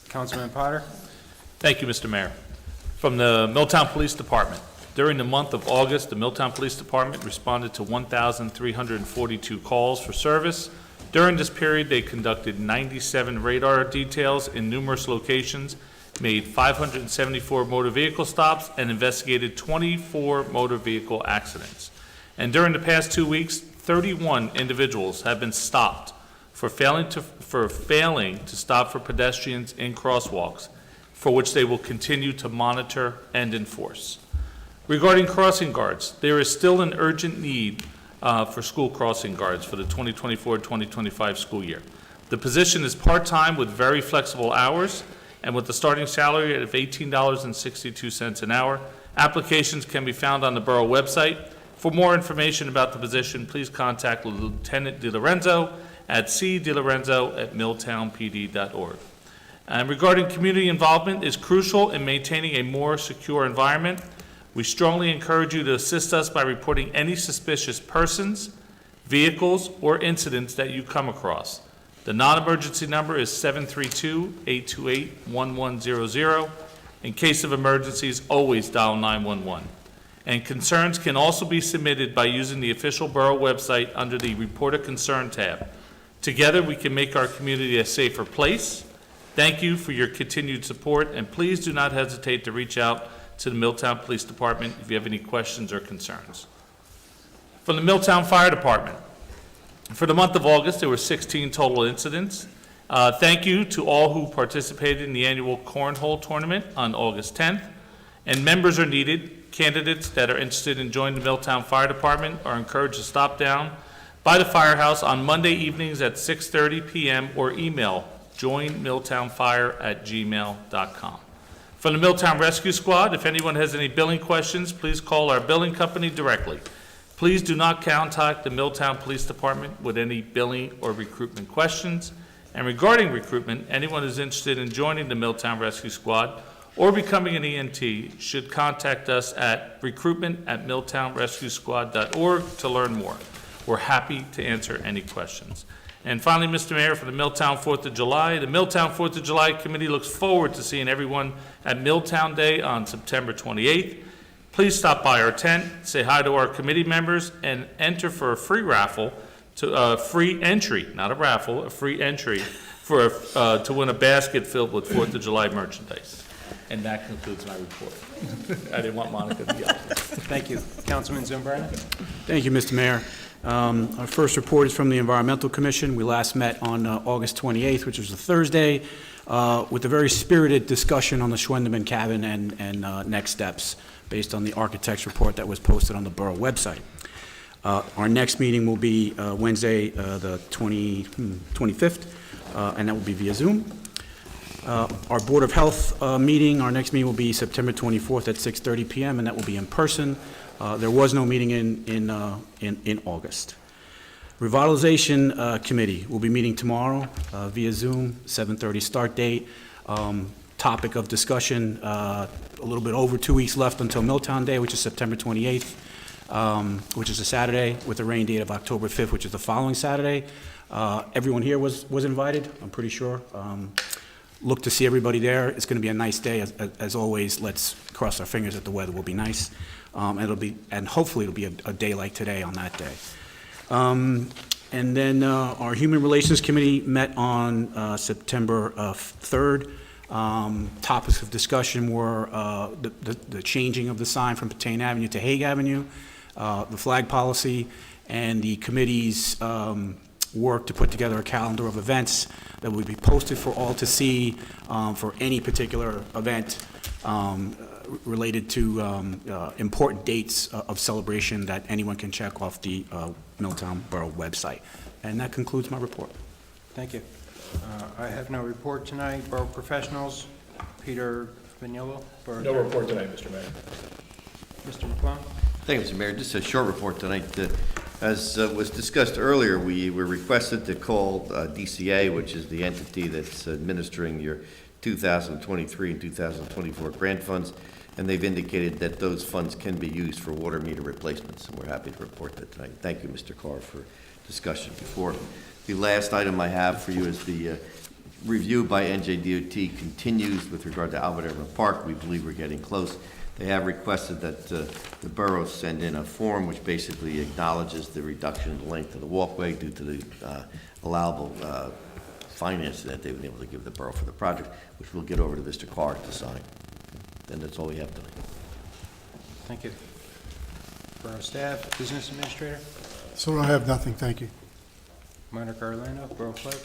Councilman Potter? Thank you, Mr. Mayor. From the Milltown Police Department. During the month of August, the Milltown Police Department responded to 1,342 calls for service. During this period, they conducted 97 radar details in numerous locations, made 574 motor vehicle stops, and investigated 24 motor vehicle accidents. And during the past 2 weeks, 31 individuals have been stopped for failing to stop for pedestrians in crosswalks, for which they will continue to monitor and enforce. Regarding crossing guards, there is still an urgent need for school crossing guards for the 2024-2025 school year. The position is part-time with very flexible hours and with the starting salary of $18.62 an hour. Applications can be found on the borough website. For more information about the position, please contact Lieutenant DiLorenzo at cdilorenzo@milltownpd.org. And regarding community involvement is crucial in maintaining a more secure environment. We strongly encourage you to assist us by reporting any suspicious persons, vehicles, or incidents that you come across. The non-emergency number is 732-828-1100. In case of emergencies, always dial 911. And concerns can also be submitted by using the official borough website under the Report a Concern tab. Together, we can make our community a safer place. Thank you for your continued support, and please do not hesitate to reach out to the Milltown Police Department if you have any questions or concerns. From the Milltown Fire Department, for the month of August, there were 16 total incidents. Thank you to all who participated in the annual Cornhole Tournament on August 10th, and members are needed. Candidates that are interested in joining the Milltown Fire Department are encouraged to stop down by the firehouse on Monday evenings at 6:30 p.m. or email joinmilltownfire@gmail.com. From the Milltown Rescue Squad, if anyone has any billing questions, please call our billing company directly. Please do not contact the Milltown Police Department with any billing or recruitment questions. And regarding recruitment, anyone who's interested in joining the Milltown Rescue Squad or becoming an EMT should contact us at recruitment@milltownrescuesquad.org to learn more. We're happy to answer any questions. And finally, Mr. Mayor, for the Milltown 4th of July, the Milltown 4th of July Committee looks forward to seeing everyone at Milltown Day on September 28th. Please stop by our tent, say hi to our committee members, and enter for a free raffle, free entry, not a raffle, a free entry to win a basket filled with 4th of July merchandise. And that concludes my report. I didn't want Monica to yell. Thank you. Councilman Zambrana? Thank you, Mr. Mayor. Our first report is from the Environmental Commission. We last met on August 28th, which was a Thursday, with a very spirited discussion on the Schwendeman cabin and next steps based on the architect's report that was posted on the Borough website. Our next meeting will be Wednesday, the 25th, and that will be via Zoom. Our Board of Health meeting, our next meeting will be September 24th at 6:30 p.m., and that will be in person. There was no meeting in August. Revitalization Committee will be meeting tomorrow via Zoom, 7:30 start date. Topic of discussion, a little bit over 2 weeks left until Milltown Day, which is September 28th, which is a Saturday, with a rain date of October 5th, which is the following Saturday. Everyone here was invited, I'm pretty sure. Look to see everybody there. It's going to be a nice day. As always, let's cross our fingers that the weather will be nice. And hopefully it'll be a day like today on that day. And then our Human Relations Committee met on September 3rd. Topics of discussion were the changing of the sign from Patain Avenue to Hague Avenue, the flag policy, and the committee's work to put together a calendar of events that would be posted for all to see for any particular event related to important dates of celebration that anyone can check off the Milltown Borough website. And that concludes my report. Thank you. I have no report tonight. Borough Professionals, Peter Vignola. No report tonight, Mr. Mayor. Mr. McClung? Thank you, Mr. Mayor. Just a short report tonight. As was discussed earlier, we were requested to call DCA, which is the entity that's administering your 2023 and 2024 grant funds, and they've indicated that those funds can be used for water meter replacements, and we're happy to report that tonight. Thank you, Mr. Carr, for discussion before. The last item I have for you is the review by NJDOT continues with regard to Albert Everett Park. We believe we're getting close. They have requested that the borough send in a form which basically acknowledges the reduction in the length of the walkway due to the allowable financing that they've been able to give the borough for the project, which we'll get over to Mr. Carr to sign. And that's all we have tonight. Thank you. Borough staff, business administrator, So I have nothing, thank you. Monica Orlando, Borough clerk.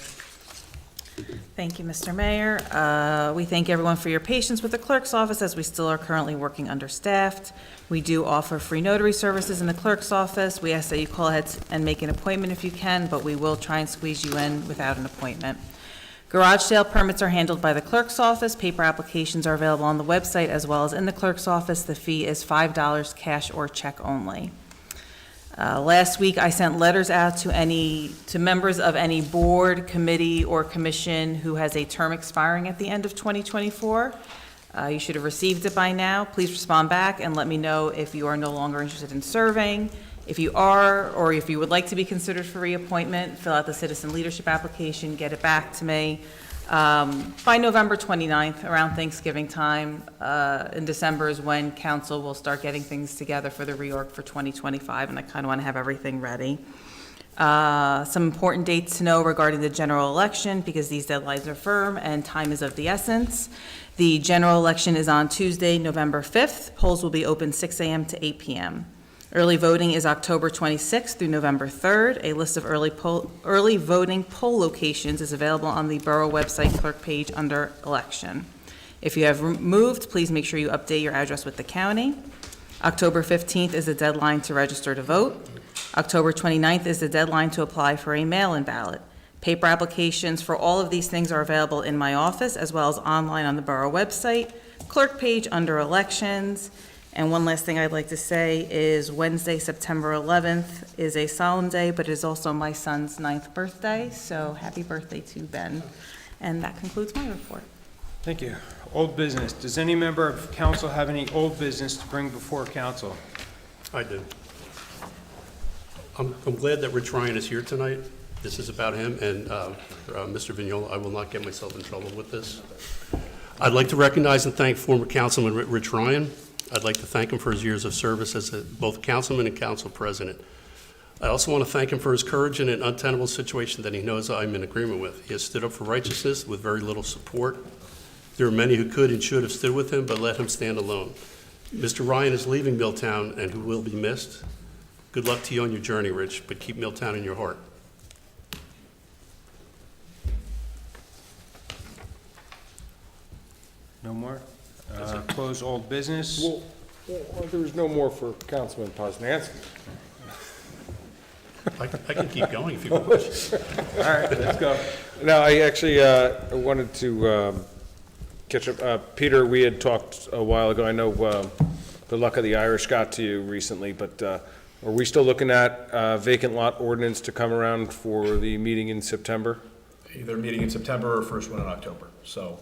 Thank you, Mr. Mayor. We thank everyone for your patience with the clerk's office, as we still are currently working understaffed. We do offer free notary services in the clerk's office. We ask that you call ahead and make an appointment if you can, but we will try and squeeze you in without an appointment. Garage sale permits are handled by the clerk's office. Paper applications are available on the website as well as in the clerk's office. The fee is $5, cash or check only. Last week, I sent letters out to members of any board, committee, or commission who has a term expiring at the end of 2024. You should have received it by now. Please respond back and let me know if you are no longer interested in serving. If you are, or if you would like to be considered for reappointment, fill out the citizen leadership application, get it back to me. By November 29th, around Thanksgiving time, in December is when council will start getting things together for the reorg for 2025, and I kind of want to have everything ready. Some important dates to know regarding the general election, because these deadlines are firm and time is of the essence. The general election is on Tuesday, November 5th. Polls will be open 6 a.m. to 8 p.m. Early voting is October 26th through November 3rd. A list of early voting poll locations is available on the Borough website clerk page under election. If you have moved, please make sure you update your address with the county. October 15th is the deadline to register to vote. October 29th is the deadline to apply for a mail-in ballot. Paper applications for all of these things are available in my office as well as online on the Borough website, clerk page under elections. And one last thing I'd like to say is Wednesday, September 11th is a solemn day, but it is also my son's 9th birthday, so happy birthday to Ben. And that concludes my report. Thank you. Old business. Does any member of council have any old business to bring before council? I do. I'm glad that Rich Ryan is here tonight. This is about him, and Mr. Vignola, I will not get myself in trouble with this. I'd like to recognize and thank former Councilman Rich Ryan. I'd like to thank him for his years of service as both councilman and council president. I also want to thank him for his courage in an untenable situation that he knows I'm in agreement with. He has stood up for righteousness with very little support. There are many who could and should have stood with him, but let him stand alone. Mr. Ryan is leaving Milltown and who will be missed. Good luck to you on your journey, Rich, but keep Milltown in your heart. No more? Close old business? Well, there's no more for Councilman Poznanski. I can keep going if you wish. All right, let's go. No, I actually wanted to catch up. Peter, we had talked a while ago. I know the luck of the Irish got to you recently, but are we still looking at vacant lot ordinance to come around for the meeting in September? Either meeting in September or first one in October. So,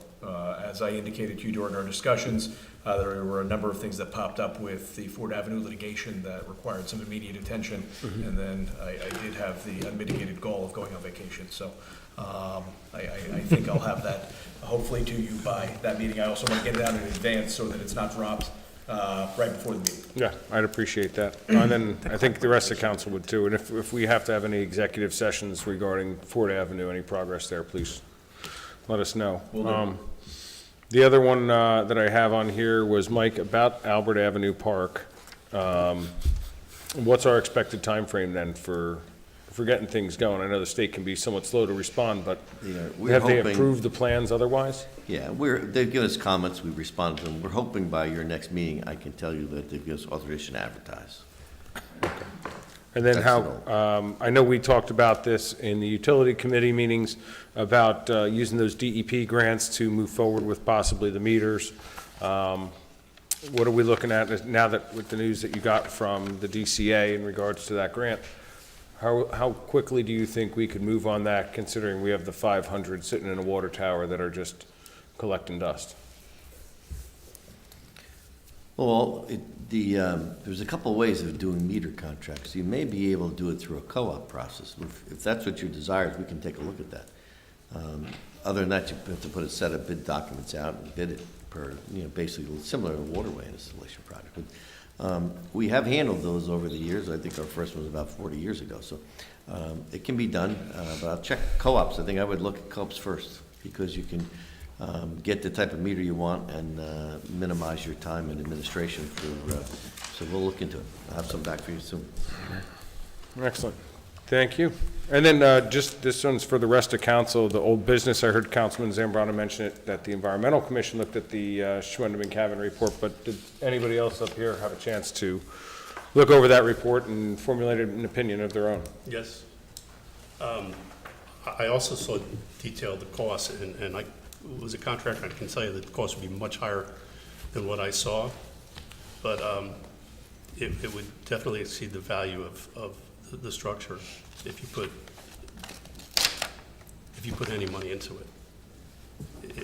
as I indicated to you during our discussions, there were a number of things that popped up with the Ford Avenue litigation that required some immediate attention. And then I did have the unmitigated goal of going on vacation. So, I think I'll have that hopefully to you by that meeting. I also want to get it out in advance so that it's not dropped right before the meeting. Yeah, I'd appreciate that. And then I think the rest of the council would too. And if we have to have any executive sessions regarding Ford Avenue, any progress there, please let us know. The other one that I have on here was, Mike, about Albert Avenue Park. What's our expected time frame then for getting things going? I know the state can be somewhat slow to respond, but we're have they hoping- approved the plans otherwise? Yeah, they've given us comments, we've responded to them. We're hoping by your next meeting, I can tell you that they've given us authorization to advertise. And then That's how, I know we talked about this in the utility committee meetings, about using those DEP grants to move forward with possibly the meters. What are we looking at now that, with the news that you got from the DCA in regards to that grant? How quickly do you think we could move on that, considering we have the 500 sitting in a water tower that are just collecting dust? Well, there's a couple of ways of doing meter contracts. You may be able to do it through a co-op process. If that's what your desire is, we can take a look at that. Other than that, you have to put a set of bid documents out and bid it per, basically similar to a waterway installation project. But, we have handled those over the years. I think our first one was about 40 years ago. So it can be done, but I'll check co-ops. I think I would look at co-ops first, because you can get the type of meter you want and minimize your time in administration. So we'll look into it. I'll have some back for you soon. Excellent. Thank you. And then just, this one's for the rest of council, the old business. I heard Councilman Zambrano mention it, that the Environmental Commission looked at the Schwendeman-Cavan report, but did anybody else up here have a chance to look over that report and formulate an opinion of their own? Yes. I also saw detailed the costs, and I was a contractor. I can tell you that the cost would be much higher than what I saw, but it would definitely exceed the value of the structure if you put any money into it.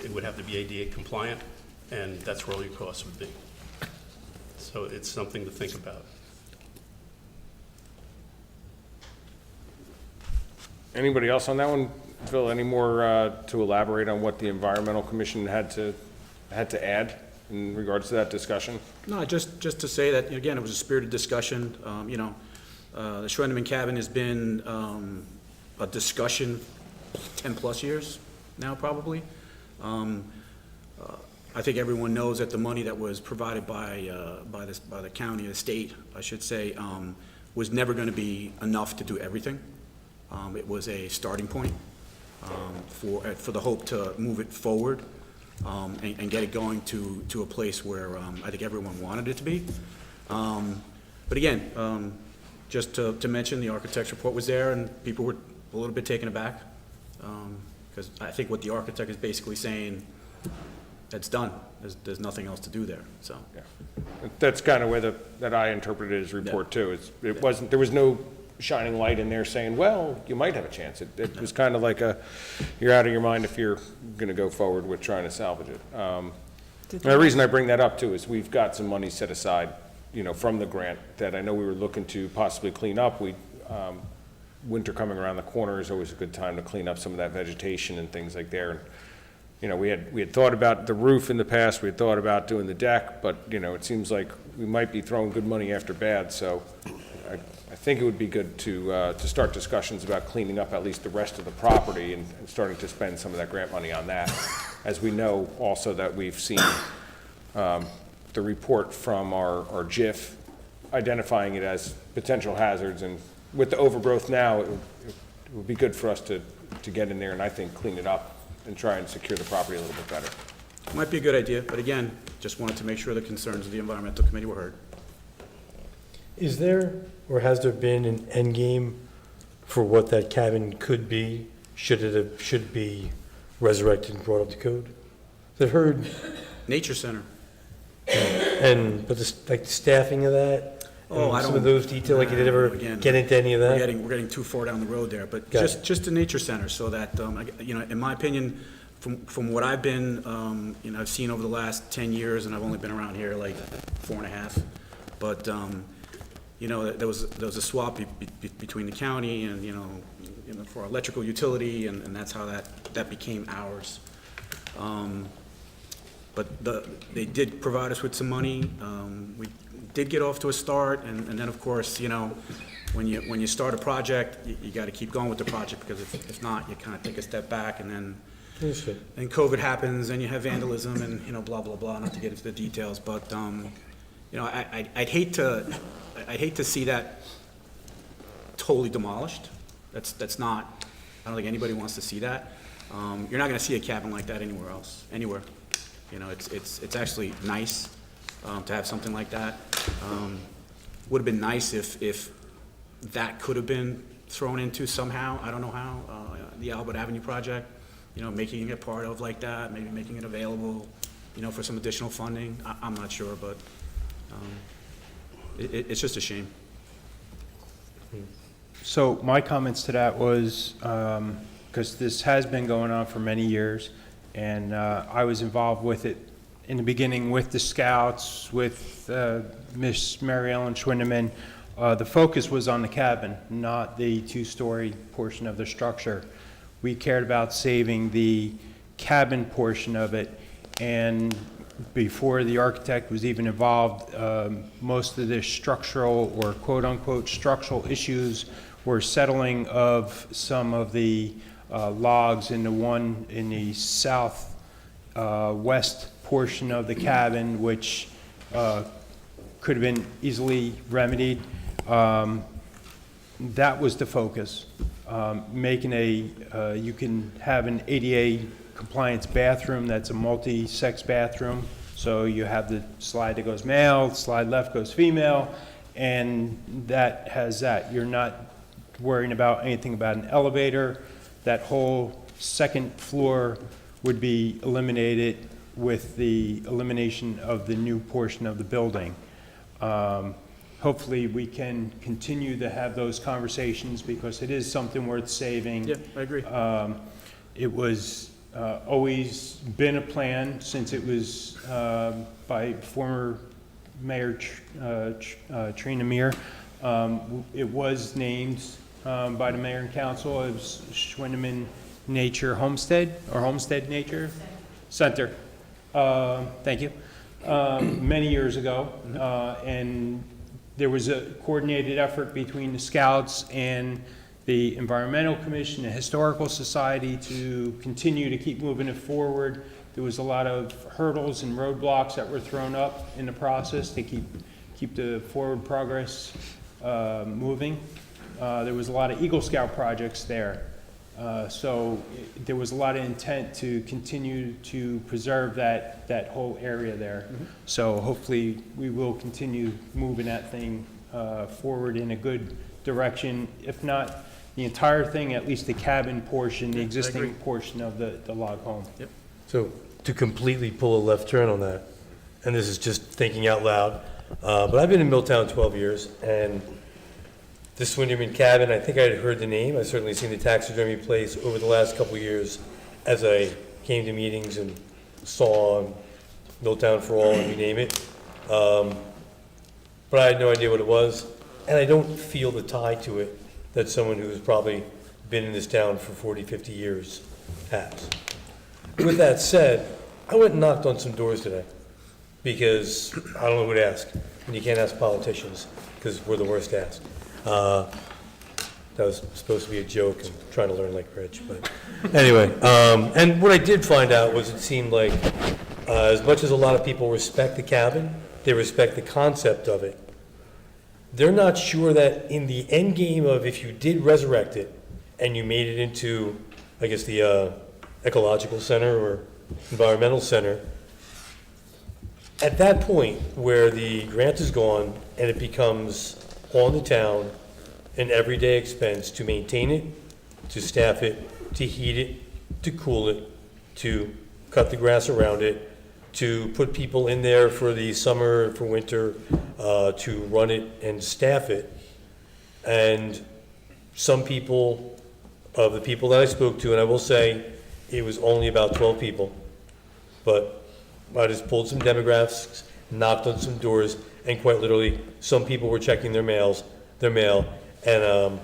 It would have to be ADA compliant, and that's where all your costs would be. So it's something to think about. Anybody else on that one? Phil, any more to elaborate on what the Environmental Commission had to add in regards to that discussion? No, just to say that, again, it was a spirited discussion. The Schwendeman-Cavan has been a discussion 10-plus years now, probably. I think everyone knows that the money that was provided by the county, the state, I should say, was never going to be enough to do everything. It was a starting point for the hope to move it forward and get it going to a place where I think everyone wanted it to be. But again, just to mention, the architect's report was there, and people were a little bit taken aback, because I think what the architect is basically saying, that's done. There's nothing else to do there. So Yeah. That's kind of where that I interpreted his report too. It wasn't, there was no shining light in there saying, well, you might have a chance. It was kind of like you're out of your mind if you're going to go forward with trying to salvage it. And the reason I bring that up too is we've got some money set aside, from the grant that I know we were looking to possibly clean up. Winter coming around the corner is always a good time to clean up some of that vegetation and things like there. And, we had thought about the roof in the past. We had thought about doing the deck, but, it seems like we might be throwing good money after bad. So I think it would be good to start discussions about cleaning up at least the rest of the property and starting to spend some of that grant money on that. As we know also that we've seen the report from our GIF identifying it as potential hazards, and with the overgrowth now, it would be good for us to get in there and I think clean it up and try and secure the property a little bit better. Might be a good idea, but again, just wanted to make sure the concerns of the environmental committee were heard. Is there, or has there been an end game for what that cabin could be, should it be resurrected and brought up to code? I've heard, Nature Center. but like the staffing of that? Oh, and I some don't- of those details, like, you did ever Again, get into any of that? We're getting too far down the road there, but Got just the nature center, so that, in my opinion, from what I've been, I've seen over the last 10 years, and I've only been around here like 4.5, but, there was a swap between the county and, for our electrical utility, and that's how that became ours. But they did provide us with some money. We did get off to a start, and then, of course, when you start a project, you got to keep going with the project, because if not, you kind of take a step back, and then COVID happens, and you have vandalism, and, blah, blah, blah, not to get into the details, but, I'd hate to see that totally demolished. That's not, I don't think anybody wants to see that. You're not going to see a cabin like that anywhere. It's actually nice to have something like that. Would have been nice if that could have been thrown into somehow, I don't know how, the Albert Avenue project, making it part of like that, maybe making it available, for some additional funding. I'm not sure, but it's just a shame. So my comments to that was, because this has been going on for many years, and I was involved with it in the beginning with the Scouts, with Miss Mary Ellen Schwindeman. The focus was on the cabin, not the two-story portion of the structure. We cared about saving the cabin portion of it, and before the architect was even involved, most of the structural or quote-unquote structural issues were settling of some of the logs in the south west portion of the cabin, which could have been easily remedied. That was the focus. Making you can have an ADA compliance bathroom that's a multi-sex bathroom. So you have the slide that goes male, slide left goes female, and that has that. You're not worrying about anything about an elevator. That whole second floor would be eliminated with the elimination of the new portion of the building. Hopefully we can continue to have those conversations, because it is something worth saving. Yeah, I agree. It was always been a plan since it was by former Mayor Trina Meir. It was named by the Mayor and Council as Schwindeman Nature Homestead, or Homestead Nature Center. Thank you. Many years ago, and there was a coordinated effort between the Scouts and the Environmental Commission, the Historical Society, to continue to keep moving it forward. There was a lot of hurdles and roadblocks that were thrown up in the process to keep the forward progress moving. There was a lot of Eagle Scout projects there. So there was a lot of intent to continue to preserve that whole area there. Mm-hmm. So hopefully we will continue moving that thing forward in a good direction. If not the entire thing, at least the cabin portion, the existing portion of the log home. Yep. So to completely pull a left turn on that, and this is just thinking out loud, but I've been in Milltown 12 years, and this Swinderman cabin, I think I had heard the name. I've certainly seen the taxidermy place over the last couple of years as I came to meetings and saw Milltown for All, and you name it. But I had no idea what it was, and I don't feel the tie to it that someone who's probably been in this town for 40, 50 years has. With that said, I went and knocked on some doors today, because I don't know who to ask, and you can't ask politicians, because we're the worst asked. That was supposed to be a joke, I'm trying to learn like Rich, but anyway. And what I did find out was it seemed like, as much as a lot of people respect the cabin, they respect the concept of it. They're not sure that in the end game of if you did resurrect it and you made it into, I guess, the ecological center or environmental center, at that point where the grant is gone and it becomes on the town, an everyday expense to maintain it, to staff it, to heat it, to cool it, to cut the grass around it, to put people in there for the summer, for winter, to run it and staff it. And some people, of the people that I spoke to, and I will say it was only about 12 people, but I just pulled some demographics, knocked on some doors, and quite literally, some people were checking their mail, and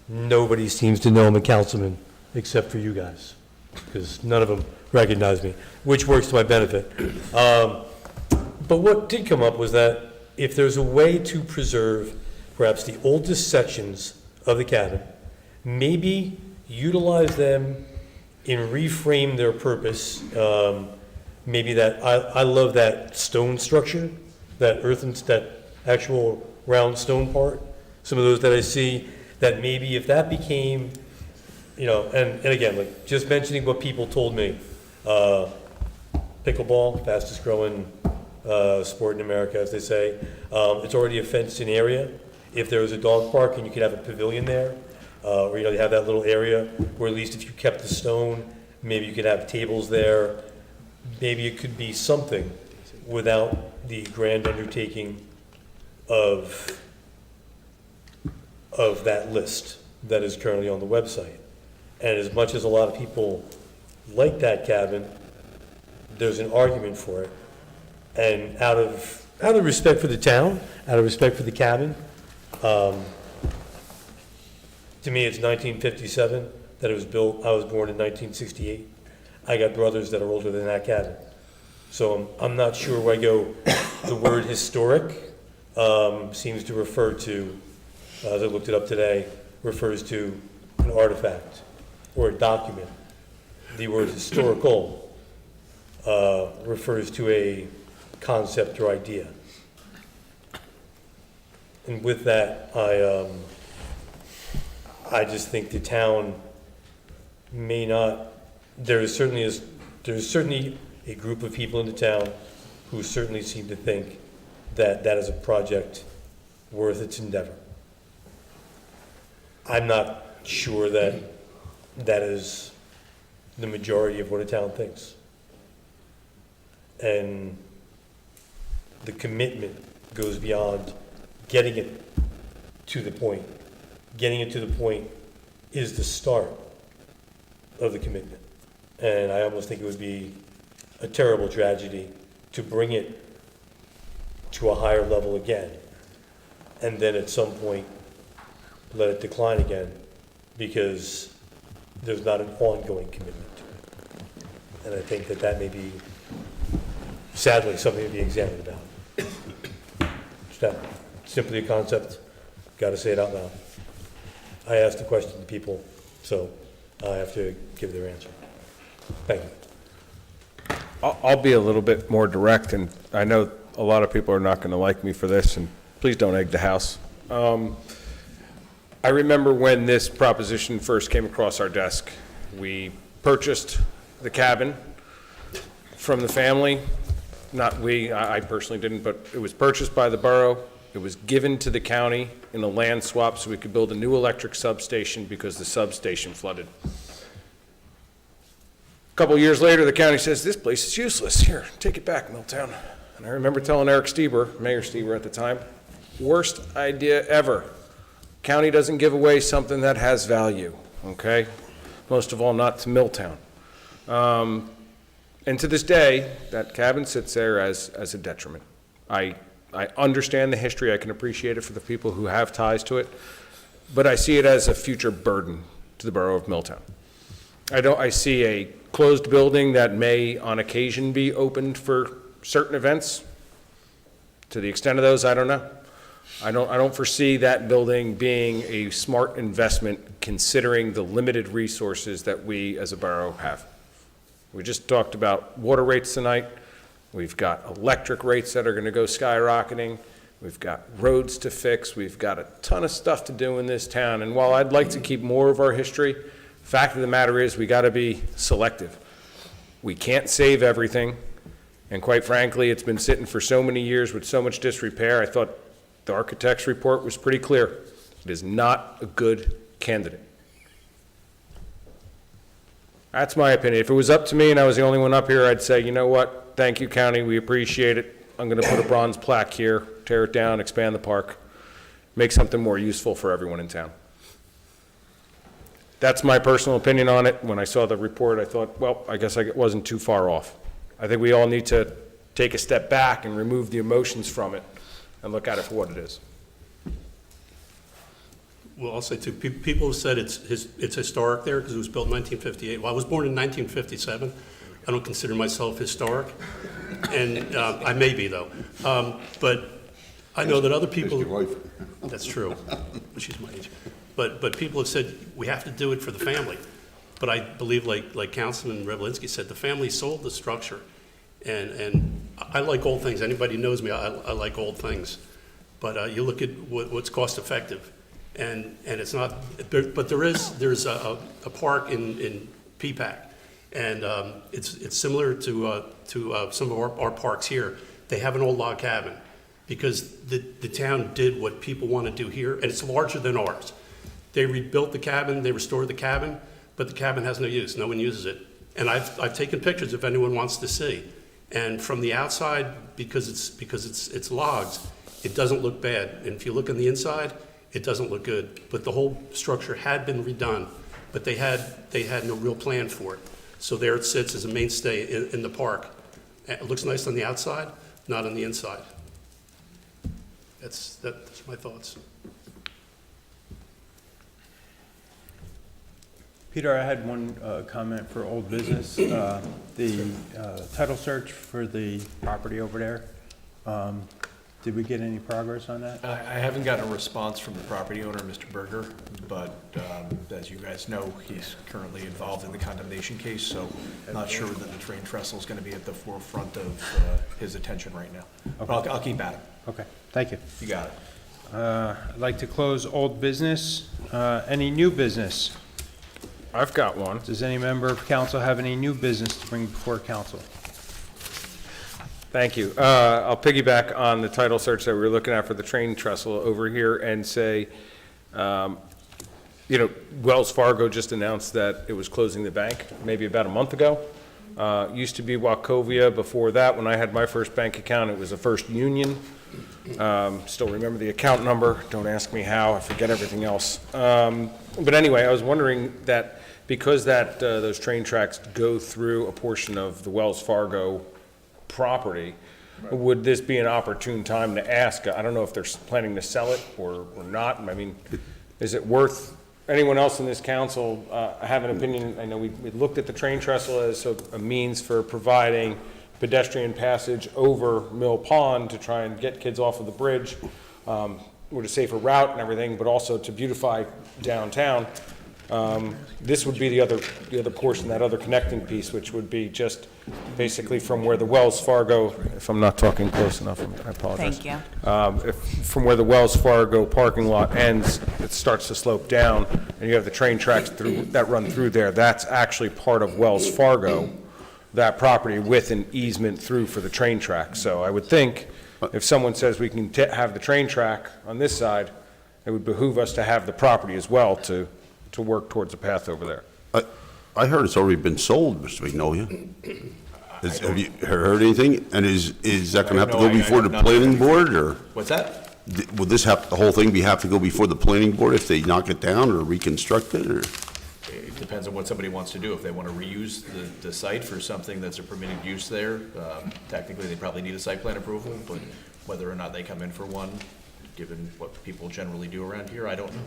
nobody seems to know I'm a councilman, except for you guys, because none of them recognize me, which works to my benefit. But what did come up was that if there's a way to preserve perhaps the oldest sections of the cabin, maybe utilize them and reframe their purpose. Maybe that, I love that stone structure, that that actual round stone part. Some of those that I see, that maybe if that became, and again, like just mentioning what people told me, pickleball, fastest growing sport in America, as they say. It's already a fenced-in area. If there was a dog park and you could have a pavilion there, or you have that little area where at least if you kept the stone, maybe you could have tables there. Maybe it could be something without the grand undertaking of that list that is currently on the website. And as much as a lot of people like that cabin, there's an argument for it. And out of respect for the town, out of respect for the cabin, to me it's 1957 that it was built. I was born in 1968. I got brothers that are older than that cabin. So I'm not sure where I go. The word historic seems to refer to, as I looked it up today, refers to an artifact or a document. The word historical refers to a concept or idea. And with that, I just think the town may not, there's certainly a group of people in the town who certainly seem to think that that is a project worth its endeavor. I'm not sure that that is the majority of what a town thinks. And the commitment goes beyond getting it to the point. Getting it to the point is the start of the commitment. And I almost think it would be a terrible tragedy to bring it to a higher level again, and then at some point let it decline again because there's not an ongoing commitment to it. And I think that that may be, sadly, something to be examined about. It's not simply a concept, got to say it out loud. I asked the question to people, so I have to give their answer. Thank you. I'll be a little bit more direct, and I know a lot of people are not going to like me for this, and please don't egg the house. I remember when this proposition first came across our desk. We purchased the cabin from the family. Not we, I personally didn't, but it was purchased by the borough. It was given to the county in a land swap so we could build a new electric substation because the substation flooded. A couple years later, the county says, this place is useless. Here, take it back, Milltown. And I remember telling Eric Stieber, Mayor Stieber at the time, worst idea ever. County doesn't give away something that has value, okay? Most of all, not to Milltown. And to this day, that cabin sits there as a detriment. I understand the history. I can appreciate it for the people who have ties to it, but I see it as a future burden to the borough of Milltown. I see a closed building that may on occasion be opened for certain events. To the extent of those, I don't know. I don't foresee that building being a smart investment considering the limited resources that we as a borough have. We just talked about water rates tonight. We've got electric rates that are going to go skyrocketing. We've got roads to fix. We've got a ton of stuff to do in this town. And while I'd like to keep more of our history, fact of the matter is we got to be selective. We can't save everything. And quite frankly, it's been sitting for so many years with so much disrepair. I thought the architect's report was pretty clear. It is not a good candidate. That's my opinion. If it was up to me and I was the only one up here, I'd say, you know what? Thank you, county. We appreciate it. I'm going to put a bronze plaque here, tear it down, expand the park, make something more useful for everyone in town. That's my personal opinion on it. When I saw the report, I thought, well, I guess I wasn't too far off. I think we all need to take a step back and remove the emotions from it and look at it for what it is. Well, I'll say too, people have said it's historic there because it was built in 1958. Well, I was born in 1957. I don't consider myself historic, and I may be though. But I know that other people. That's true. She's my age. But people have said we have to do it for the family. But I believe, like Councilman Revelinsky said, the family sold the structure, and I like old things. Anybody who knows me, I like old things. But you look at what's cost effective, and it's not. But there's a park in PPAC, and it's similar to some of our parks here. They have an old log cabin because the town did what people want to do here, and it's larger than ours. They rebuilt the cabin, they restored the cabin, but the cabin has no use. No one uses it. And I've taken pictures if anyone wants to see. And from the outside, because it's logs, it doesn't look bad. And if you look on the inside, it doesn't look good. But the whole structure had been redone, but they had no real plan for it. So there it sits as a mainstay in the park. It looks nice on the outside, not on the inside. That's my thoughts. Peter, I had one comment for old business. The title search for the property over there, did we get any progress on that? I haven't gotten a response from the property owner, Mr. Berger, but as you guys know, he's currently involved in the condemnation case, so not sure that the train trestle is going to be at the forefront of his attention right now. Okay. But I'll keep at it. Okay, thank you. You got it. I'd like to close old business. Any new business? I've got one. Does any member of council have any new business to bring before council? Thank you. I'll piggyback on the title search that we were looking at for the train trestle over here and say, Wells Fargo just announced that it was closing the bank maybe about a month ago. Used to be Wachovia. Before that, when I had my first bank account, it was a First Union. Still remember the account number. Don't ask me how. I forget everything else. But anyway, I was wondering that because those train tracks go through a portion of the Wells Fargo property, would this be an opportune time to ask? I don't know if they're planning to sell it or not. I mean, is it worth, anyone else in this council have an opinion? I know we looked at the train trestle as a means for providing pedestrian passage over Mill Pond to try and get kids off of the bridge, with a safer route and everything, but also to beautify downtown. This would be the other portion, that other connecting piece, which would be just basically from where the Wells Fargo, if I'm not talking close enough, I apologize. Thank you. From where the Wells Fargo parking lot ends, it starts to slope down, and you have the train tracks that run through there. That's actually part of Wells Fargo, that property, with an easement through for the train track. So I would think if someone says we can have the train track on this side, it would behoove us to have the property as well to work towards a path over there. I heard it's already been sold, Mr. Magnolia. Have you heard anything? And is that going to have to go before the planning board, or? What's that? Will this have, the whole thing have to go before the planning board if they knock it down or reconstruct it, or? It depends on what somebody wants to do. If they want to reuse the site for something that's a permitted use there, technically they probably need a site plan approval, but whether or not they come in for one, given what people generally do around here, I don't know.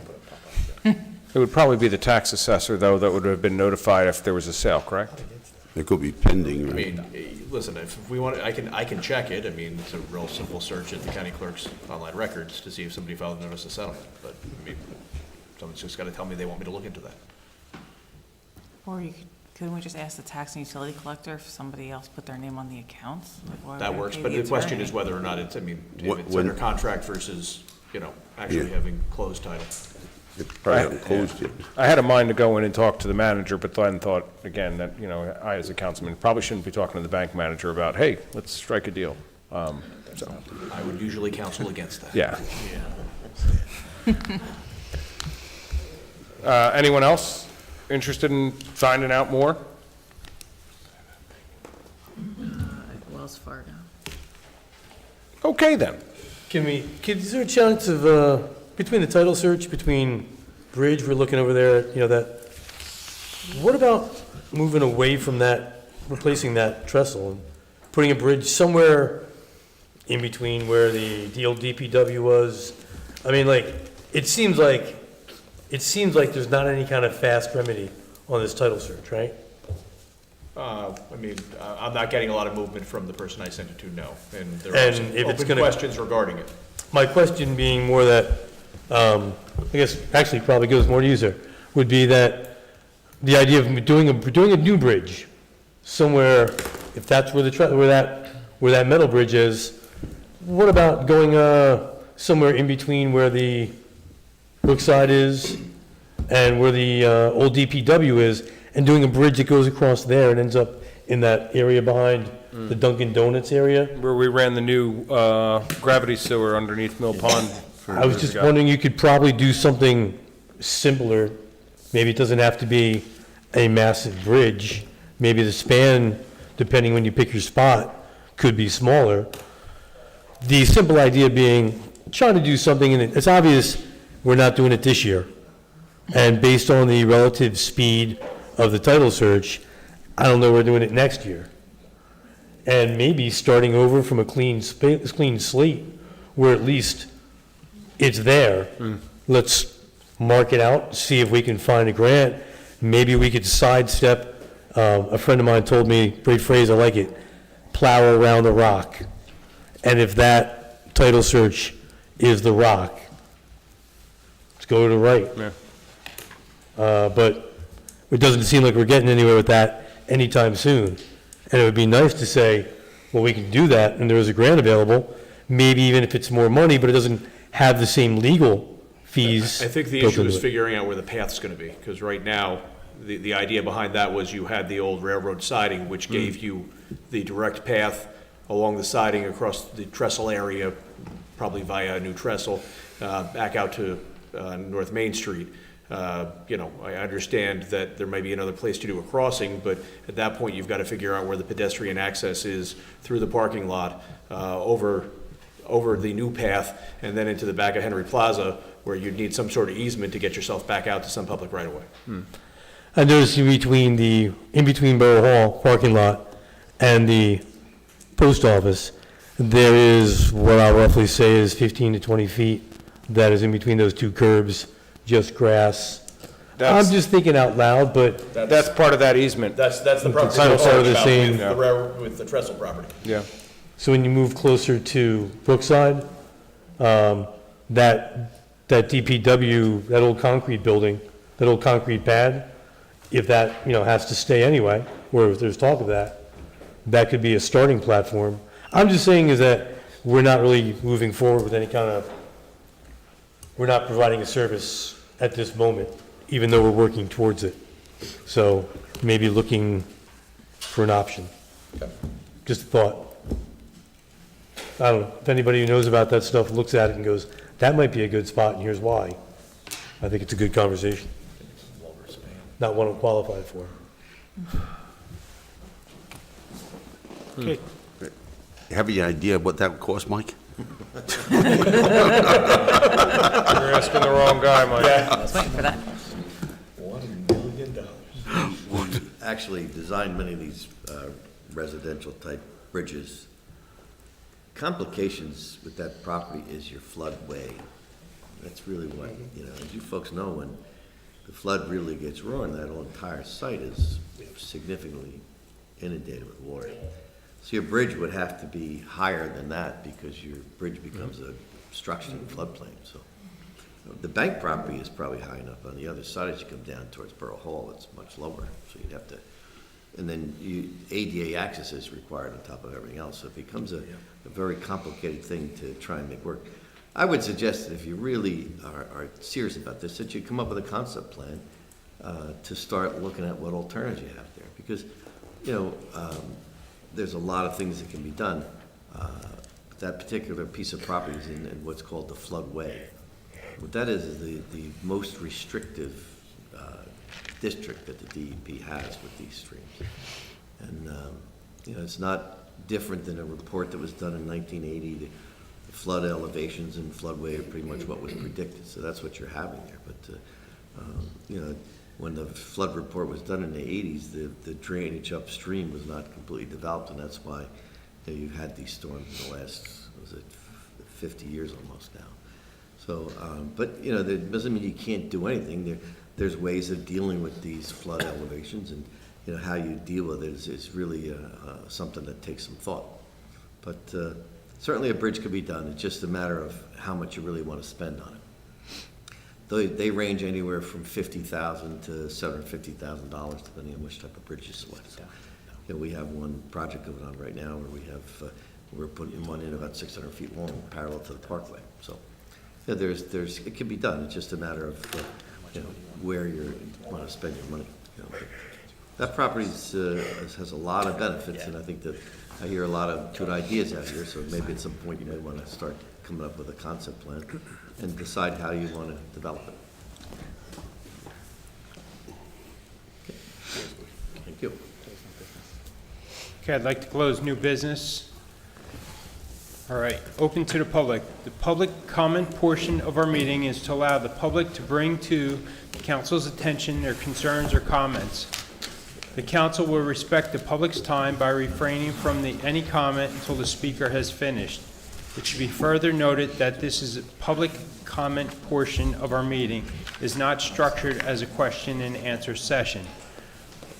It would probably be the tax assessor, though, that would have been notified if there was a sale, correct? It could be pending, I right? mean, listen, if we want, I can check it. I mean, it's a real simple search at the county clerk's online records to see if somebody filed a notice of settlement. But, I mean, someone's just gotta tell me they want me to look into that. Or couldn't we just ask the tax and utility collector if somebody else put their name on the accounts? Like, why would That we works, pay but the question attorney? is whether or not it's, I mean, if What- it's when- under contract versus, actually Yeah. having closed title. It probably haven't closed yet. I had a mind to go in and talk to the manager, but then thought, again, that, I, as a councilman, probably shouldn't be talking to the bank manager about, hey, let's strike a deal. So, I would usually counsel against that. yeah. Anyone else interested in finding out more? Wells Fargo. Okay, then. Is there a chance of, between the title search, between bridge, we're looking over there, what about moving away from that, replacing that trestle and putting a bridge somewhere in between where the old DPW was? I mean, it seems like there's not any kind of fast remedy on this title search, right? I'm not getting a lot of movement from the person I sent it to, no. And there are And some if it's open gonna- questions regarding it. My question being more that, I guess, actually probably goes more to you, sir, would be that the idea of doing a new bridge somewhere, if that's where where that metal bridge is, what about going, somewhere in between where the Brookside is and where the, old DPW is, and doing a bridge that goes across there and ends up in that area behind the Dunkin' Donuts area? Where we ran the new gravity sewer underneath Mill Pond. I was just wondering, you could probably do something simpler. Maybe it doesn't have to be a massive bridge. Maybe the span, depending when you pick your spot, could be smaller. The simple idea being, trying to do something, and it's obvious we're not doing it this year. And based on the relative speed of the title search, I don't know we're doing it next year. And maybe starting over from a clean slate, where at least it's there. Let's mark it out, see if we can find a grant. Maybe we could sidestep, a friend of mine told me, great phrase, I like it, plow around the rock. And if that title search is the rock, let's go to the right. Yeah. But it doesn't seem like we're getting anywhere with that anytime soon. And it would be nice to say, well, we can do that, and there is a grant available, maybe even if it's more money, but it doesn't have the same legal fees. I think the built issue into is it. figuring out where the path's gonna be, because right now, the idea behind that was you had the old railroad siding, which gave you the direct path along the siding across the trestle area, probably via a new trestle, back out to North Main Street. I understand that there may be another place to do a crossing, but at that point, you've got to figure out where the pedestrian access is through the parking lot, over the new path, and then into the back of Henry Plaza, where you'd need some sort of easement to get yourself back out to some public right-of-way. I noticed in between Borough Hall parking lot and the post office, there is what I'll roughly say is 15 to 20 feet that is in between those two curbs, just grass. I'm just thinking out loud, but That's part of that easement. That's the property kind of we're part of talking the about same- with the railroad, with the trestle property. Yeah. so when you move closer to Brookside, that DPW, that old concrete building, that old concrete pad, if that, has to stay anyway, or if there's talk of that, that could be a starting platform. I'm just saying is that we're not really moving forward with any kind of, we're not providing a service at this moment, even though we're working towards it. So maybe looking for an option. Just a thought. I don't know, if anybody who knows about that stuff looks at it and goes, that might be a good spot and here's why. I think it's a good conversation. Not one I'm qualified for. You have any idea what that would cost, Mike? You're asking the wrong guy, Mike. I was waiting for that. $1 million. Actually designed many of these residential type bridges. Complications with that property is your floodway. That's really what, as you folks know, when the flood really gets rolling, that whole entire site is significantly inundated with water. So your bridge would have to be higher than that because your bridge becomes a obstruction in floodplain, so. The bank property is probably high enough. On the other side, as you come down towards Borough Hall, it's much lower, so you'd have to, and then ADA access is required on top of everything else, so it becomes a very complicated thing to try and make work. I would suggest that if you really are serious about this, that you come up with a concept plan to start looking at what alternatives you have there, because, there's a lot of things that can be done. That particular piece of property is in what's called the floodway. What that is the most restrictive district that the DEP has with these streams. And, it's not different than a report that was done in 1980. The flood elevations and floodway are pretty much what was predicted, so that's what you're having there. But, when the flood report was done in the 80s, the drainage upstream was not completely developed, and that's why you've had these storms in the last, 50 years almost now. So, but, that doesn't mean you can't do anything. There's ways of dealing with these flood elevations, and, how you deal with it is really something that takes some thought. But certainly a bridge could be done. It's just a matter of how much you really want to spend on it. They range anywhere from $50,000 to $750,000, depending on which type of bridge you select. So, we have one project going on right now where we're putting one in about 600 feet long, parallel to the parkway. So, it can be done. It's just a matter of where you want to spend your money. That property has a lot of benefits, and I think that I hear a lot of good ideas out here. So maybe at some point you may want to start coming up with a concept plan and decide how you want to develop it. Okay. Thank you. Okay, I'd like to close new business. All right, open to the public. The public comment portion of our meeting is to allow the public to bring to the council's attention their concerns or comments. The council will respect the public's time by refraining from any comment until the speaker has finished. It should be further noted that this is a public comment portion of our meeting is not structured as a question and answer session.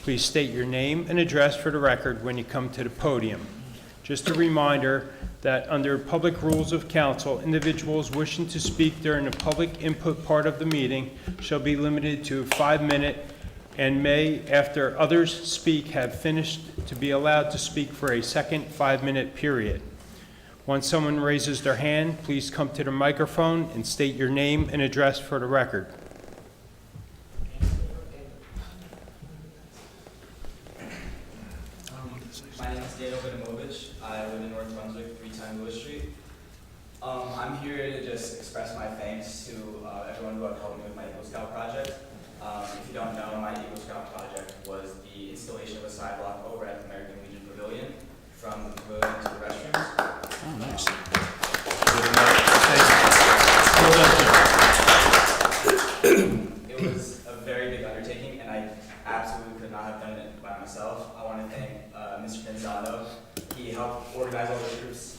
Please state your name and address for the record when you come to the podium. Just a reminder that under public rules of council, individuals wishing to speak during the public input part of the meeting shall be limited to a 5-minute and may, after others speak, have finished to be allowed to speak for a second 5-minute period. Once someone raises their hand, please come to the microphone and state your name and address for the record. My name is Daniel Vidamovich. I live in North Brunswick, 310 Lewis Street. I'm here to just express my thanks to everyone who have helped me with my Eagle Scout project. If you don't know, my Eagle Scout project was the installation of a sidewalk over at the American Legion Pavilion, from the pavilion to the restrooms. Oh, nice. It was a very big undertaking, and I absolutely could not have done it by myself. I want to thank Mr. Pinzano. He helped organize all the troops.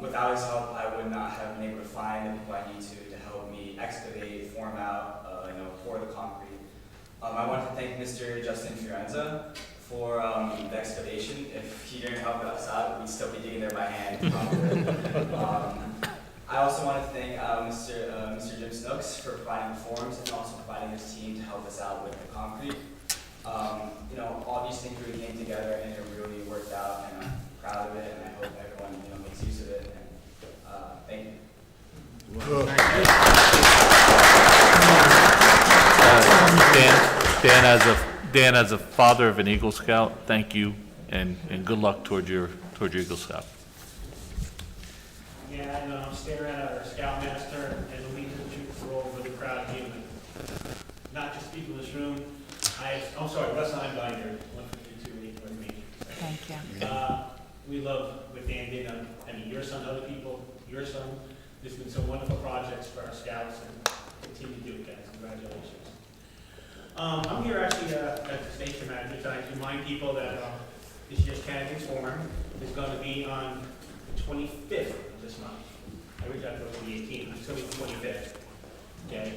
Without his help, I would not have been able to find the people I need to help me excavate, form out, pour the concrete. I want to thank Mr. Justin Fiorenza for the excavation. If he didn't help us out, we'd still be digging there by hand. I also want to thank Mr. Jim Snooks for providing the forms and also providing his team to help us out with the concrete. All these things really came together and it really worked out, and I'm proud of it, and I hope everyone makes use of it. And thank you. Dan, as a father of an Eagle Scout, thank you, and good luck toward your Eagle Scout. Yeah, and I'm staring at our Scoutmaster and the Legion troops for over the crowd here. Not just people in this room. I'm sorry, Russ Einbinder, 152 with me. Thank you. We love what Dan did on, your son, other people, your son. There's been some wonderful projects for our scouts, and continue to do it, guys. Congratulations. I'm here actually as the station manager tonight to remind people that this year's candidates forum is going to be on the 25th of this month. I wish I thought it was the 18th. It's going to be the 25th. okay?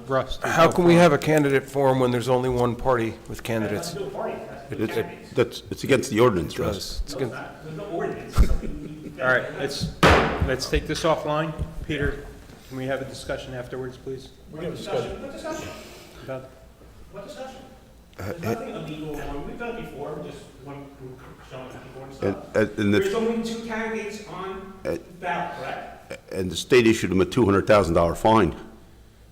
Russ, how can we have a candidate forum when there's only one party with candidates? Let's do a party, that's the candidates. It's against the ordinance, Russ. It's No, against- it's not, there's no ordinance. It's something you- All right, let's take this offline. Peter, can we have a discussion afterwards, please? What discussion? What discussion? About- What discussion? There's nothing illegal on, we've done it before, we just one group showing people and stuff. And There's the, only 2 candidates on ballot, correct? and the state issued them a $200,000 fine.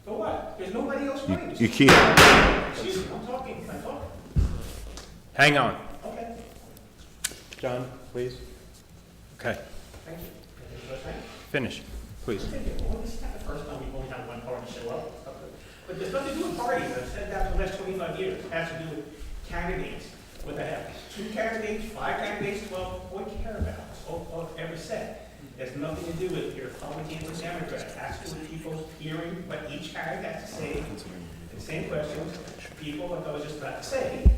For what? There's nobody else running. You can't, Excuse me, I'm talking. Hang on. Okay, John, please. Okay, thank you. finish, please. Well, this is not the first time we've only had one party show up. But there's nothing to do with parties, I've said that for the last 25 years. It has to do with candidates. Whether they have 2 candidates, 5 candidates, 12, what do you care about? It's all ever said. It has nothing to do with your Republican or Democrat. It has to do with people hearing what each candidate has to say, the same questions. People, like I was just about to say,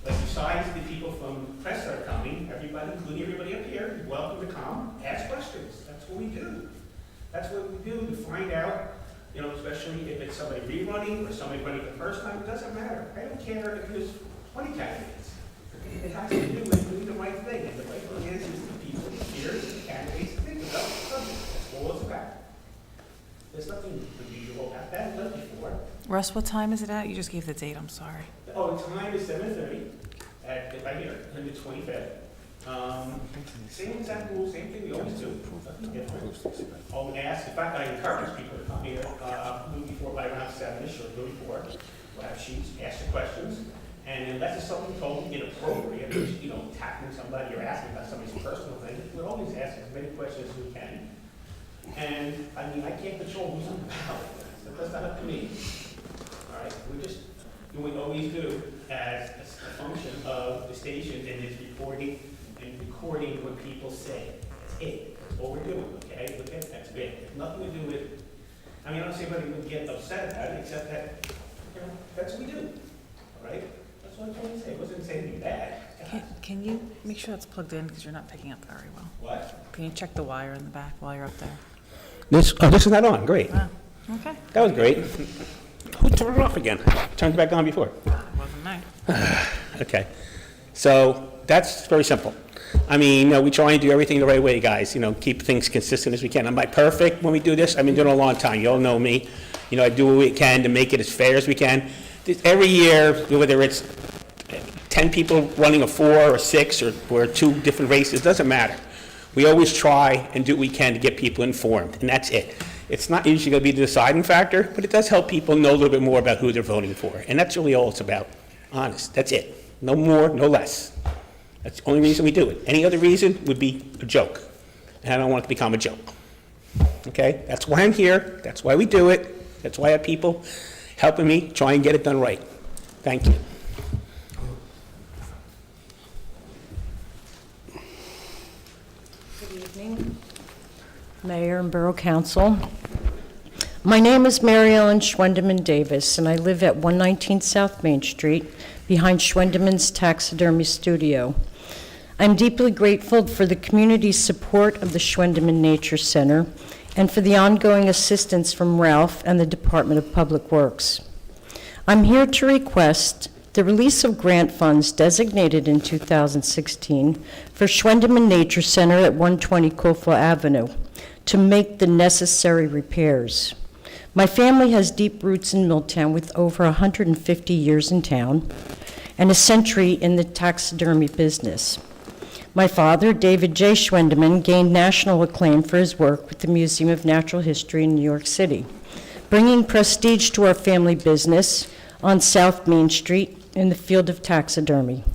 like besides the people from press that are coming, everybody, including everybody up here, is welcome to come, ask questions. That's what we do. That's what we do to find out, you know, especially if it's somebody rerunning or somebody running the first time, it doesn't matter. I don't care if there's 20 candidates. It has to do with doing the right thing, and the right thing is the people here, the candidates, think about the subject. That's all it's about. There's nothing unusual about that, I've done it before. Russ, what time is it at? You just gave the date, I'm sorry. Oh, the time is 7:30 right here, on the 25th. Same exact rule, same thing we always do, nothing different. I'll ask, in fact, I encourage people to come here, move before by around 7-ish or go before. We'll have sheets, ask the questions, and unless it's something totally inappropriate, you know, tackling somebody or asking about somebody's personal thing, we'll always ask as many questions as we can. And, I mean, I can't control who's on the ballot, so that's not up to me. All right, we're just doing what we always do as a function of the station and its reporting and recording what people say. That's it. That's all we're doing, okay? Look at, that's it. It's nothing to do with, I mean, I don't see anybody would get upset about it, except that, you know, that's what we do, all right? That's what I'm trying to say. It wasn't saying anything bad. Can you make sure that's plugged in, because you're not picking up very well? What? Can you check the wire in the back while you're up there? This is not on, great. Oh, okay. That was great. Who turned it off again? Turned it back on before. Wasn't nice. Okay. So that's very simple. I mean, we try and do everything the right way, guys, keep things consistent as we can. Am I perfect when we do this? I've been doing it a long time. You all know me. I do what we can to make it as fair as we can. Every year, whether it's 10 people running a 4 or 6 or 2 different races, doesn't matter. We always try and do what we can to get people informed, and that's it. It's not usually going to be the deciding factor, but it does help people know a little bit more about who they're voting for, and that's really all it's about. Honest, that's it. No more, no less. That's the only reason we do it. Any other reason would be a joke, and I don't want it to become a joke. Okay? That's why I'm here. That's why we do it. That's why I have people helping me try and get it done right. Thank you. Good evening, Mayor and Borough Council. My name is Mary Ellen Schwendeman Davis, and I live at 119 South Main Street, behind Schwendeman's Taxidermy Studio. I'm deeply grateful for the community's support of the Schwendeman Nature Center and for the ongoing assistance from Ralph and the Department of Public Works. I'm here to request the release of grant funds designated in 2016 for Schwendeman Nature Center at 120 Colville Avenue to make the necessary repairs. My family has deep roots in Milltown with over 150 years in town and a century in the taxidermy business. My father, David J. Schwendeman, gained national acclaim for his work with the Museum of Natural History in New York City, bringing prestige to our family business on South Main Street in the field of taxidermy.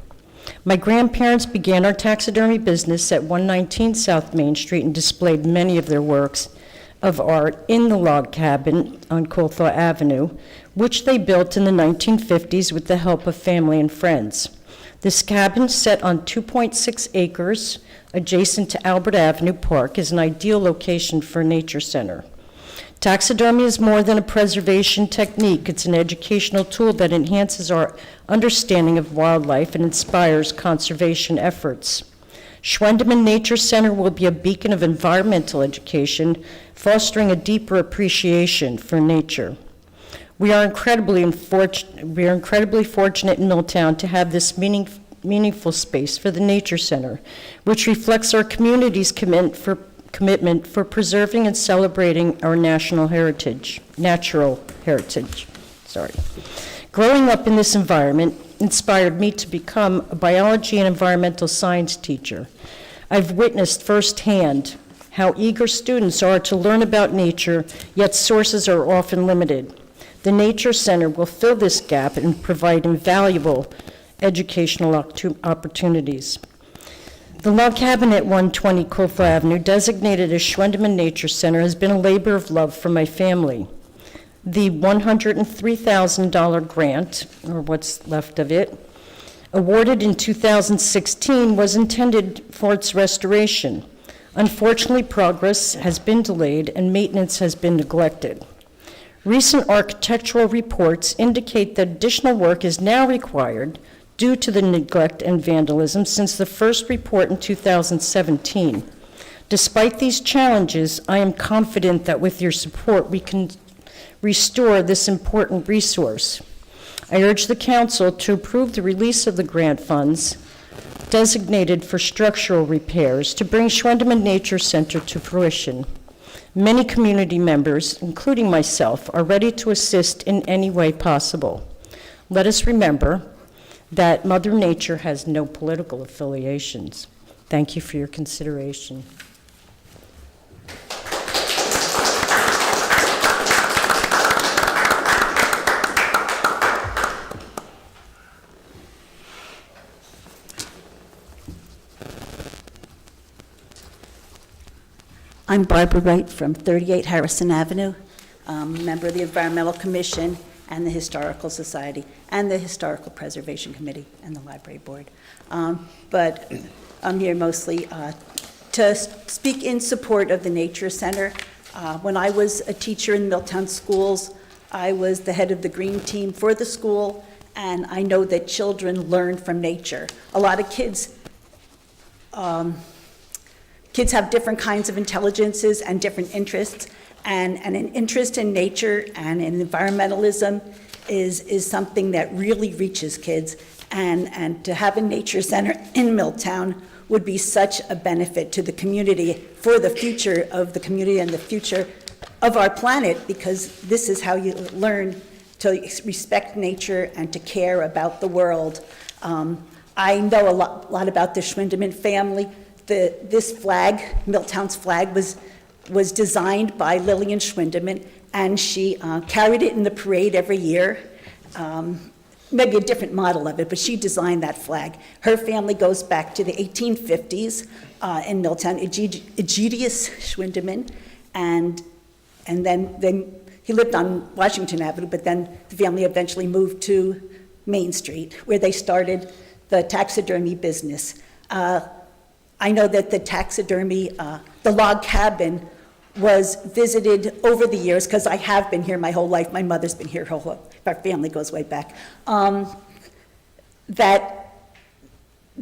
My grandparents began our taxidermy business at 119 South Main Street and displayed many of their works of art in the log cabin on Colville Avenue, which they built in the 1950s with the help of family and friends. This cabin, set on 2.6 acres adjacent to Albert Avenue Park, is an ideal location for a nature center. Taxidermy is more than a preservation technique. It's an educational tool that enhances our understanding of wildlife and inspires conservation efforts. Schwendeman Nature Center will be a beacon of environmental education, fostering a deeper appreciation for nature. We are incredibly fortunate in Milltown to have this meaningful space for the Nature Center, which reflects our community's commitment for preserving and celebrating our natural heritage. Growing up in this environment inspired me to become a biology and environmental science teacher. I've witnessed firsthand how eager students are to learn about nature, yet sources are often limited. The Nature Center will fill this gap and provide invaluable educational opportunities. The log cabin at 120 Colville Avenue, designated as Schwendeman Nature Center, has been a labor of love for my family. The $103,000 grant, or what's left of it, awarded in 2016 was intended for its restoration. Unfortunately, progress has been delayed and maintenance has been neglected. Recent architectural reports indicate that additional work is now required due to the neglect and vandalism since the first report in 2017. Despite these challenges, I am confident that with your support, we can restore this important resource. I urge the council to approve the release of the grant funds designated for structural repairs to bring Schwendeman Nature Center to fruition. Many community members, including myself, are ready to assist in any way possible. Let us remember that Mother Nature has no political affiliations. Thank you for your consideration. I'm Barbara Wright from 38 Harrison Avenue, member of the Environmental Commission and the Historical Society and the Historical Preservation Committee and the Library Board. But I'm here mostly to speak in support of the Nature Center. When I was a teacher in Milltown schools, I was the head of the green team for the school, and I know that children learn from nature. A lot of kids have different kinds of intelligences and different interests, and an interest in nature and in environmentalism is something that really reaches kids, and to have a nature center in Milltown would be such a benefit to the community for the future of the community and the future of our planet, because this is how you learn to respect nature and to care about the world. I know a lot about the Schwendeman family. This flag, Milltown's flag, was designed by Lillian Schwendeman, and she carried it in the parade every year. Maybe a different model of it, but she designed that flag. Her family goes back to the 1850s in Milltown, Egidius Schwendeman, and then he lived on Washington Avenue, but then the family eventually moved to Main Street, where they started the taxidermy business. I know that the taxidermy, the log cabin, was visited over the years, because I have been here my whole life. My mother's been here her whole life. Our family goes way back. That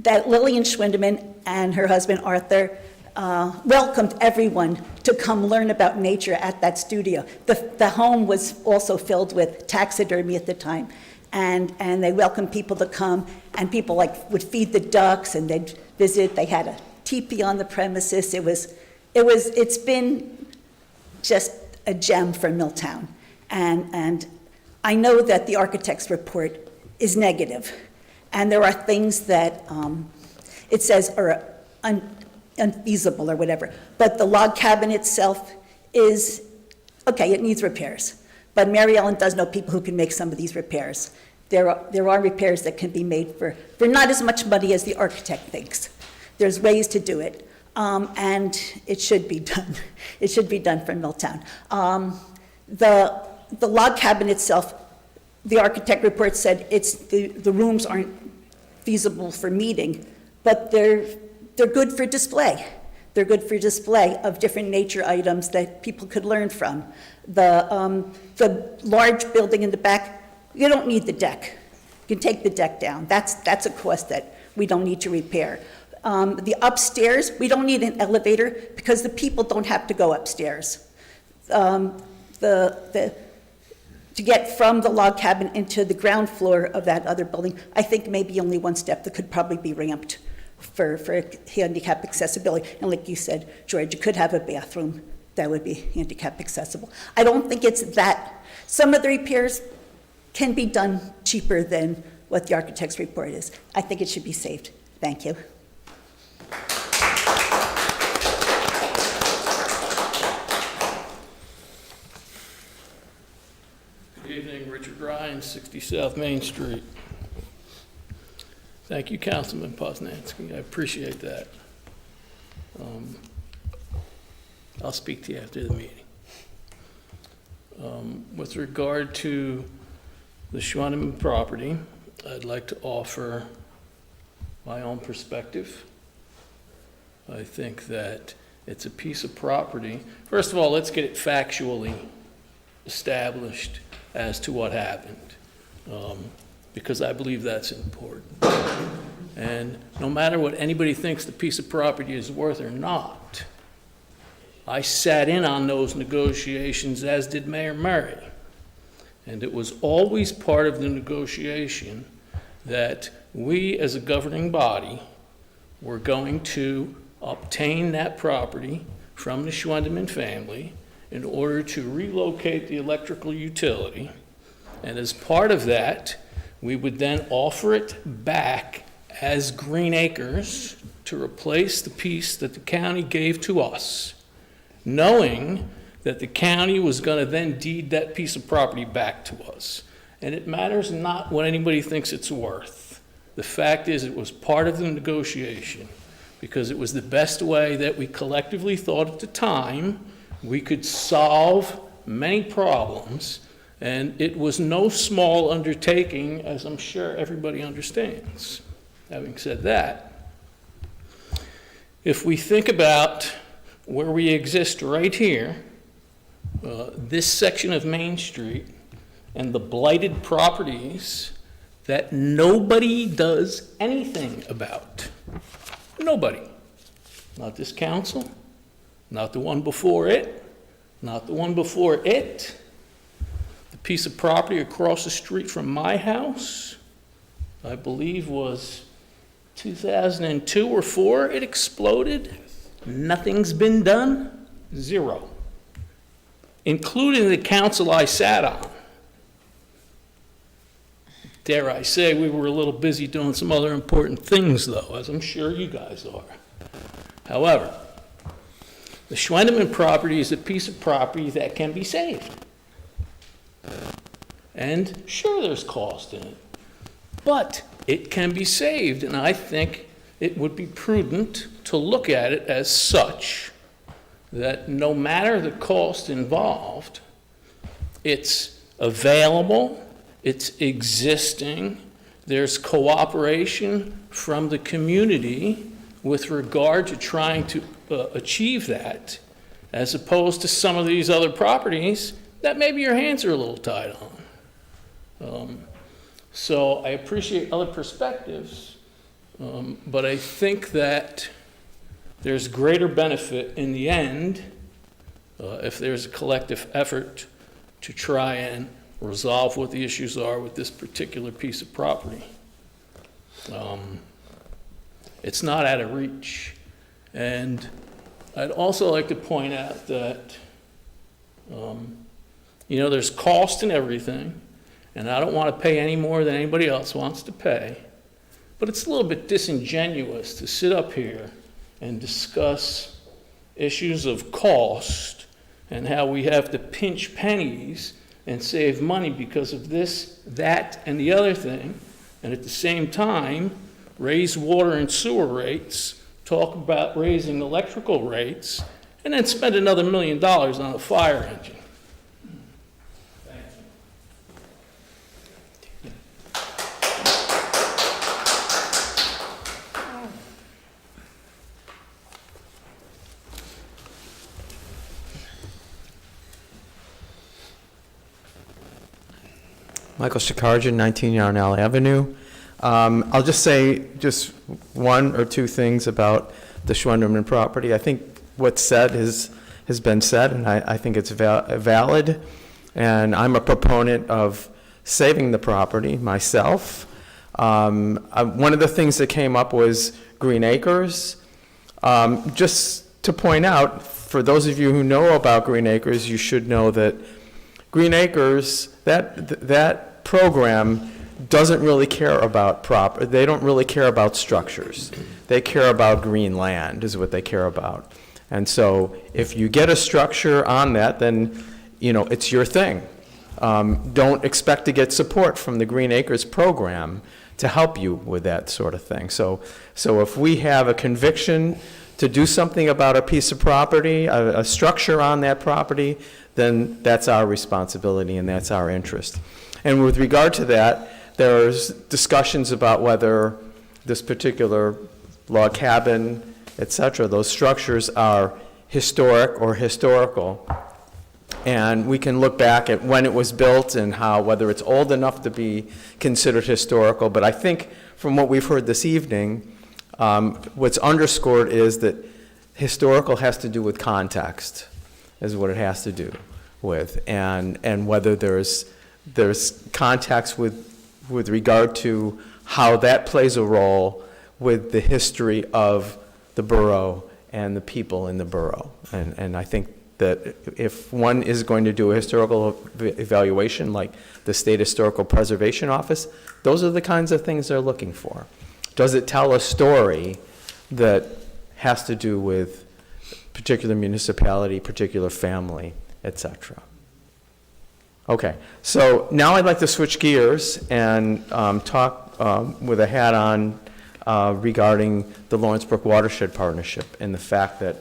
Lillian Schwendeman and her husband Arthur welcomed everyone to come learn about nature at that studio. The home was also filled with taxidermy at the time, and they welcomed people to come, and people would feed the ducks, and they'd visit. They had a teepee on the premises. It's been just a gem for Milltown, and I know that the architect's report is negative, and there are things that it says are unfeasible or whatever, but the log cabin itself is, okay, it needs repairs, but Mary Ellen does know people who can make some of these repairs. There are repairs that can be made for not as much money as the architect thinks. There's ways to do it, and it should be done. It should be done for Milltown. The log cabin itself, the architect report said the rooms aren't feasible for meeting, but they're good for display. They're good for display of different nature items that people could learn from. The large building in the back, you don't need the deck. You can take the deck down. That's a cost that we don't need to repair. The upstairs, we don't need an elevator because the people don't have to go upstairs. The to get from the log cabin into the ground floor of that other building, I think maybe only one step that could probably be ramped for handicap accessibility. And like you said, George, you could have a bathroom that would be handicap accessible. I don't think it's that. Some of the repairs can be done cheaper than what the architect's report is. I think it should be saved. Thank you. Good evening, Richard Ryan, 60 South Main Street. Thank you, Councilman Poznansky. I appreciate that. I'll speak to you after the meeting. With regard to the Schwanneman property, I'd like to offer my own perspective. I think that it's a piece of property. First of all, let's get it factually established as to what happened, because I believe that's important. And no matter what anybody thinks the piece of property is worth or not, I sat in on those negotiations, as did Mayor Murray. And it was always part of the negotiation that we, as a governing body, were going to obtain that property from the Schwendeman family in order to relocate the electrical utility. And as part of that, we would then offer it back as Green Acres to replace the piece that the county gave to us, knowing that the county was going to then deed that piece of property back to us. And it matters not what anybody thinks it's worth. The fact is, it was part of the negotiation because it was the best way that we collectively thought at the time we could solve many problems. And it was no small undertaking, as I'm sure everybody understands. Having said that, if we think about where we exist right here, this section of Main Street and the blighted properties that nobody does anything about. Nobody. Not this council, not the one before it, not the one before it. The piece of property across the street from my house, I believe was 2002 or 4, it exploded. Nothing's been done, zero. Including the council I sat on. Dare I say, we were a little busy doing some other important things, though, as I'm sure you guys are. However, the Schwendeman property is a piece of property that can be saved. And sure, there's cost in it, but it can be saved, and I think it would be prudent to look at it as such, that no matter the cost involved, it's available, it's existing, there's cooperation from the community with regard to trying to achieve that, as opposed to some of these other properties that maybe your hands are a little tied on. So I appreciate other perspectives, but I think that there's greater benefit in the end if there's a collective effort to try and resolve what the issues are with this particular piece of property. It's not out of reach. And I'd also like to point out that, there's cost in everything, and I don't want to pay any more than anybody else wants to pay. But it's a little bit disingenuous to sit up here and discuss issues of cost and how we have to pinch pennies and save money because of this, that, and the other thing, and at the same time, raise water and sewer rates, talk about raising electrical rates, and then spend another $1 million on a fire engine. Michael Shikarjan, 19 Yarnell Avenue. I'll just say just one or two things about the Schwendeman property. I think what's said has been said, and I think it's valid. And I'm a proponent of saving the property myself. One of the things that came up was Green Acres. Just to point out, for those of you who know about Green Acres, you should know that Green Acres, that program doesn't really care about they don't really care about structures. They care about green land is what they care about. And so if you get a structure on that, then, it's your thing. Don't expect to get support from the Green Acres program to help you with that sort of thing. So if we have a conviction to do something about a piece of property, a structure on that property, then that's our responsibility and that's our interest. And with regard to that, there's discussions about whether this particular log cabin, et cetera, those structures are historic or historical. And we can look back at when it was built and whether it's old enough to be considered historical. But I think from what we've heard this evening, what's underscored is that historical has to do with context, is what it has to do with, and whether there's context with regard to how that plays a role with the history of the borough and the people in the borough. And I think that if one is going to do a historical evaluation like the State Historical Preservation Office, those are the kinds of things they're looking for. Does it tell a story that has to do with particular municipality, particular family, etc.? Okay, so now I'd like to switch gears and talk with a hat on regarding the Lawrence Brook Watershed Partnership and the fact that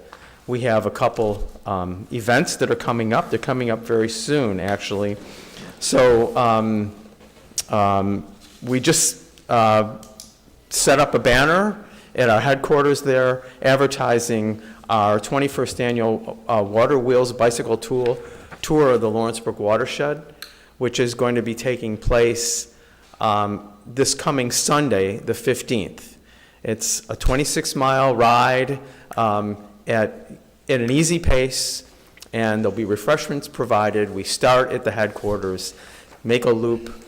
we have a couple events that are coming up. They're coming up very soon, actually. So we just set up a banner at our headquarters there advertising our 21st annual Water Wheels Bicycle Tour of the Lawrence Brook Watershed, which is going to be taking place this coming Sunday, the 15th. It's a 26-mile ride at an easy pace, and there'll be refreshments provided. We start at the headquarters, make a loop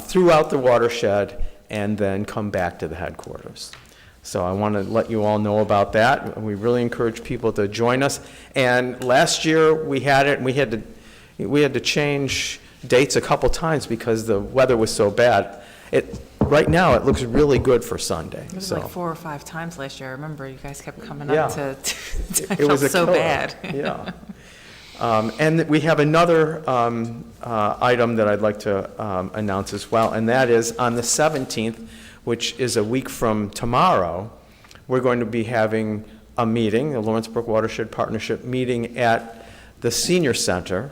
throughout the watershed, and then come back to the headquarters. So I want to let you all know about that. We really encourage people to join us. And last year we had it, and we had to change dates a couple times because the weather was so bad. Right now, it looks really good for Sunday. It was so. like 4 or 5 times last year. I remember you guys kept coming Yeah. up to I It was felt a so killer. bad. Yeah. And we have another item that I'd like to announce as well, and that is on the 17th, which is a week from tomorrow, we're going to be having a meeting, the Lawrence Brook Watershed Partnership meeting at the Senior Center,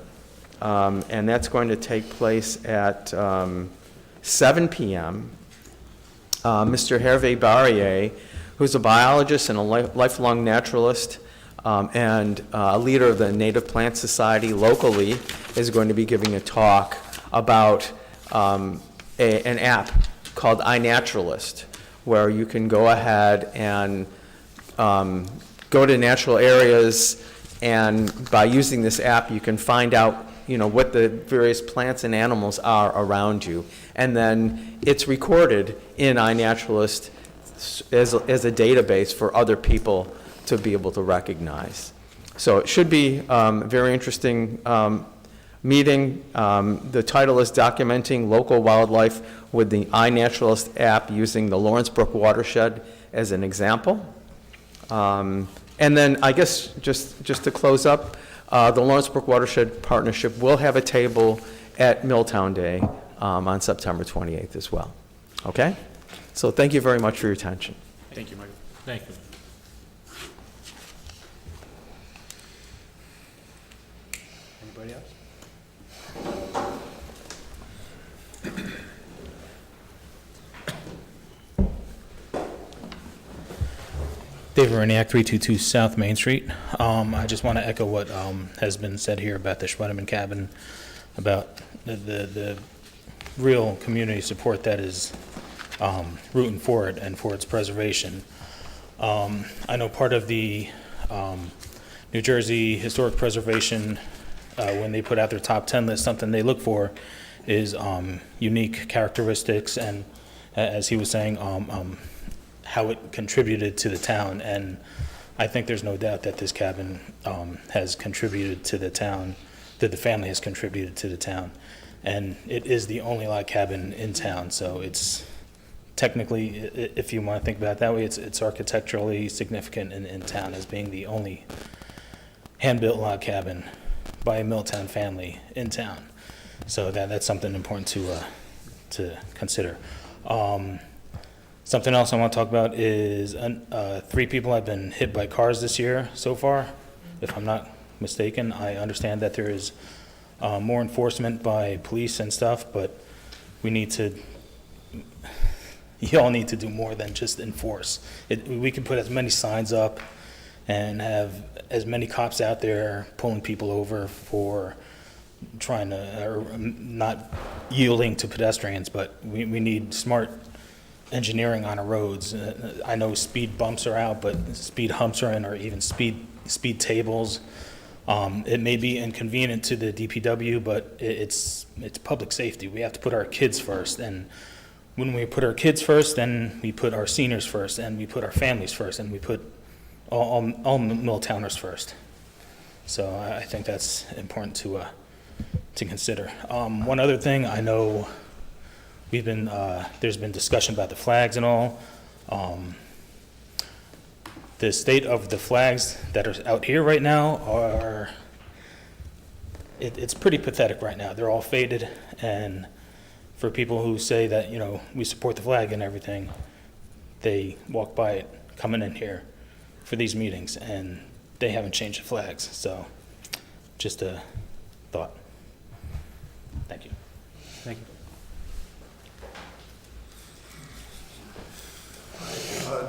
and that's going to take place at 7 p.m. Mr. Hervé Barrier, who's a biologist and a lifelong naturalist, and a leader of the Native Plant Society locally, is going to be giving a talk about an app called iNaturalist, where you can go ahead and go to natural areas, and by using this app, you can find out what the various plants and animals are around you. And then it's recorded in iNaturalist as a database for other people to be able to recognize. So it should be a very interesting meeting. The title is Documenting Local Wildlife with the iNaturalist app using the Lawrence Brook Watershed as an example. And then I guess just to close up, the Lawrence Brook Watershed Partnership will have a table at Milltown Day on September 28th as well. Okay? So thank you very much for your attention. Thank you, Michael. Thank you. Anybody else? David Raniak, 322 South Main Street. I just want to echo what has been said here about the Schwedeman cabin, about the real community support that is rooting for it and for its preservation. I know part of the New Jersey Historic Preservation when they put out their top 10 list, something they look for is unique characteristics and, as he was saying, how it contributed to the town. And I think there's no doubt that this cabin has contributed to the town, that the family has contributed to the town. And it is the only log cabin in town, so it's technically, if you want to think about it that way, it's architecturally significant in town as being the only hand-built log cabin by a Milltown family in town. So that's something important to consider. Something else I want to talk about is 3 people have been hit by cars this year so far, if I'm not mistaken. I understand that there is more enforcement by police and stuff, but we need to, you all need to do more than just enforce. We can put as many signs up and have as many cops out there pulling people over for trying to, or not yielding to pedestrians, but we need smart engineering on our roads. I know speed bumps are out, but speed humps are in, or even speed tables. It may be inconvenient to the DPW, but it's public safety. We have to put our kids first, and when we put our kids first, then we put our seniors first, and we put our families first, and we put all Milltowners first. So I think that's important to consider. One other thing, I know there's been discussion about the flags and all. The state of the flags that are out here right now it's pretty pathetic right now. They're all faded, and for people who say that, we support the flag and everything, they walk by it coming in here for these meetings, and they haven't changed the flags. So just a thought. Thank you. Thank you.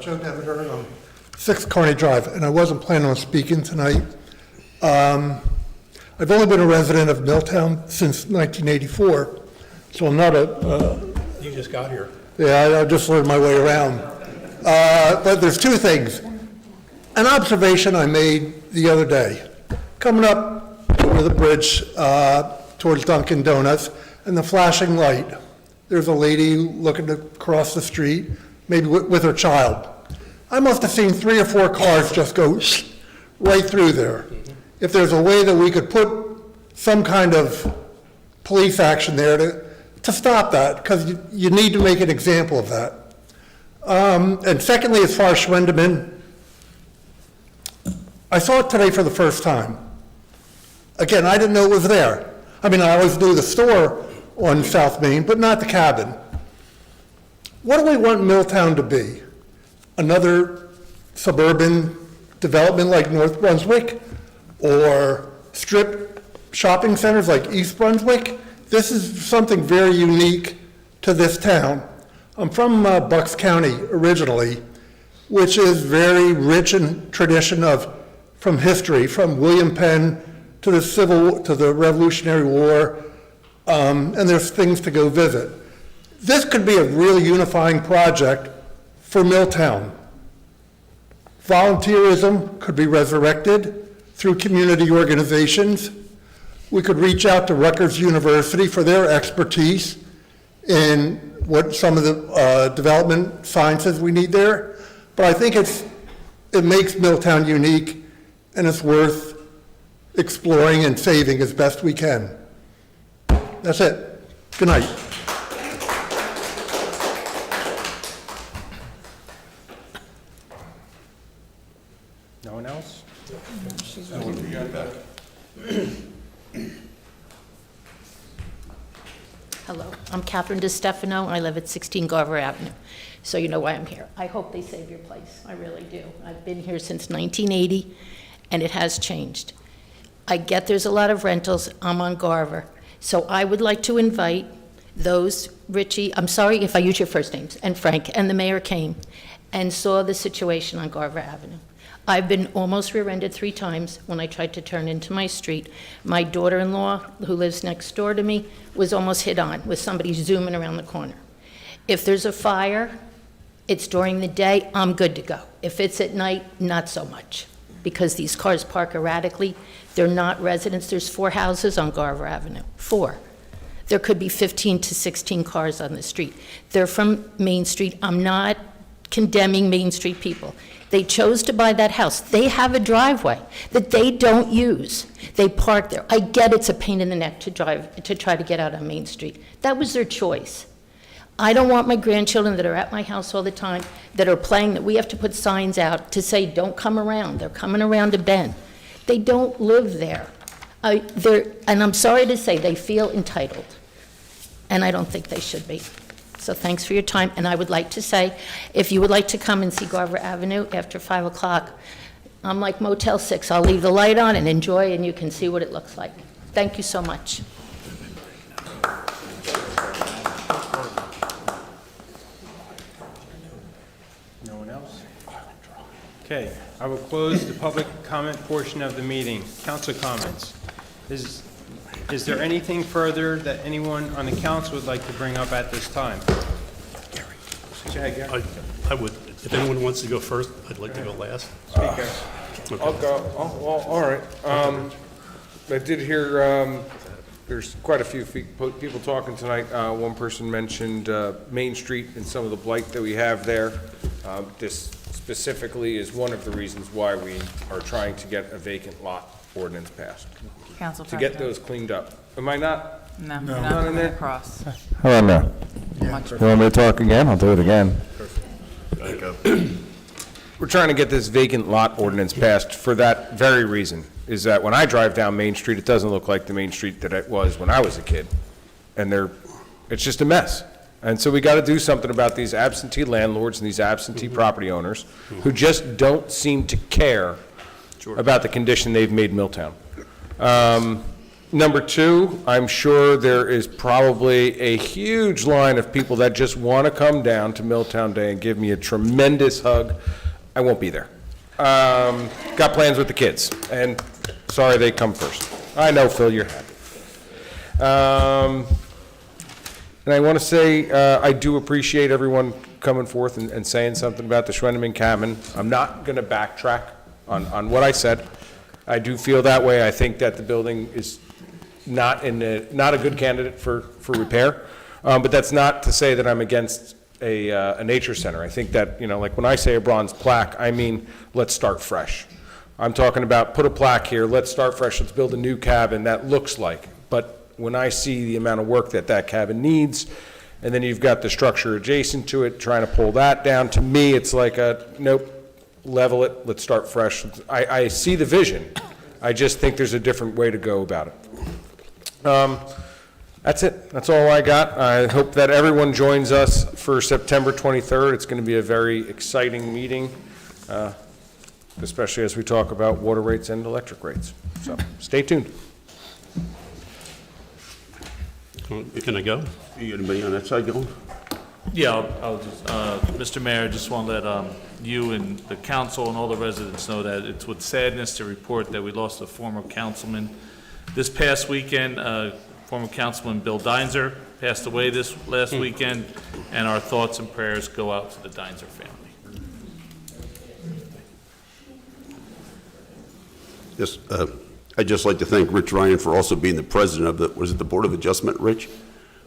Joe Demeter, 6 Kearney Drive, and I wasn't planning on speaking tonight. I've only been a resident of Milltown since 1984, so I'm not You just got here. I just learned my way around. But there's 2 things. An observation I made the other day, coming up over the bridge towards Dunkin' Donuts, and the flashing light. There's a lady looking to cross the street, maybe with her child. I must have seen 3 or 4 cars just go right through there. If there's a way that we could put some kind of police action there to stop that, because you need to make an example of that. And secondly, as far as Schwendeman, I saw it today for the first time. Again, I didn't know it was there. I mean, I always knew the store on South Main, but not the cabin. What do we want Milltown to be? Another suburban development like North Brunswick, or strip shopping centers like East Brunswick? This is something very unique to this town. I'm from Bucks County originally, which is very rich in tradition from history, from William Penn to the Revolutionary War, and there's things to go visit. This could be a real unifying project for Milltown. Volunteerism could be resurrected through community organizations. We could reach out to Rutgers University for their expertise in what some of the development sciences we need there. But I think it makes Milltown unique, and it's worth exploring and saving as best we can. That's it. Good night. No one else? Hello, I'm Catherine DiStefano, and I live at 16 Garver Avenue, so you know why I'm here. I hope they save your place, I really do. I've been here since 1980, and it has changed. I get there's a lot of rentals, I'm on Garver, so I would like to invite those, Richie, I'm sorry if I use your first names, and Frank, and the mayor came and saw the situation on Garver Avenue. I've been almost rear-ended 3 times when I tried to turn into my street. My daughter-in-law, who lives next door to me, was almost hit on with somebody zooming around the corner. If there's a fire, it's during the day, I'm good to go. If it's at night, not so much, because these cars park erratically. They're not residents. There's 4 houses on Garver Avenue, 4. There could be 15 to 16 cars on the street. They're from Main Street. I'm not condemning Main Street people. They chose to buy that house. They have a driveway that they don't use. They park there. I get it's a pain in the neck to try to get out on Main Street. That was their choice. I don't want my grandchildren that are at my house all the time, that are playing, that we have to put signs out to say, don't come around. They're coming around to Bend. They don't live there. And I'm sorry to say, they feel entitled. And I don't think they should be. So thanks for your time. And I would like to say, if you would like to come and see Garver Avenue after 5 o'clock, I'm like Motel 6. I'll leave the light on and enjoy, and you can see what it looks like. Thank you so much. No one else? Okay, I will close the public comment portion of the meeting. Council comments. Is there anything further that anyone on the council would like to bring up at this time? I would, if anyone wants to go first, I'd like to go last. Speaker. I'll go. Well, all right. I did hear there's quite a few people talking tonight. One person mentioned Main Street and some of the blight that we have there. This specifically is one of the reasons why we are trying to get a vacant lot ordinance passed. Council To get President. those cleaned up. Am I not? No, Not not in in there? across. Hello, no. Much You want me to talk again? I'll do it again. We're trying to get this vacant lot ordinance passed for that very reason, is that when I drive down Main Street, it doesn't look like the Main Street that it was when I was a kid. And it's just a mess. And so we got to do something about these absentee landlords and these absentee property owners who just don't seem to care about the condition they've made Milltown. Number 2, I'm sure there is probably a huge line of people that just want to come down to Milltown Day and give me a tremendous hug. I won't be there. Got plans with the kids, and sorry they come first. I know, Phil, you're happy. And I want to say I do appreciate everyone coming forth and saying something about the Schwendeman cabin. I'm not going to backtrack on what I said. I do feel that way. I think that the building is not a good candidate for repair. But that's not to say that I'm against a nature center. I think that, like when I say a bronze plaque, I mean, let's start fresh. I'm talking about put a plaque here, let's start fresh, let's build a new cabin that looks like. But when I see the amount of work that cabin needs, and then you've got the structure adjacent to it, trying to pull that down, to me, it's like nope, level it, let's start fresh. I see the vision. I just think there's a different way to go about it. That's it. That's all I got. I hope that everyone joins us for September 23rd. It's going to be a very exciting meeting, especially as we talk about water rates and electric rates. So stay tuned. Can I go? Anybody on that side going? Yeah, I'll just, Mr. Mayor, I just want to let you and the council and all the residents know that it's with sadness to report that we lost a former councilman. This past weekend, former Councilman Bill Deinzer passed away this last weekend, and our thoughts and prayers go out to the Deinzer family. Yes, I'd just like to thank Rich Ryan for also being the president of the Board of Adjustment, Rich?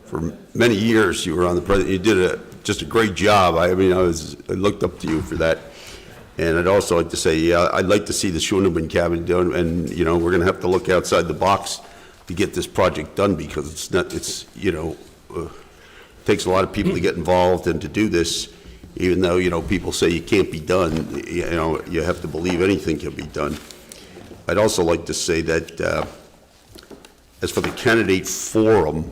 For many years, you were on the president. You did just a great job. I looked up to you for that. And I'd also like to say, I'd like to see the Schwendeman cabin done, and, we're gonna have to look outside the box to get this project done, because takes a lot of people to get involved and to do this, even though, people say it can't be done, you have to believe anything can be done. I'd also like to say that, as for the candidate forum,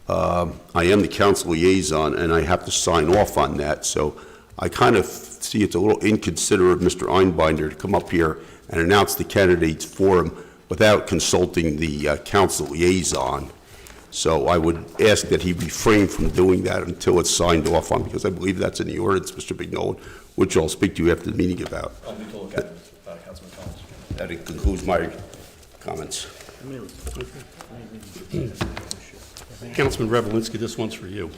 I am the council liaison, and I have to sign off on that, so I kind of see it's a little inconsiderate of Mr. Einbinder to come up here and announce the candidates forum without consulting the council liaison. So I would ask that he refrain from doing that until it's signed off on, because I believe that's in the ordinance, Mr. Bignolan, which I'll speak to you after the meeting about. I'll need to look at Councilman Collins. That concludes my comments. Councilman Revelinsky, this one's for you.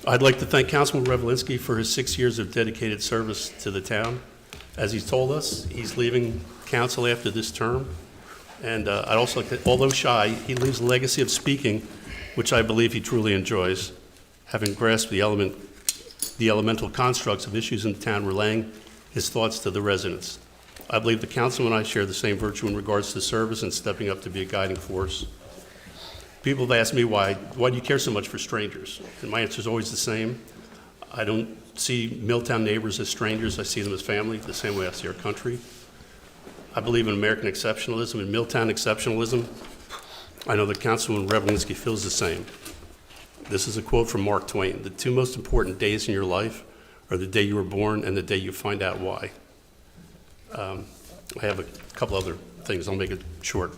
I'd like to thank Councilman Revelinsky for his 6 years of dedicated service to the town. As he's told us, he's leaving council after this term. And I'd also like to, although shy, he leaves a legacy of speaking, which I believe he truly enjoys, having grasped the elemental constructs of issues in the town, relaying his thoughts to the residents. I believe the council and I share the same virtue in regards to service and stepping up to be a guiding force. People have asked me why do you care so much for strangers? And my answer is always the same. I don't see Milltown neighbors as strangers. I see them as family, the same way I see our country. I believe in American exceptionalism and Milltown exceptionalism. I know that Councilman Revelinsky feels the same. This is a quote from Mark Twain. The two most important days in your life are the day you were born and the day you find out why. I have a couple other things. I'll make it short.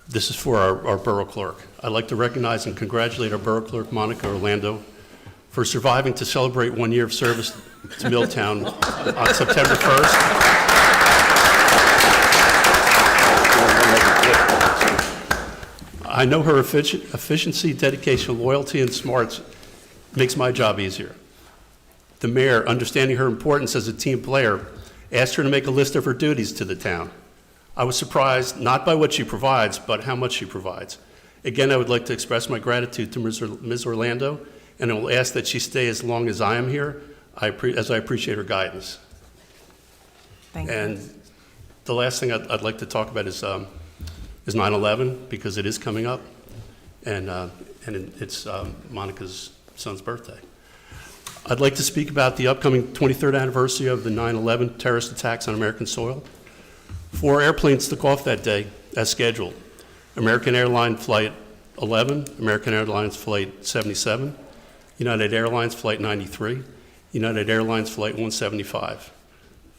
This is for our borough clerk. I'd like to recognize and congratulate our borough clerk, Monica Orlando, for surviving to celebrate 1 year of service to Milltown on September 1st. I know her efficiency, dedication, loyalty, and smarts makes my job easier. The mayor, understanding her importance as a team player, asked her to make a list of her duties to the town. I was surprised not by what she provides, but how much she provides. Again, I would like to express my gratitude to Ms. Orlando, and I will ask that she stay as long as I am here, as I appreciate her guidance. Thank you. And the last thing I'd like to talk about is 9/11, because it is coming up, and it's Monica's son's birthday. I'd like to speak about the upcoming 23rd anniversary of the 9/11 terrorist attacks on American soil. 4 airplanes took off that day as scheduled. American Airlines Flight 11, American Airlines Flight 77, United Airlines Flight 93, United Airlines Flight 175.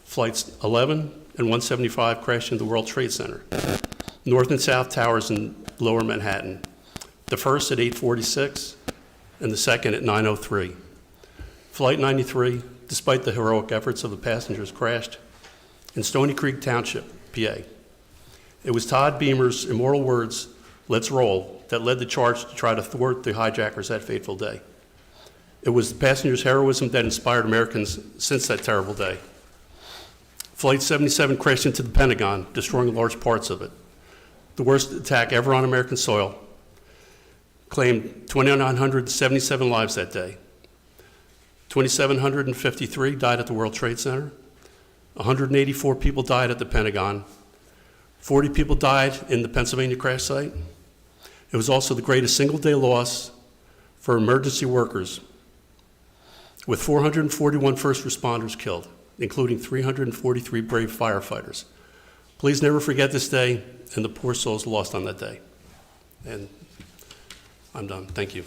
Flights 11 and 175 crashed into the World Trade Center. North and South Towers in Lower Manhattan. The first at 8:46 and the second at 9:03. Flight 93, despite the heroic efforts of the passengers, crashed in Stony Creek Township, PA. It was Todd Beamer's immortal words, "Let's roll," that led the charge to try to thwart the hijackers that fateful day. It was the passengers' heroism that inspired Americans since that terrible day. Flight 77 crashed into the Pentagon, destroying large parts of it. The worst attack ever on American soil. Claimed 2,977 lives that day. 2,753 died at the World Trade Center. 184 people died at the Pentagon. 40 people died in the Pennsylvania crash site. It was also the greatest single-day loss for emergency workers, with 441 first responders killed, including 343 brave firefighters. Please never forget this day and the poor souls lost on that day. And I'm done. Thank you.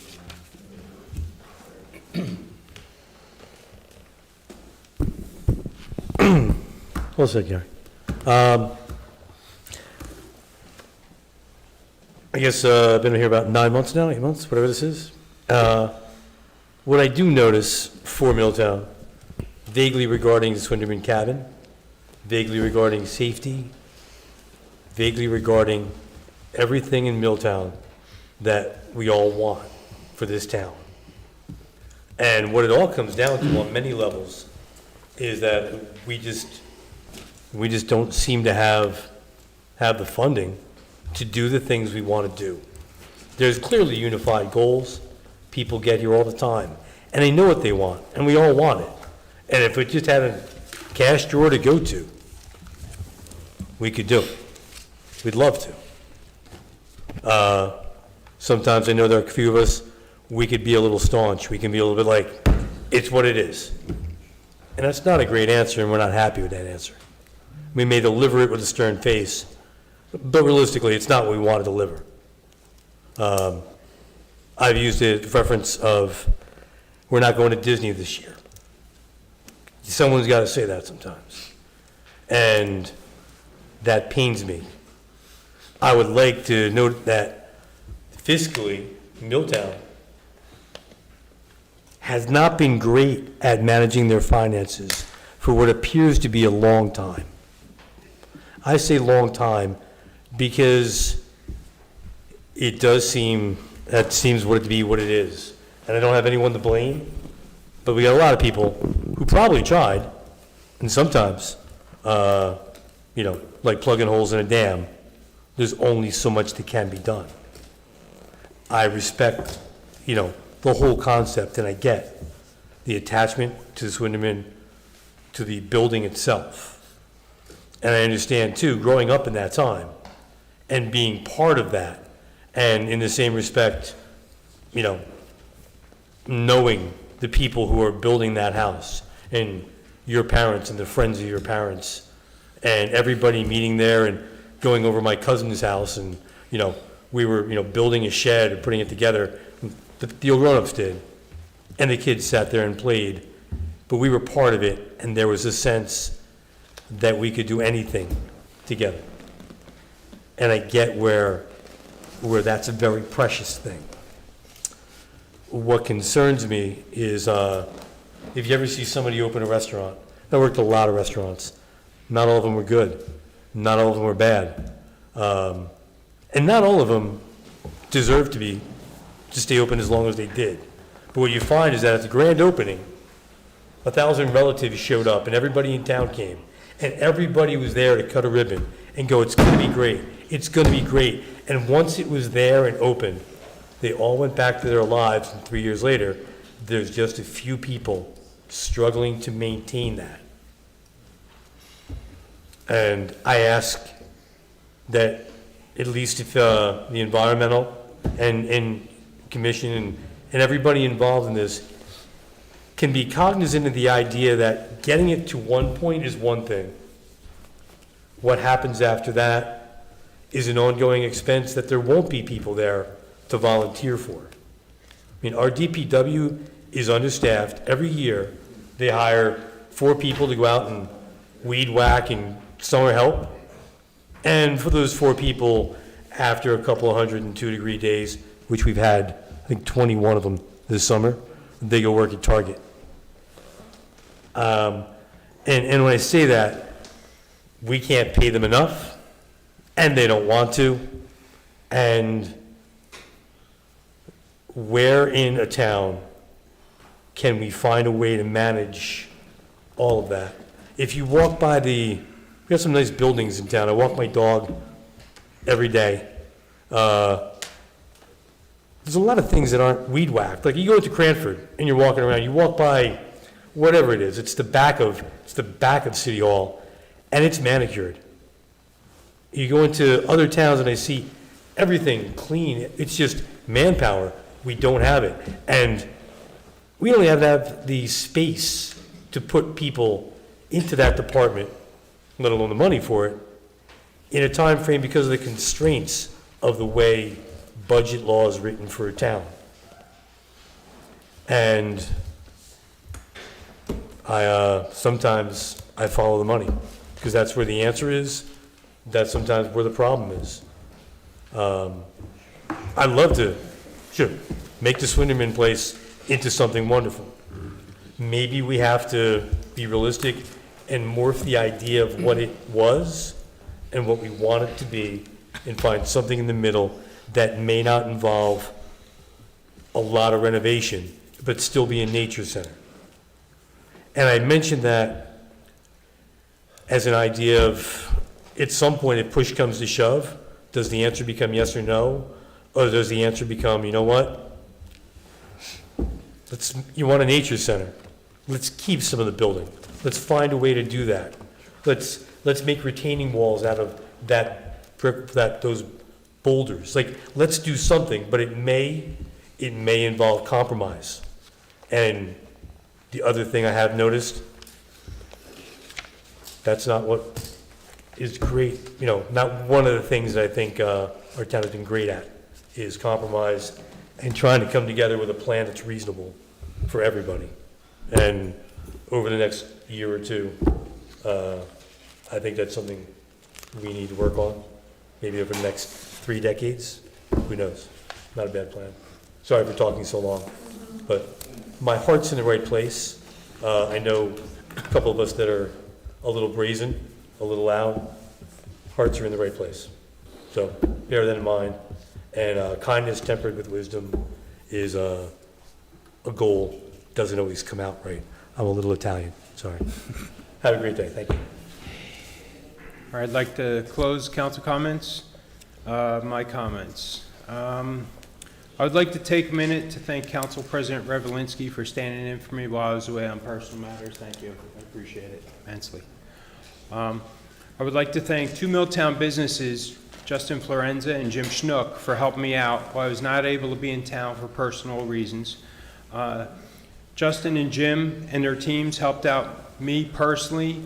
Well said, Gary. I guess I've been here about 9 months now, 8 months, whatever this is. What I do notice for Milltown, vaguely regarding the Swinderman cabin, vaguely regarding safety, vaguely regarding everything in Milltown that we all want for this town. And what it all comes down to on many levels is that we just don't seem to have the funding to do the things we want to do. There's clearly unified goals. People get here all the time, and they know what they want, and we all want it. And if we just had a cash drawer to go to, we could do it. We'd love to. Sometimes I know there are a few of us, we could be a little staunch. We can be a little bit like, it's what it is. And that's not a great answer, and we're not happy with that answer. We may deliver it with a stern face, but realistically, it's not what we want to deliver. I've used the reference of, we're not going to Disney this year. Someone's got to say that sometimes. And that pains me. I would like to note that fiscally, Milltown has not been great at managing their finances for what appears to be a long time. I say long time because it does seem, that seems what it to be what it is. And I don't have anyone to blame, but we got a lot of people who probably tried, and sometimes like plugging holes in a dam. There's only so much that can be done. I respect, the whole concept, and I get the attachment to the Swinderman, to the building itself. And I understand too, growing up in that time and being part of that, and in the same respect, knowing the people who are building that house, and your parents and the friends of your parents, and everybody meeting there and going over my cousin's house, and, we were, building a shed and putting it together. The old grown-ups did, and the kids sat there and played, but we were part of it, and there was a sense that we could do anything together. And I get where that's a very precious thing. What concerns me is if you ever see somebody open a restaurant. I worked at a lot of restaurants. Not all of them were good. Not all of them were bad. And not all of them deserve to stay open as long as they did. But what you find is that at the grand opening, 1,000 relatives showed up, and everybody in town came. And everybody was there to cut a ribbon and go, it's going to be great. It's going to be great. And once it was there and open, they all went back to their lives, and 3 years later, there's just a few people struggling to maintain that. And I ask that at least if the environmental and commission and everybody involved in this can be cognizant of the idea that getting it to one point is one thing. What happens after that is an ongoing expense that there won't be people there to volunteer for. I mean, our DPW is understaffed. Every year, they hire 4 people to go out and weed whack and summer help. And for those 4 people, after a couple of 102-degree days, which we've had, I think 21 of them this summer, they go work at Target. And when I say that, we can't pay them enough, and they don't want to. And where in a town can we find a way to manage all of that? If you walk by we got some nice buildings in town. I walk my dog every day. There's a lot of things that aren't weed whacked. Like you go into Cranford and you're walking around, you walk by whatever it is, it's the back of City Hall, and it's manicured. You go into other towns and I see everything clean. It's just manpower. We don't have it. And we only have to have the space to put people into that department, let alone the money for it, in a time frame because of the constraints of the way budget law is written for a town. And sometimes I follow the money because that's where the answer is. That's sometimes where the problem is. I'd love to, make the Swinderman place into something wonderful. Maybe we have to be realistic and morph the idea of what it was and what we want it to be and find something in the middle that may not involve a lot of renovation, but still be a nature center. And I mentioned that as an idea of, at some point, if push comes to shove, does the answer become yes or no? Or does the answer become, you know what? You want a nature center. Let's keep some of the building. Let's find a way to do that. Let's make retaining walls out of those boulders. Like, let's do something, but it may involve compromise. And the other thing I have noticed, that's not what is great, not one of the things that I think our town has been great at, is compromise and trying to come together with a plan that's reasonable for everybody. And over the next year or two, I think that's something we need to work on, maybe over the next 3 decades. Who knows? Not a bad plan. Sorry for talking so long, but my heart's in the right place. I know a couple of us that are a little brazen, a little loud. Hearts are in the right place. So bear that in mind. And kindness tempered with wisdom is a goal. Doesn't always come out right. I'm a little Italian. Sorry. Have a great day. Thank you. All right, I'd like to close council comments. My comments. I would like to take a minute to thank Council President Revelinsky for standing in for me while I was away on personal matters. Thank you. I appreciate it immensely. I would like to thank two Milltown businesses, Justin Florenza and Jim Schnook, for helping me out while I was not able to be in town for personal reasons. Justin and Jim and their teams helped out me personally,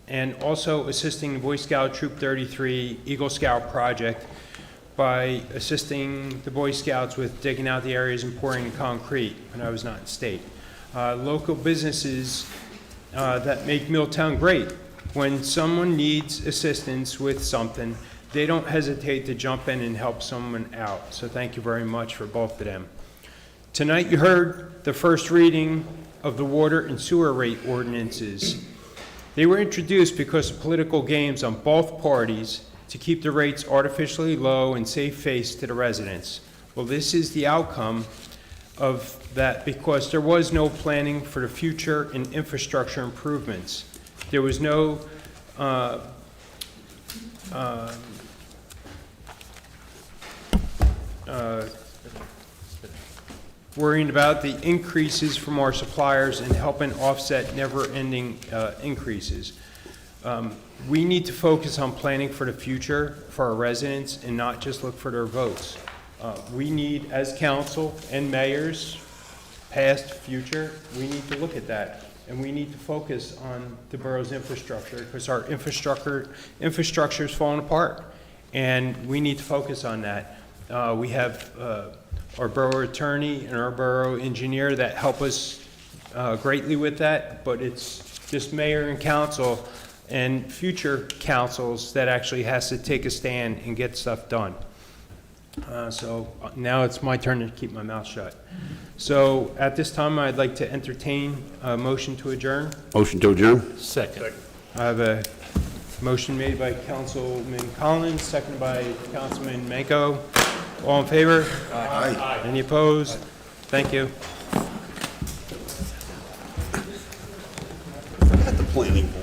and also assisting the Boy Scout Troop 33 Eagle Scout project by assisting the Boy Scouts with digging out the areas and pouring the concrete when I was not in state. Local businesses that make Milltown great. When someone needs assistance with something, they don't hesitate to jump in and help someone out. So thank you very much for both of them. Tonight you heard the first reading of the water and sewer rate ordinances. They were introduced because of political games on both parties to keep the rates artificially low and save face to the residents. Well, this is the outcome of that because there was no planning for the future and infrastructure improvements. There was no worrying about the increases from our suppliers and helping offset never-ending increases. We need to focus on planning for the future for our residents and not just look for their votes. We need, as council and mayors, past, future, we need to look at that. And we need to focus on the borough's infrastructure because our infrastructure is falling apart. And we need to focus on that. We have our borough attorney and our borough engineer that help us greatly with that, but it's just mayor and council and future councils that actually has to take a stand and get stuff done. So now it's my turn to keep my mouth shut. So at this time, I'd like to entertain a motion to adjourn. Motion to adjourn? Second. I have a motion made by Councilman Collins, seconded by Councilman Mako. All in favor? Aye. Any opposed? Thank you. At the planning board.